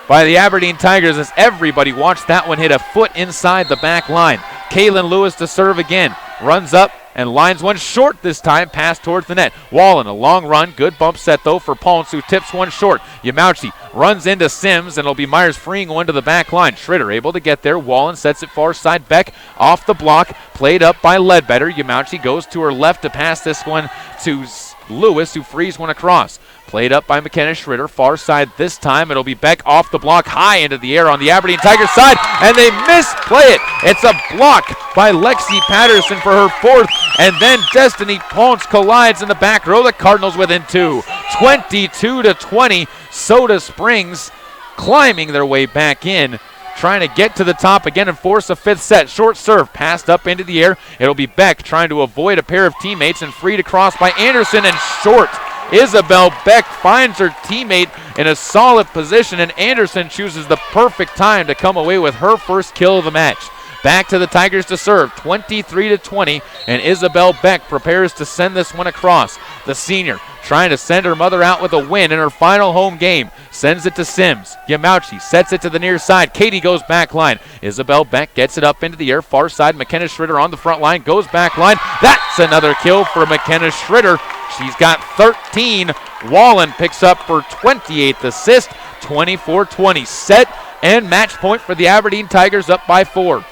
by the Aberdeen Tigers as everybody watched that one hit a foot inside the back line. Kaylin Lewis to serve again, runs up and lines one short this time, pass towards the net. Wallen, a long run, good bump set though for Ponce, who tips one short. Yamauchi runs into Sims, and it'll be Myers freeing one to the back line. Schritter able to get there. Wallen sets it far side. Beck off the block, played up by Ledbetter. Yamauchi goes to her left to pass this one to Lewis, who frees one across. Played up by McKenna Schritter, far side this time. It'll be Beck off the block, high into the air on the Aberdeen Tigers side, and they misplay it. It's a block by Lexi Patterson for her 4th, and then Destiny Ponce collides in the back row. The Cardinals within 2, 22-20. Soda Springs climbing their way back in, trying to get to the top again and force a 5th set. Short serve, passed up into the air. It'll be Beck trying to avoid a pair of teammates and freed across by Anderson, and short. Isabel Beck finds her teammate in a solid position, and Anderson chooses the perfect time to come away with her first kill of the match. Back to the Tigers to serve, 23-20, and Isabel Beck prepares to send this one across. The senior trying to send her mother out with a win in her final home game. Sends it to Sims. Yamauchi sets it to the near side. Katie goes back line. Isabel Beck gets it up into the air, far side. McKenna Schritter on the front line, goes back line. That's another kill for McKenna Schritter. She's got 13. Wallen picks up her 28th assist, 24-20. Set and match point for the Aberdeen Tigers, up by 4.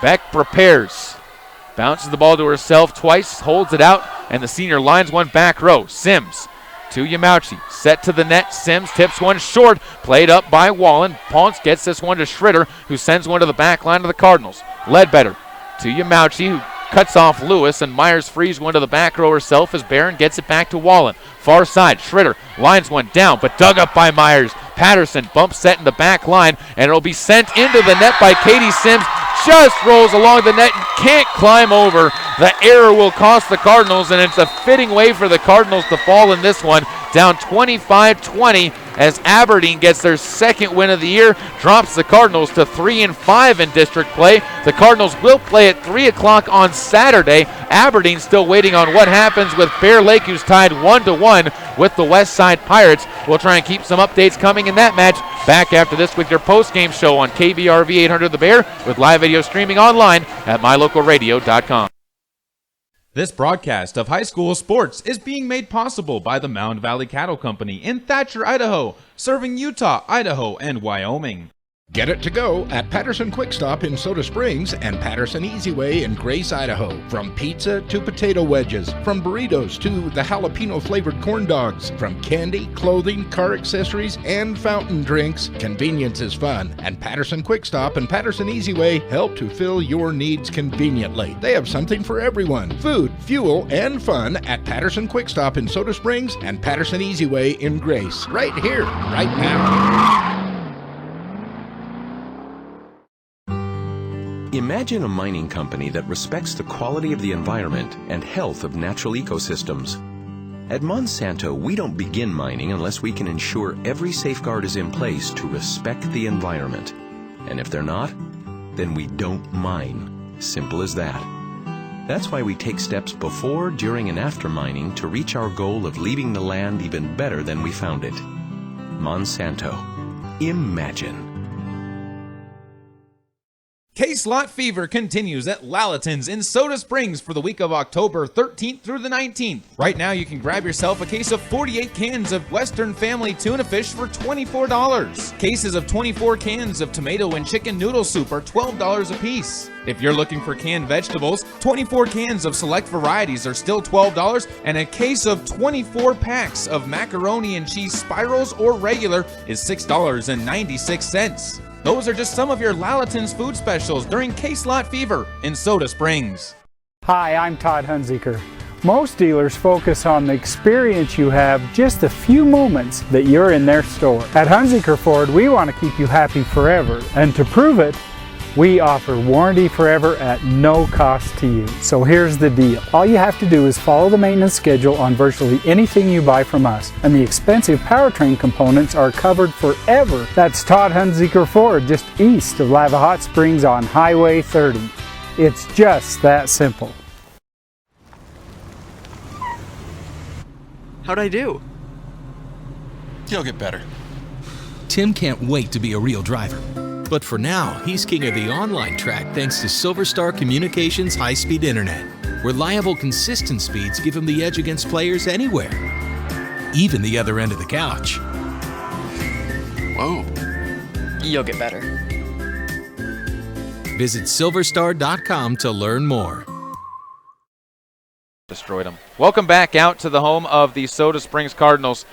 Beck prepares. Bounces the ball to herself twice, holds it out, and the senior lines one back row. Sims to Yamauchi. Set to the net. Sims tips one short. Played up by Wallen. Ponce gets this one to Schritter, who sends one to the back line of the Cardinals. Ledbetter to Yamauchi, who cuts off Lewis, and Myers frees one to the back row herself as Barron gets it back to Wallen. Far side, Schritter lines one down, but dug up by Myers. Patterson bumps set in the back line, and it'll be sent into the net by Katie Sims. Just rolls along the net and can't climb over. The error will cost the Cardinals, and it's a fitting way for the Cardinals to fall in this one. Down 25-20 as Aberdeen gets their 2nd win of the year, drops the Cardinals to 3-5 in district play. The Cardinals will play at 3 o'clock on Saturday. Aberdeen still waiting on what happens with Bear Lake, who's tied 1-1 with the West Side Pirates. We'll try and keep some updates coming in that match. Back after this with your post-game show on KBRV 800 The Bear, with live video streaming online at mylocalradio.com. This broadcast of high school sports is being made possible by the Mound Valley Cattle Company in Thatcher, Idaho, serving Utah, Idaho, and Wyoming. Get it to go at Patterson Quick Stop in Soda Springs and Patterson Easy Way in Grace, Idaho. From pizza to potato wedges, from burritos to the jalapeno flavored corn dogs, from candy, clothing, car accessories, and fountain drinks, convenience is fun. And Patterson Quick Stop and Patterson Easy Way help to fill your needs conveniently. They have something for everyone: food, fuel, and fun at Patterson Quick Stop in Soda Springs and Patterson Easy Way in Grace. Right here, right now. Imagine a mining company that respects the quality of the environment and health of natural ecosystems. At Monsanto, we don't begin mining unless we can ensure every safeguard is in place to respect the environment. And if they're not, then we don't mine. Simple as that. That's why we take steps before, during, and after mining to reach our goal of leaving the land even better than we found it. Monsanto. Imagine. K-Slot fever continues at Lalaton's in Soda Springs for the week of October 13th through the 19th. Right now, you can grab yourself a case of 48 cans of Western Family tuna fish for $24. Cases of 24 cans of tomato and chicken noodle soup are $12 a piece. If you're looking for canned vegetables, 24 cans of select varieties are still $12, and a case of 24 packs of macaroni and cheese spirals or regular is $6.96. Those are just some of your Lalaton's food specials during K-Slot fever in Soda Springs. Hi, I'm Todd Hunziker. Most dealers focus on the experience you have just a few moments that you're in their store. At Hunziker Ford, we want to keep you happy forever, and to prove it, we offer warranty forever at no cost to you. So here's the deal. All you have to do is follow the maintenance schedule on virtually anything you buy from us, and the expensive powertrain components are covered forever. That's Todd Hunziker Ford, just east of Lava Hot Springs on Highway 30. It's just that simple. How'd I do? You'll get better. Tim can't wait to be a real driver. But for now, he's king of the online track thanks to Silverstar Communications high-speed internet. Reliable, consistent speeds give him the edge against players anywhere, even the other end of the couch. Whoa. You'll get better. Visit silverstar.com to learn more. Destroyed him. Welcome back out to the home of the Soda Springs Cardinals,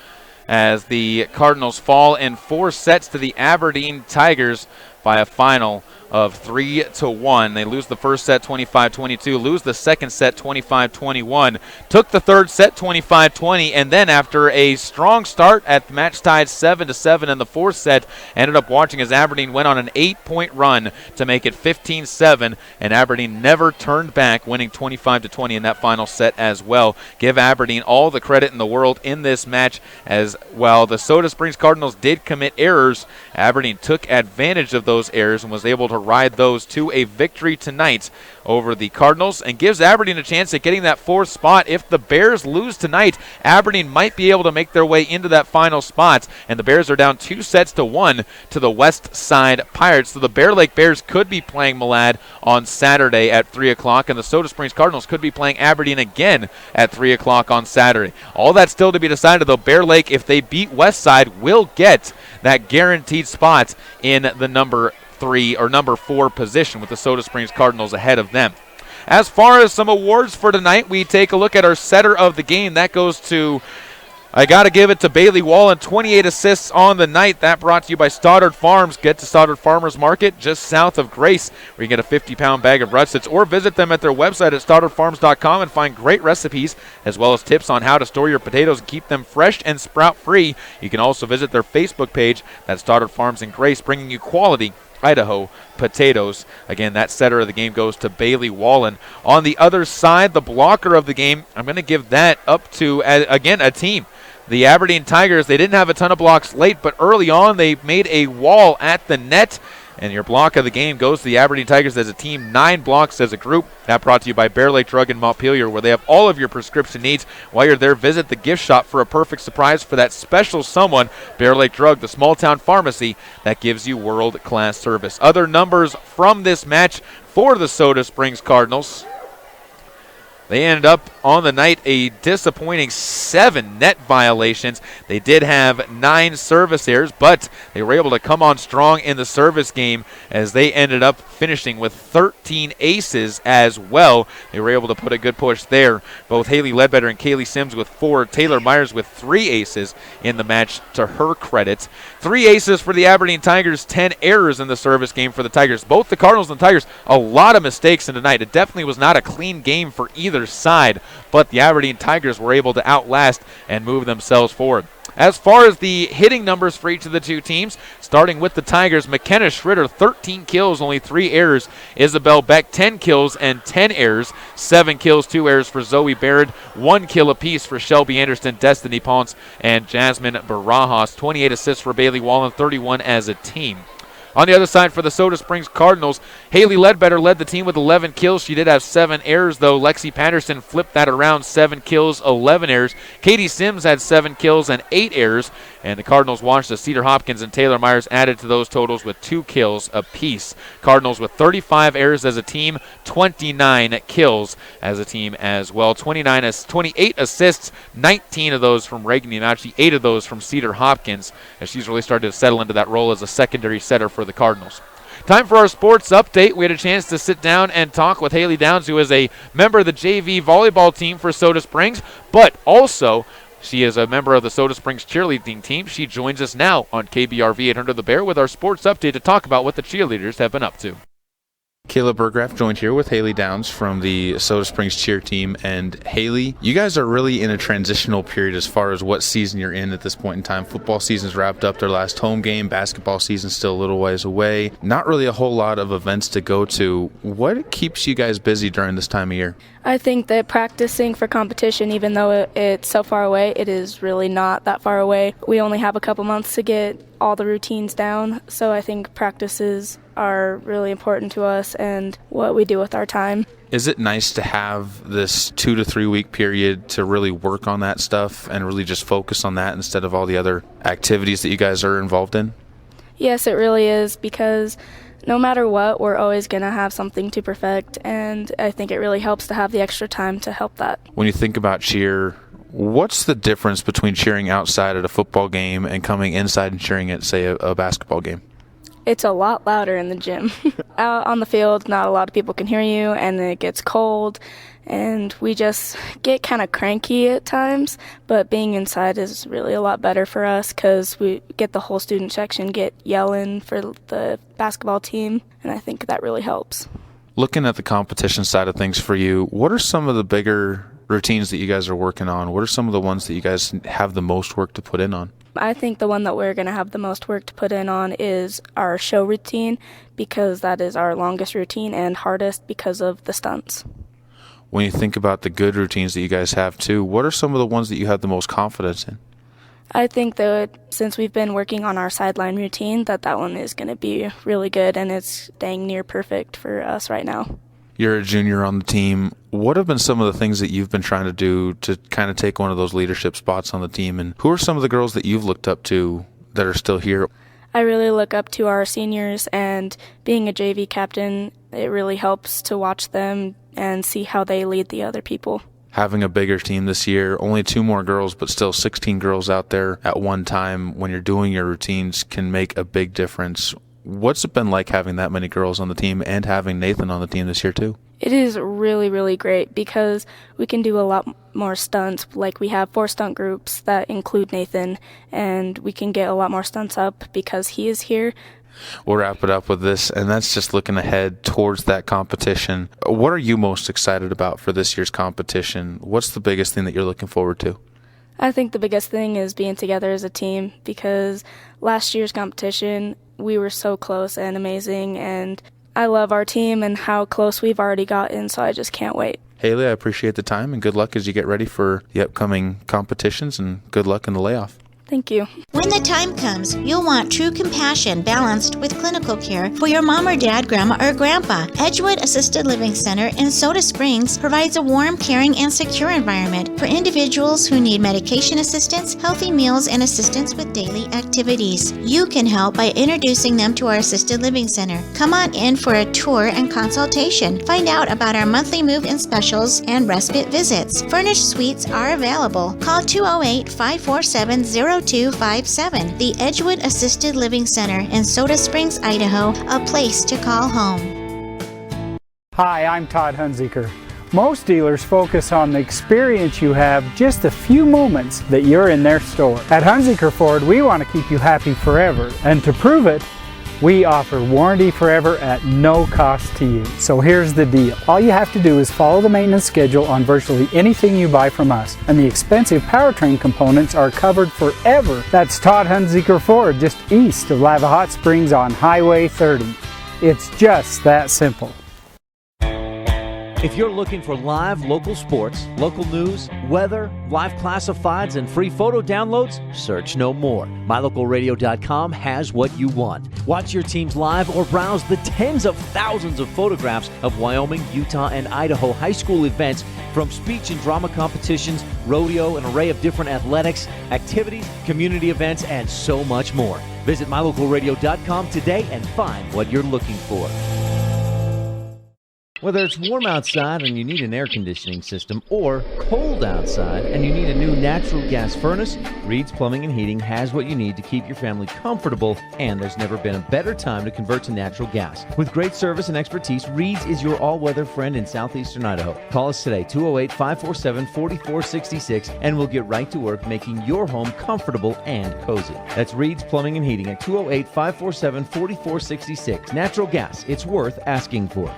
as the Cardinals fall in 4 sets to the Aberdeen Tigers by a final of 3-1. They lose the first set 25-22, lose the second set 25-21, took the third set 25-20, and then after a strong start at the match tied 7-7 in the fourth set, ended up watching as Aberdeen went on an 8-point run to make it 15-7, and Aberdeen never turned back, winning 25-20 in that final set as well. Give Aberdeen all the credit in the world in this match, as while the Soda Springs Cardinals did commit errors, Aberdeen took advantage of those errors and was able to ride those to a victory tonight over the Cardinals, and gives Aberdeen a chance at getting that fourth spot. If the Bears lose tonight, Aberdeen might be able to make their way into that final spot, and the Bears are down 2-1 to the West Side Pirates. So the Bear Lake Bears could be playing Malad on Saturday at 3 o'clock, and the Soda Springs Cardinals could be playing Aberdeen again at 3 o'clock on Saturday. All that's still to be decided, though. Bear Lake, if they beat West Side, will get that guaranteed spot in the number 3 or number 4 position, with the Soda Springs Cardinals ahead of them. As far as some awards for tonight, we take a look at our setter of the game. That goes to, I got to give it to Bailey Wallen, 28 assists on the night. That brought to you by Stoddard Farms. Get to Stoddard Farmers Market just south of Grace, where you get a 50-pound bag of russets, or visit them at their website at stoddardfarms.com and find great recipes as well as tips on how to store your potatoes and keep them fresh and sprout-free. You can also visit their Facebook page, that's Stoddard Farms in Grace, bringing you quality Idaho potatoes. Again, that setter of the game goes to Bailey Wallen. On the other side, the blocker of the game, I'm going to give that up to, again, a team. The Aberdeen Tigers, they didn't have a ton of blocks late, but early on they made a wall at the net. And your block of the game goes to the Aberdeen Tigers as a team, 9 blocks as a group. That brought to you by Bear Lake Drug in Montpelier, where they have all of your prescription needs. While you're there, visit the gift shop for a perfect surprise for that special someone. Bear Lake Drug, the small-town pharmacy that gives you world-class service. Other numbers from this match for the Soda Springs Cardinals. They ended up on the night a disappointing 7 net violations. They did have 9 service errors, but they were able to come on strong in the service game as they ended up finishing with 13 aces as well. They were able to put a good push there. Both Haley Ledbetter and Kaylee Sims with 4, Taylor Myers with 3 aces in the match to her credit. 3 aces for the Aberdeen Tigers, 10 errors in the service game for the Tigers. Both the Cardinals and the Tigers, a lot of mistakes in tonight. It definitely was not a clean game for either side, but the Aberdeen Tigers were able to outlast and move themselves forward. As far as the hitting numbers for each of the two teams, starting with the Tigers, McKenna Schritter, 13 kills, only 3 errors. Isabel Beck, 10 kills and 10 errors. 7 kills, 2 errors for Zoe Barrett. 1 kill apiece for Shelby Anderson, Destiny Ponce, and Jasmine Barajas. 28 assists for Bailey Wallen, 31 as a team. On the other side for the Soda Springs Cardinals, Haley Ledbetter led the team with 11 kills. She did have 7 errors, though. Lexi Patterson flipped that around, 7 kills, 11 errors. Katie Sims had 7 kills and 8 errors. And the Cardinals watched as Cedar Hopkins and Taylor Myers added to those totals with 2 kills apiece. Cardinals with 35 errors as a team, 29 kills as a team as well. 28 assists, 19 of those from Reagan Yamachi, 8 of those from Cedar Hopkins, as she's really started to settle into that role as a secondary setter for the Cardinals. Time for our sports update. We had a chance to sit down and talk with Haley Downs, who is a member of the JV volleyball team for Soda Springs, but also she is a member of the Soda Springs cheerleading team. She joins us now on KBRV 800 The Bear with our sports update to talk about what the cheerleaders have been up to. Kayla Burgraff joined here with Haley Downs from the Soda Springs cheer team. And Haley, you guys are really in a transitional period as far as what season you're in at this point in time. Football season's wrapped up their last home game. Basketball season's still a little ways away. Not really a whole lot of events to go to. What keeps you guys busy during this time of year? I think that practicing for competition, even though it's so far away, it is really not that far away. We only have a couple months to get all the routines down, so I think practices are really important to us and what we do with our time. Is it nice to have this 2 to 3 week period to really work on that stuff and really just focus on that instead of all the other activities that you guys are involved in? Yes, it really is, because no matter what, we're always going to have something to perfect, and I think it really helps to have the extra time to help that. When you think about cheer, what's the difference between cheering outside at a football game and coming inside and cheering at, say, a basketball game? It's a lot louder in the gym. Out on the field, not a lot of people can hear you, and it gets cold, and we just get kind of cranky at times, but being inside is really a lot better for us because we get the whole student section get yelling for the basketball team, and I think that really helps. Looking at the competition side of things for you, what are some of the bigger routines that you guys are working on? What are some of the ones that you guys have the most work to put in on? I think the one that we're going to have the most work to put in on is our show routine, because that is our longest routine and hardest because of the stunts. When you think about the good routines that you guys have too, what are some of the ones that you have the most confidence in? I think that since we've been working on our sideline routine, that one is going to be really good, and it's dang near perfect for us right now. You're a junior on the team. What have been some of the things that you've been trying to do to kind of take one of those leadership spots on the team? And who are some of the girls that you've looked up to that are still here? I really look up to our seniors, and being a JV captain, it really helps to watch them and see how they lead the other people. Having a bigger team this year, only 2 more girls, but still 16 girls out there at one time when you're doing your routines can make a big difference. What's it been like having that many girls on the team and having Nathan on the team this year too? It is really, really great because we can do a lot more stunts. Like, we have 4 stunt groups that include Nathan, and we can get a lot more stunts up because he is here. We'll wrap it up with this, and that's just looking ahead towards that competition. What are you most excited about for this year's competition? What's the biggest thing that you're looking forward to? I think the biggest thing is being together as a team, because last year's competition, we were so close and amazing, and I love our team and how close we've already gotten, so I just can't wait. Haley, I appreciate the time, and good luck as you get ready for the upcoming competitions, and good luck in the layoff. Thank you. When the time comes, you'll want true compassion balanced with clinical care for your mom or dad, grandma, or grandpa. Edgewood Assisted Living Center in Soda Springs provides a warm, caring, and secure environment for individuals who need medication assistance, healthy meals, and assistance with daily activities. You can help by introducing them to our Assisted Living Center. Come on in for a tour and consultation. Find out about our monthly move-in specials and respite visits. Furnished suites are available. Call 208-547-0257. The Edgewood Assisted Living Center in Soda Springs, Idaho, a place to call home. Hi, I'm Todd Hunziker. Most dealers focus on the experience you have just a few moments that you're in their store. At Hunziker Ford, we want to keep you happy forever, and to prove it, we offer warranty forever at no cost to you. So here's the deal. All you have to do is follow the maintenance schedule on virtually anything you buy from us, and the expensive powertrain components are covered forever. That's Todd Hunziker Ford, just east of Lava Hot Springs on Highway 30. It's just that simple. If you're looking for live local sports, local news, weather, live classifieds, and free photo downloads, search no more. MyLocalRadio.com has what you want. Watch your teams live or browse the tens of thousands of photographs of Wyoming, Utah, and Idaho high school events, from speech and drama competitions, rodeo, an array of different athletics, activities, community events, and so much more. Visit MyLocalRadio.com today and find what you're looking for. Whether it's warm outside and you need an air conditioning system, or cold outside and you need a new natural gas furnace, Reed's Plumbing and Heating has what you need to keep your family comfortable, and there's never been a better time to convert to natural gas. With great service and expertise, Reed's is your all-weather friend in southeastern Idaho. Call us today, 208-547-4466, and we'll get right to work making your home comfortable and cozy. That's Reed's Plumbing and Heating at 208-547-4466. Natural gas, it's worth asking for.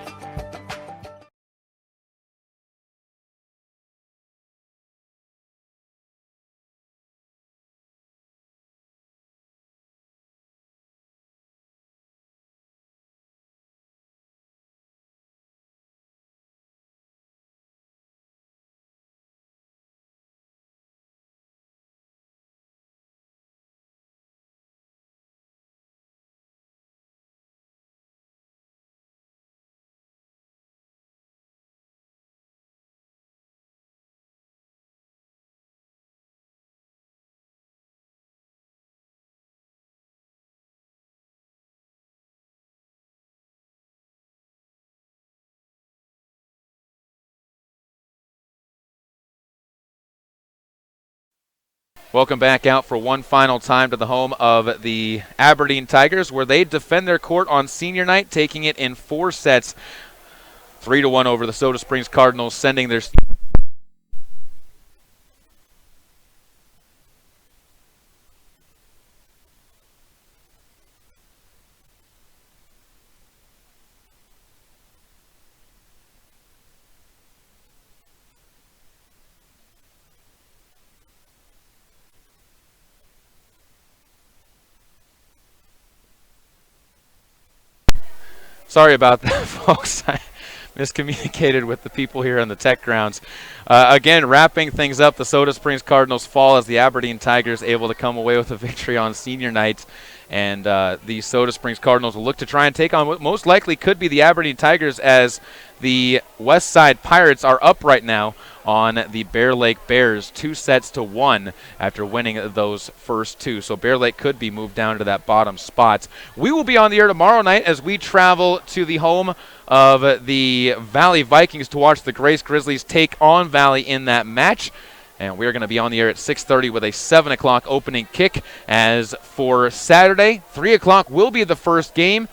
Welcome back out for one final time to the home of the Aberdeen Tigers, where they defend their court on senior night, taking it in 4 sets, 3-1 over the Soda Springs Cardinals, sending their... Sorry about that, folks. I miscommunicated with the people here on the tech grounds. Again, wrapping things up, the Soda Springs Cardinals fall as the Aberdeen Tigers able to come away with a victory on senior night. And the Soda Springs Cardinals will look to try and take on what most likely could be the Aberdeen Tigers, as the West Side Pirates are up right now on the Bear Lake Bears 2-1 after winning those first 2. So Bear Lake could be moved down to that bottom spot. We will be on the air tomorrow night as we travel to the home of the Valley Vikings to watch the Grace Grizzlies take on Valley in that match. And we're going to be on the air at 6:30 with a 7 o'clock opening kick. As for Saturday, 3 o'clock will be the first game.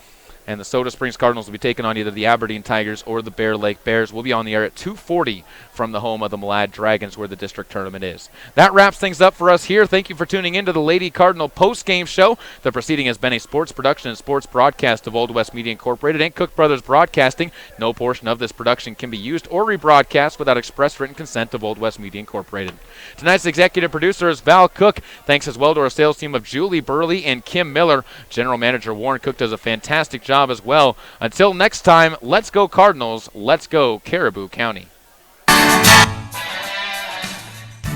And the Soda Springs Cardinals will be taking on either the Aberdeen Tigers or the Bear Lake Bears. We'll be on the air at 2:40 from the home of the Malad Dragons, where the district tournament is. That wraps things up for us here. Thank you for tuning in to the Lady Cardinal post-game show. The proceeding has been a sports production and sports broadcast of Old West Media Incorporated and Cook Brothers Broadcasting. No portion of this production can be used or rebroadcast without express written consent of Old West Media Incorporated. Tonight's executive producer is Val Cook. Thanks as well to our sales team of Julie Burley and Kim Miller. General Manager Warren Cook does a fantastic job as well. Until next time, let's go Cardinals, let's go Caribou County.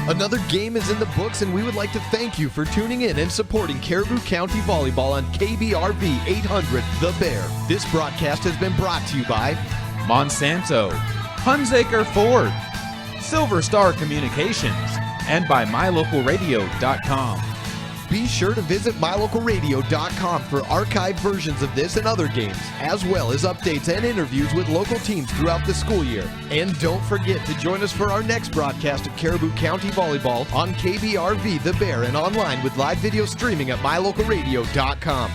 Another game is in the books, and we would like to thank you for tuning in and supporting Caribou County Volleyball on KBRV 800 The Bear. This broadcast has been brought to you by Monsanto, Hunsaker Ford, Silver Star Communications, and by MyLocalRadio.com. Be sure to visit MyLocalRadio.com for archived versions of this and other games, as well as updates and interviews with local teams throughout the school year. And don't forget to join us for our next broadcast of Caribou County Volleyball on KBRV The Bear and online with live video streaming at MyLocalRadio.com.